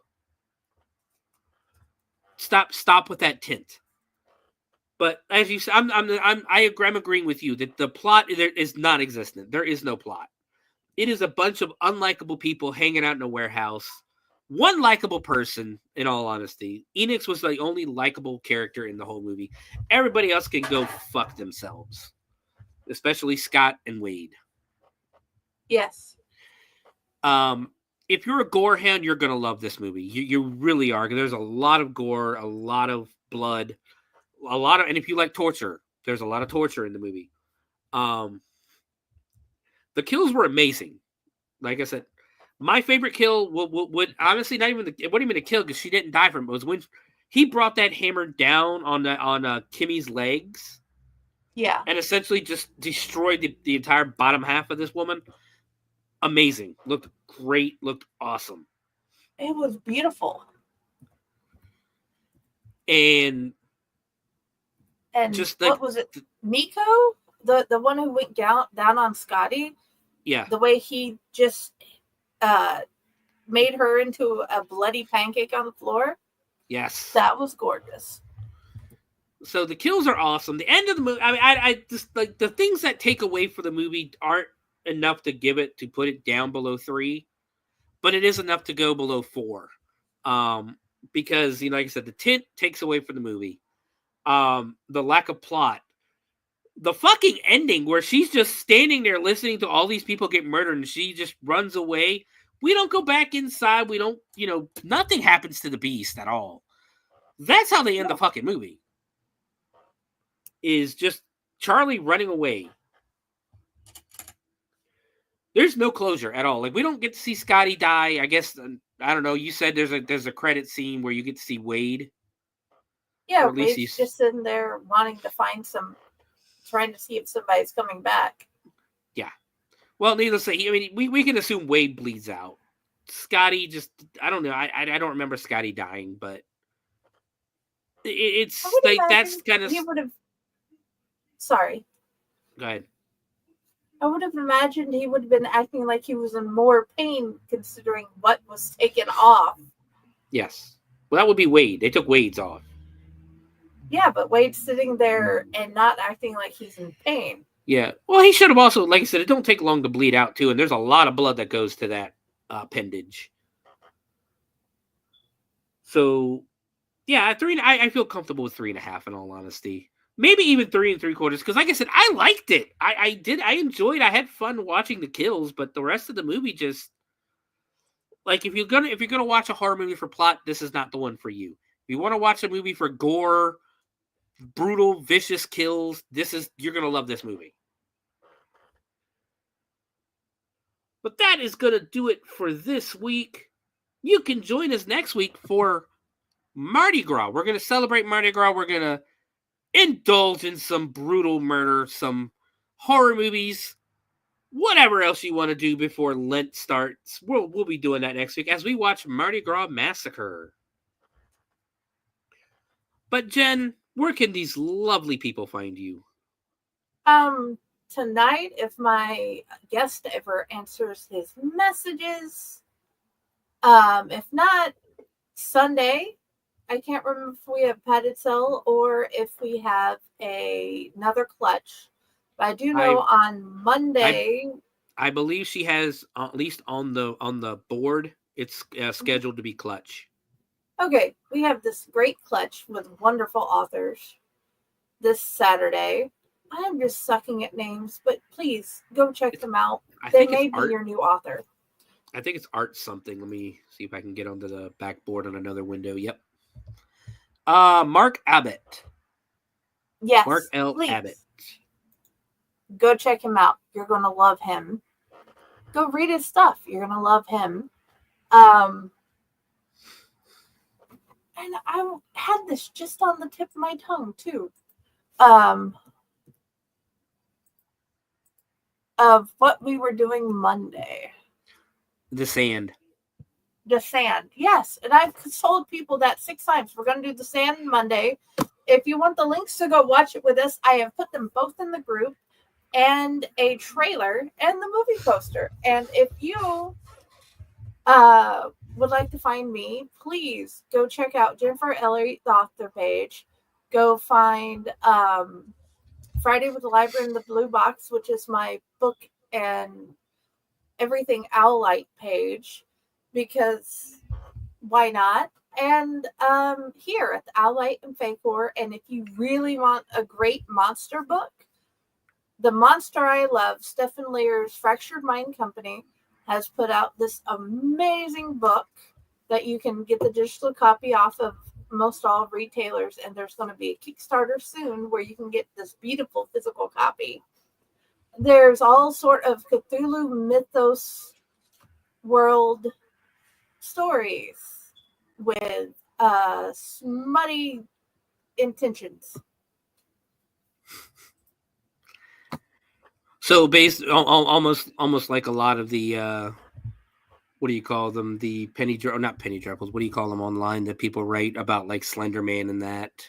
Stop with that tint. But as you said, I'm agreeing with you that the plot is non-existent. There is no plot. It is a bunch of unlikable people hanging out in a warehouse. One likable person, in all honesty. Enix was the only likable character in the whole movie. Everybody else can go fuck themselves. Especially Scott and Wade. Yes. If you're a gore hound, you're gonna love this movie. You really are. There's a lot of gore, a lot of blood, and if you like torture, there's a lot of torture in the movie. The kills were amazing. Like I said, my favorite kill would honestly it wasn't even a kill because she didn't die from it. It was when he brought that hammer down on Kimmy's legs. Yeah. And essentially just destroyed the entire bottom half of this woman. Amazing. Looked great. Looked awesome. It was beautiful. And just what was it? Miko? The one who went down on Scotty? Yeah. The way he just made her into a bloody pancake on the floor? Yes. That was gorgeous. So the kills are awesome. The end of the movie, I just like the things that take away for the movie aren't enough to put it down below 3, but it is enough to go below 4. Because, like I said, the tint takes away from the movie. The lack of plot. The fucking ending where she's just standing there listening to all these people get murdered and she just runs away. We don't go back inside. We don't, nothing happens to the beast at all. That's how they end the fucking movie. Is just Charlie running away. There's no closure at all. Like, we don't get to see Scotty die. I guess, I don't know. You said there's a credit scene where you get to see Wade. Yeah, Wade's just sitting there wanting to trying to see if somebody's coming back. Yeah. Well, needless to say, we can assume Wade bleeds out. Scotty just, I don't know. I don't remember Scotty dying, but it's like that's kind of. He would have. Sorry. Go ahead. I would have imagined he would have been acting like he was in more pain considering what was taken off. Yes. Well, that would be Wade. They took Wade's off. Yeah, but Wade's sitting there and not acting like he's in pain. Yeah. Well, he should have also, like I said, it don't take long to bleed out, too, and there's a lot of blood that goes to that appendage. So, yeah, I feel comfortable with 3.5 in all honesty. Maybe even 3 3/4, because like I said, I liked it. I enjoyed. I had fun watching the kills, but the rest of the movie just like if you're gonna watch a horror movie for plot, this is not the one for you. If you want to watch a movie for gore, brutal, vicious kills, you're gonna love this movie. But that is gonna do it for this week. You can join us next week for Mardi Gras. We're gonna celebrate Mardi Gras. We're gonna indulge in some brutal murder, some horror movies, whatever else you want to do before Lent starts. We'll be doing that next week as we watch Mardi Gras Massacre. But Jen, where can these lovely people find you? Tonight, if my guest ever answers his messages, if not, Sunday. I can't remember if we have padded cell or if we have another clutch. But I do know on Monday. I believe she has, at least on the board, it's scheduled to be clutch. Okay, we have this great clutch with wonderful authors this Saturday. I'm just sucking at names, but please go check them out. They may be your new author. I think it's art something. Let me see if I can get onto the backboard on another window. Yep. Mark Abbott. Yes. Mark L. Please. Abbott. Go check him out. You're going to love him. Go read his stuff. You're going to love him. And I had this just on the tip of my tongue, too. Of what we were doing Monday. The Sand. The Sand, yes. And I've told people that 6 times. We're going to do The Sand Monday. If you want the links to go watch it with us, I have put them both in the group and a trailer and the movie poster. And if you would like to find me, please go check out Jennifer Ellery, the author page. Go find Friday with the Library in the Blue Box, which is my book and everything Owlite page. Because why not? And here at the Owlite and Fakor. And if you really want a great monster book, the monster I love, Stephen Lear's Fractured Mind Company, has put out this amazing book that you can get the digital copy off of most all retailers, and there's going to be a Kickstarter soon where you can get this beautiful physical copy. There's all sort of Cthulhu mythos world stories with smutty intentions. So based almost like a lot of the what do you call them? The not penny dreadfuls. What do you call them online that people write about, like Slender Man and that?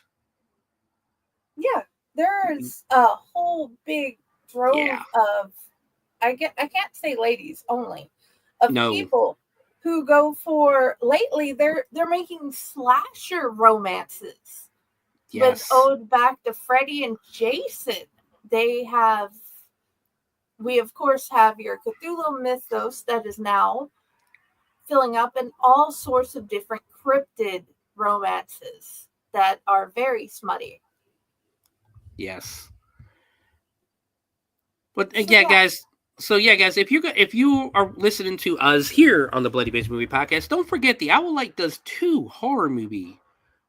Yeah, there's a whole big drove of I can't say ladies only of people who go for lately. They're making slasher romances with ode back to Freddy and Jason. We of course have your Cthulhu mythos that is now filling up, and all sorts of different cryptid romances that are very smutty. Yes. But guys. So guys, if you are listening to us here on the Bloody Binge Movie Podcast, don't forget the Owl Light does 2 horror movie,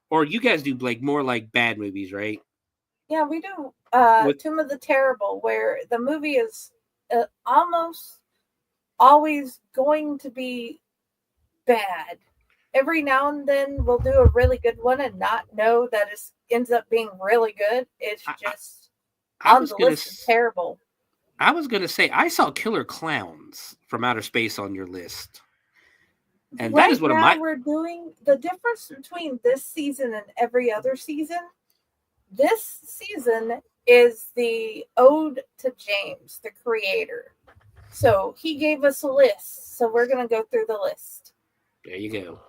or you guys do like more like bad movies, right? Yeah, we do. Tomb of the Terrible, where the movie is almost always going to be bad. Every now and then we'll do a really good one and not know that it ends up being really good. It's just on the list is terrible. I was going to say, I saw Killer Clowns from Outer Space on your list. And that is what we're doing. The difference between this season and every other season, this season is the ode to James, the creator. So he gave us a list. So we're going to go through the list. There you go.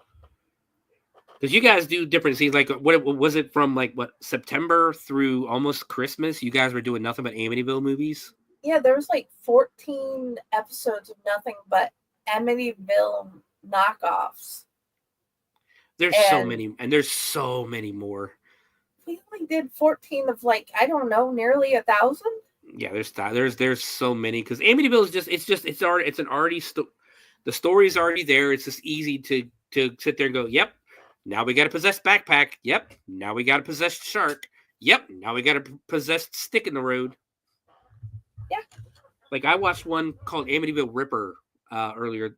Because you guys do different scenes. Like, what was it from, September through almost Christmas? You guys were doing nothing but Amityville movies? Yeah, there was 14 episodes of nothing but Amityville knockoffs. There's so many, and there's so many more. We only did 14 of nearly 1,000. Yeah, there's so many, because Amityville is the story's already there. It's just easy to sit there and go, yep, now we got a possessed backpack. Yep, now we got a possessed shark. Yep, now we got a possessed stick in the road. Yeah. Like, I watched one called Amityville Ripper early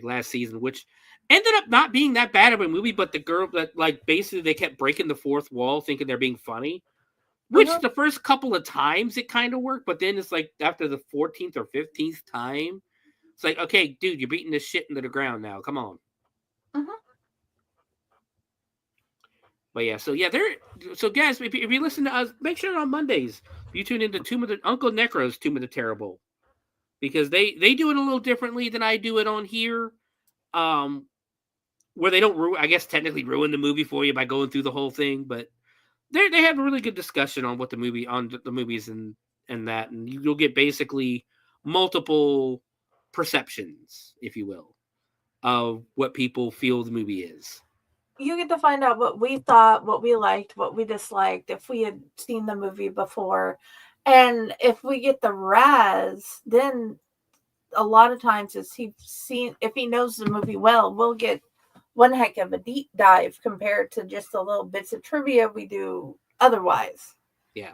last season, which ended up not being that bad of a movie, but the girl that basically they kept breaking the fourth wall thinking they're being funny, which the first couple of times it kind of worked, but then it's after the 14th or 15th time, it's like, okay, dude, you're beating this shit into the ground now. Come on. But yeah, so guys, if you listen to us, make sure on Mondays you tune into Uncle Necro's Tomb of the Terrible, because they do it a little differently than I do it on here, where they don't technically ruin the movie for you by going through the whole thing, but they have a really good discussion on the movies and that, and you'll get basically multiple perceptions, if you will, of what people feel the movie is. You get to find out what we thought, what we liked, what we disliked, if we had seen the movie before. And if we get the Raz, then a lot of times if he knows the movie well, we'll get one heck of a deep dive compared to just the little bits of trivia we do otherwise. Yes.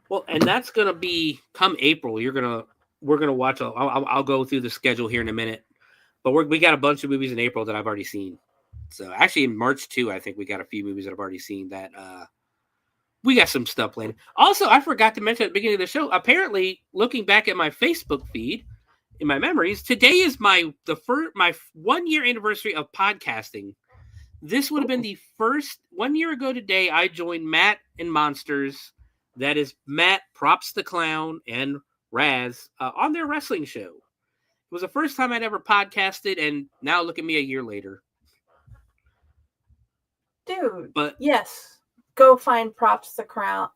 Well, and that's going to be come April. We're going to watch. I'll go through the schedule here in a minute, but we got a bunch of movies in April that I've already seen. So actually in March too, I think we got a few movies that I've already seen that we got some stuff planned. Also, I forgot to mention at the beginning of the show, apparently looking back at my Facebook feed in my memories, today is my 1 year anniversary of podcasting. This would have been the first 1 year ago today I joined Matt and Monsters. That is Matt, Props the Clown, and Raz on their wrestling show. It was the first time I'd ever podcasted, and now look at me a year later. Dude, but yes, go find Props the Crown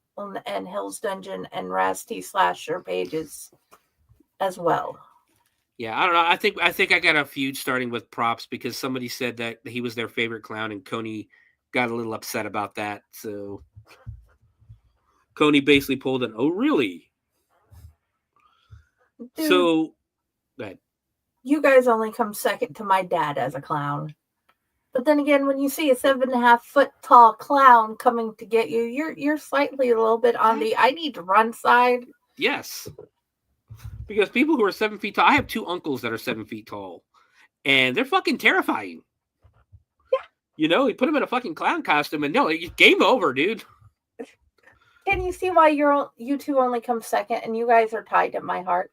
and Hill's Dungeon and Raz T Slasher pages as well. Yeah, I don't know. I think I got a feud starting with Props because somebody said that he was their favorite clown, and Coney got a little upset about that. So Coney basically pulled an, "Oh, really?" Dude, So, go ahead. You guys only come second to my dad as a clown. But then again, when you see a 7.5 foot tall clown coming to get you, you're slightly a little bit on the I need to run side. Yes. Because people who are 7 feet tall, I have 2 uncles that are 7 feet tall, and they're fucking terrifying. Yeah. You know, you put them in a fucking clown costume, and no, it's game over, dude. Can you see why you two only come second, and you guys are tied at my heart?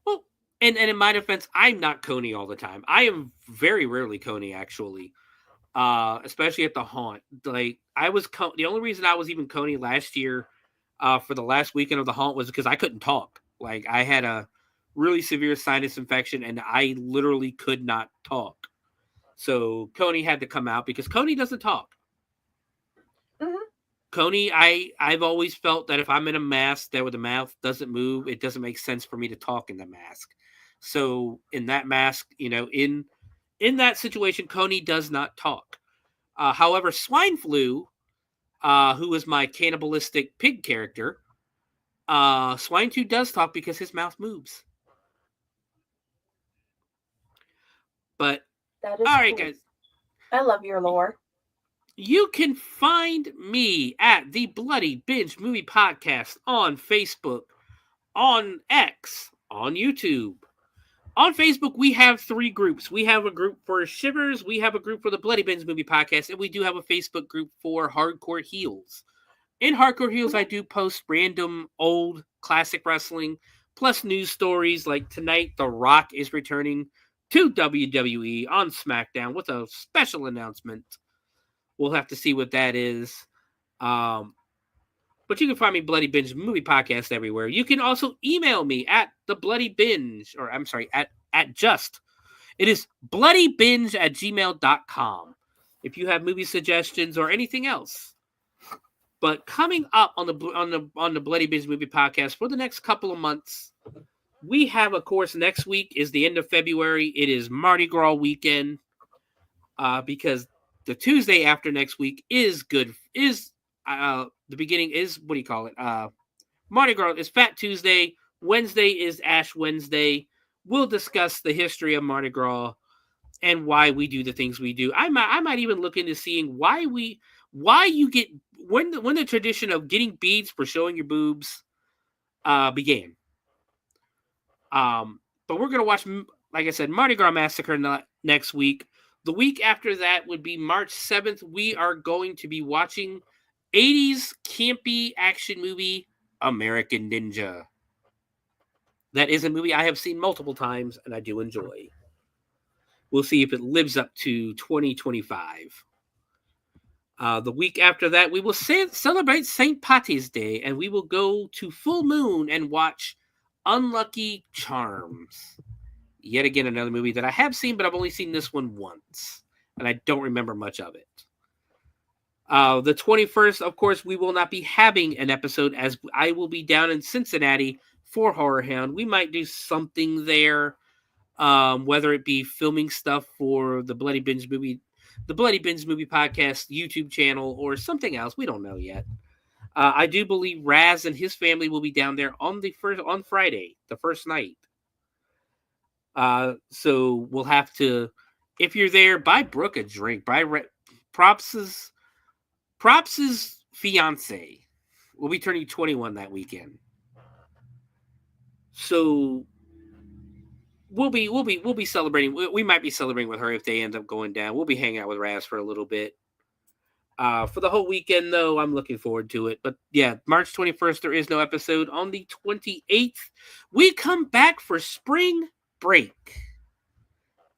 Well, and in my defense, I'm not Coney all the time. I am very rarely Coney, actually. Especially at the haunt. Like, I was the only reason I was even Coney last year, for the last weekend of the haunt, was because I couldn't talk. Like, I had a really severe sinus infection, and I literally could not talk. So Coney had to come out because Coney doesn't talk. Mm-hmm. Coney, I've always felt that if I'm in a mask that where the mouth doesn't move, it doesn't make sense for me to talk in the mask. So in that mask, you know, in that situation, Coney does not talk. However, Swine Flu, who is my cannibalistic pig character, Swine 2 does talk because his mouth moves. But that is all right, cool. guys. I love your lore. You can find me at the Bloody Binge Movie Podcast on Facebook, on X, on YouTube. On Facebook, we have 3 groups. We have a group for Shivers, we have a group for the Bloody Binge Movie Podcast, and we do have a Facebook group for Hardcore Heels. In Hardcore Heels, I do post random old classic wrestling, plus news stories like tonight, The Rock is returning to WWE on SmackDown with a special announcement. We'll have to see what that is. But you can find me Bloody Binge Movie Podcast everywhere. You can also email me at the Bloody Binge, or I'm sorry, at just. It is bloodybinge@gmail.com if you have movie suggestions or anything else. But coming up on the Bloody Binge Movie Podcast for the next couple of months, we have, of course, next week is the end of February. It is Mardi Gras weekend, because the Tuesday after next week is the beginning is, what do you call it? Mardi Gras is Fat Tuesday. Wednesday is Ash Wednesday. We'll discuss the history of Mardi Gras and why we do the things we do. I might even look into seeing why you get when the tradition of getting beads for showing your boobs began. But we're gonna watch, like I said, Mardi Gras Massacre next week. The week after that would be March 7th. We are going to be watching 80s campy action movie American Ninja. That is a movie I have seen multiple times and I do enjoy. We'll see if it lives up to 2025. The week after that, we will celebrate St. Patty's Day, and we will go to Full Moon and watch Unlucky Charms. Yet again, another movie that I have seen, but I've only seen this one once, and I don't remember much of it. The 21st, of course, we will not be having an episode, as I will be down in Cincinnati for Horror Hound. We might do something there, whether it be filming stuff for the Bloody Binge Movie Podcast YouTube channel, or something else. We don't know yet. I do believe Raz and his family will be down there on Friday, the first night. So we'll have to, if you're there, buy Brooke a drink. Props's fiance will be turning 21 that weekend. So we'll be celebrating. We might be celebrating with her if they end up going down. We'll be hanging out with Raz for a little bit. For the whole weekend, though, I'm looking forward to it. But yeah, March 21st, there is no episode. On the 28th, we come back for spring break,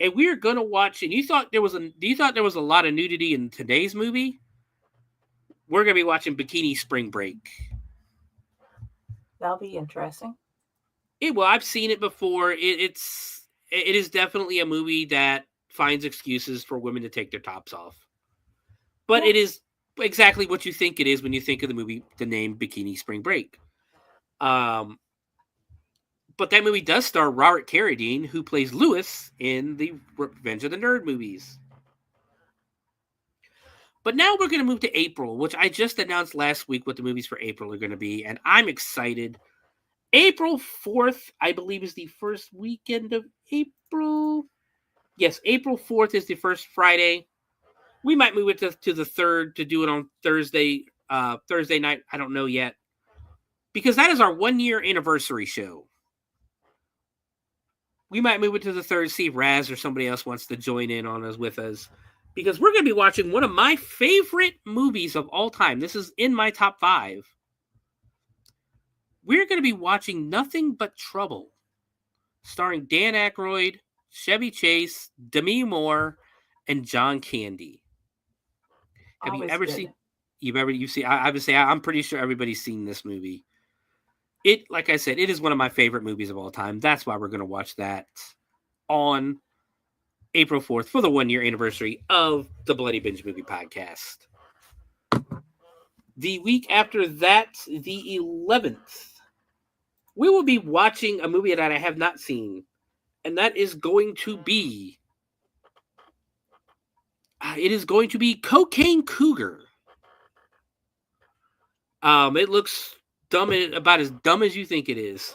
and we're gonna watch. And do you thought there was a lot of nudity in today's movie? We're gonna be watching Bikini Spring Break. That'll be interesting. Well, I've seen it before. It is definitely a movie that finds excuses for women to take their tops off. But yeah, it is exactly what you think it is when you think of the name Bikini Spring Break. But that movie does star Robert Carradine, who plays Lewis in the Revenge of the Nerd movies. But now we're going to move to April, which I just announced last week what the movies for April are going to be, and I'm excited. April 4th, I believe, is the first weekend of April. Yes, April 4th is the first Friday. We might move it to the 3rd to do it on Thursday night. I don't know yet. Because that is our 1-year anniversary show. We might move it to the 3rd, see if Raz or somebody else wants to join in on us with us. Because we're going to be watching one of my favorite movies of all time. This is in my top 5. We're going to be watching Nothing But Trouble, starring Dan Aykroyd, Chevy Chase, Demi Moore, and John Candy. Have you ever seen? I'm pretty sure everybody's seen this movie. It, like I said, it is one of my favorite movies of all time. That's why we're going to watch that on April 4th for the 1-year anniversary of the Bloody Binge Movie Podcast. The week after that, the 11th, we will be watching a movie that I have not seen, and that is going to be Cocaine Cougar. It looks dumb, about as dumb as you think it is.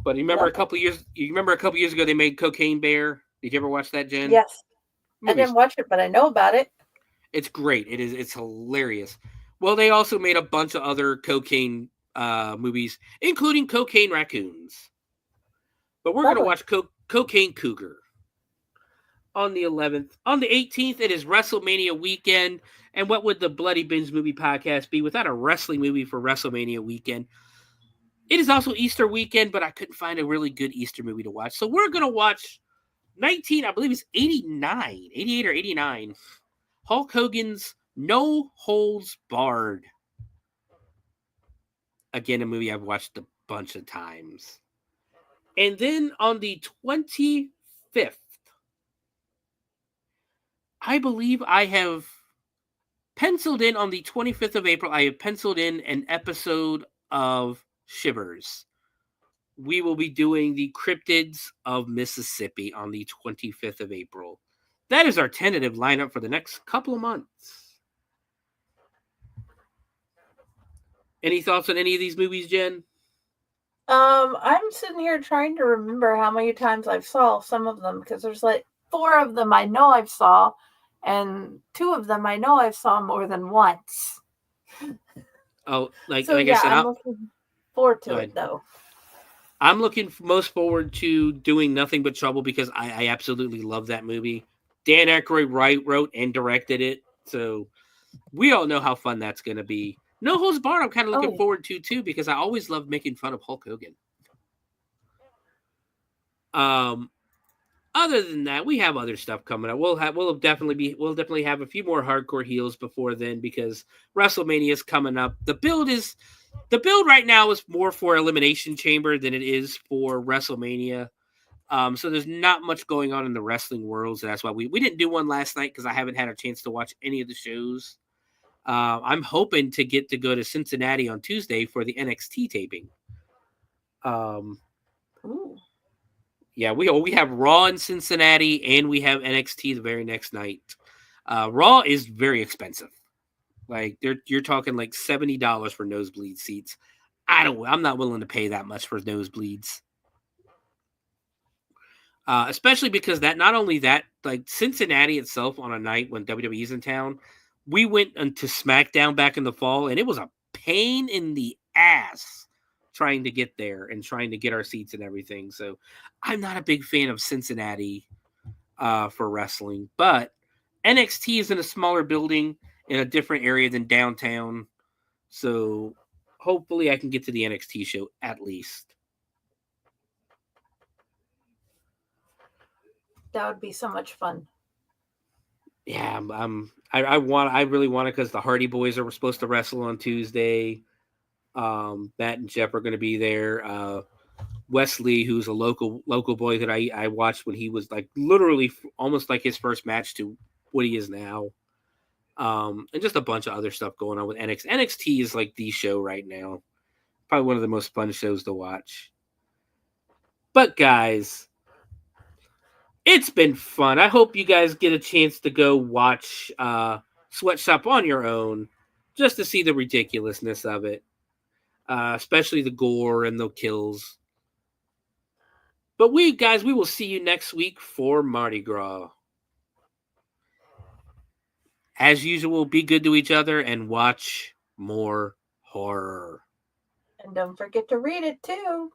But you remember a couple years ago they made Cocaine Bear? Did you ever watch that, Jen? Yes. I didn't watch it, but I know about it. It's great. It's hilarious. Well, they also made a bunch of other cocaine movies, including Cocaine Raccoons. But we're going to watch Cocaine Cougar on the 11th. On the 18th, it is WrestleMania weekend. And what would the Bloody Binge Movie Podcast be without a wrestling movie for WrestleMania weekend? It is also Easter weekend, but I couldn't find a really good Easter movie to watch. So we're going to watch 88 or 89. Hulk Hogan's No Holds Barred. Again, a movie I've watched a bunch of times. And then on the 25th, I believe I have penciled in on the 25th of April, I have penciled in an episode of Shivers. We will be doing the Cryptids of Mississippi on the 25th of April. That is our tentative lineup for the next couple of months. Any thoughts on any of these movies, Jen? I'm sitting here trying to remember how many times I've saw some of them, because there's like 4 of them I know I've saw, and 2 of them I know I've saw more than once. Oh, I yeah, said, I'm looking forward to it, though. I'm looking most forward to doing Nothing But Trouble because I absolutely love that movie. Dan Aykroyd wrote and directed it, so we all know how fun that's going to be. No Holds Barred, I'm kind of looking forward to, too, because I always love making fun of Hulk Hogan. Other than that, we have other stuff coming up. We'll definitely have a few more hardcore heels before then, because WrestleMania is coming up. The build right now is more for Elimination Chamber than it is for WrestleMania. So there's not much going on in the wrestling world. So that's why we didn't do one last night, because I haven't had a chance to watch any of the shows. I'm hoping to get to go to Cincinnati on Tuesday for the NXT taping. Yeah, we have Raw in Cincinnati and we have NXT the very next night. Raw is very expensive. Like you're talking like $70 for nosebleed seats. I'm not willing to pay that much for nosebleeds. Especially because not only that, like Cincinnati itself on a night when WWE's in town, we went into SmackDown back in the fall, and it was a pain in the ass trying to get there and trying to get our seats and everything. So I'm not a big fan of Cincinnati for wrestling, but NXT is in a smaller building in a different area than downtown. So hopefully I can get to the NXT show at least. That would be so much fun. Yeah, I really want it because the Hardy Boys are supposed to wrestle on Tuesday. Matt and Jeff are going to be there. Wesley, who's a local boy that I watched when he was like literally almost like his first match to what he is now. And just a bunch of other stuff going on with NXT. NXT is like the show right now. Probably one of the most fun shows to watch. But guys, it's been fun. I hope you guys get a chance to go watch Sweatshop on your own just to see the ridiculousness of it. especially the gore and the kills. But we will see you next week for Mardi Gras. As usual, be good to each other and watch more horror. And don't forget to read it too.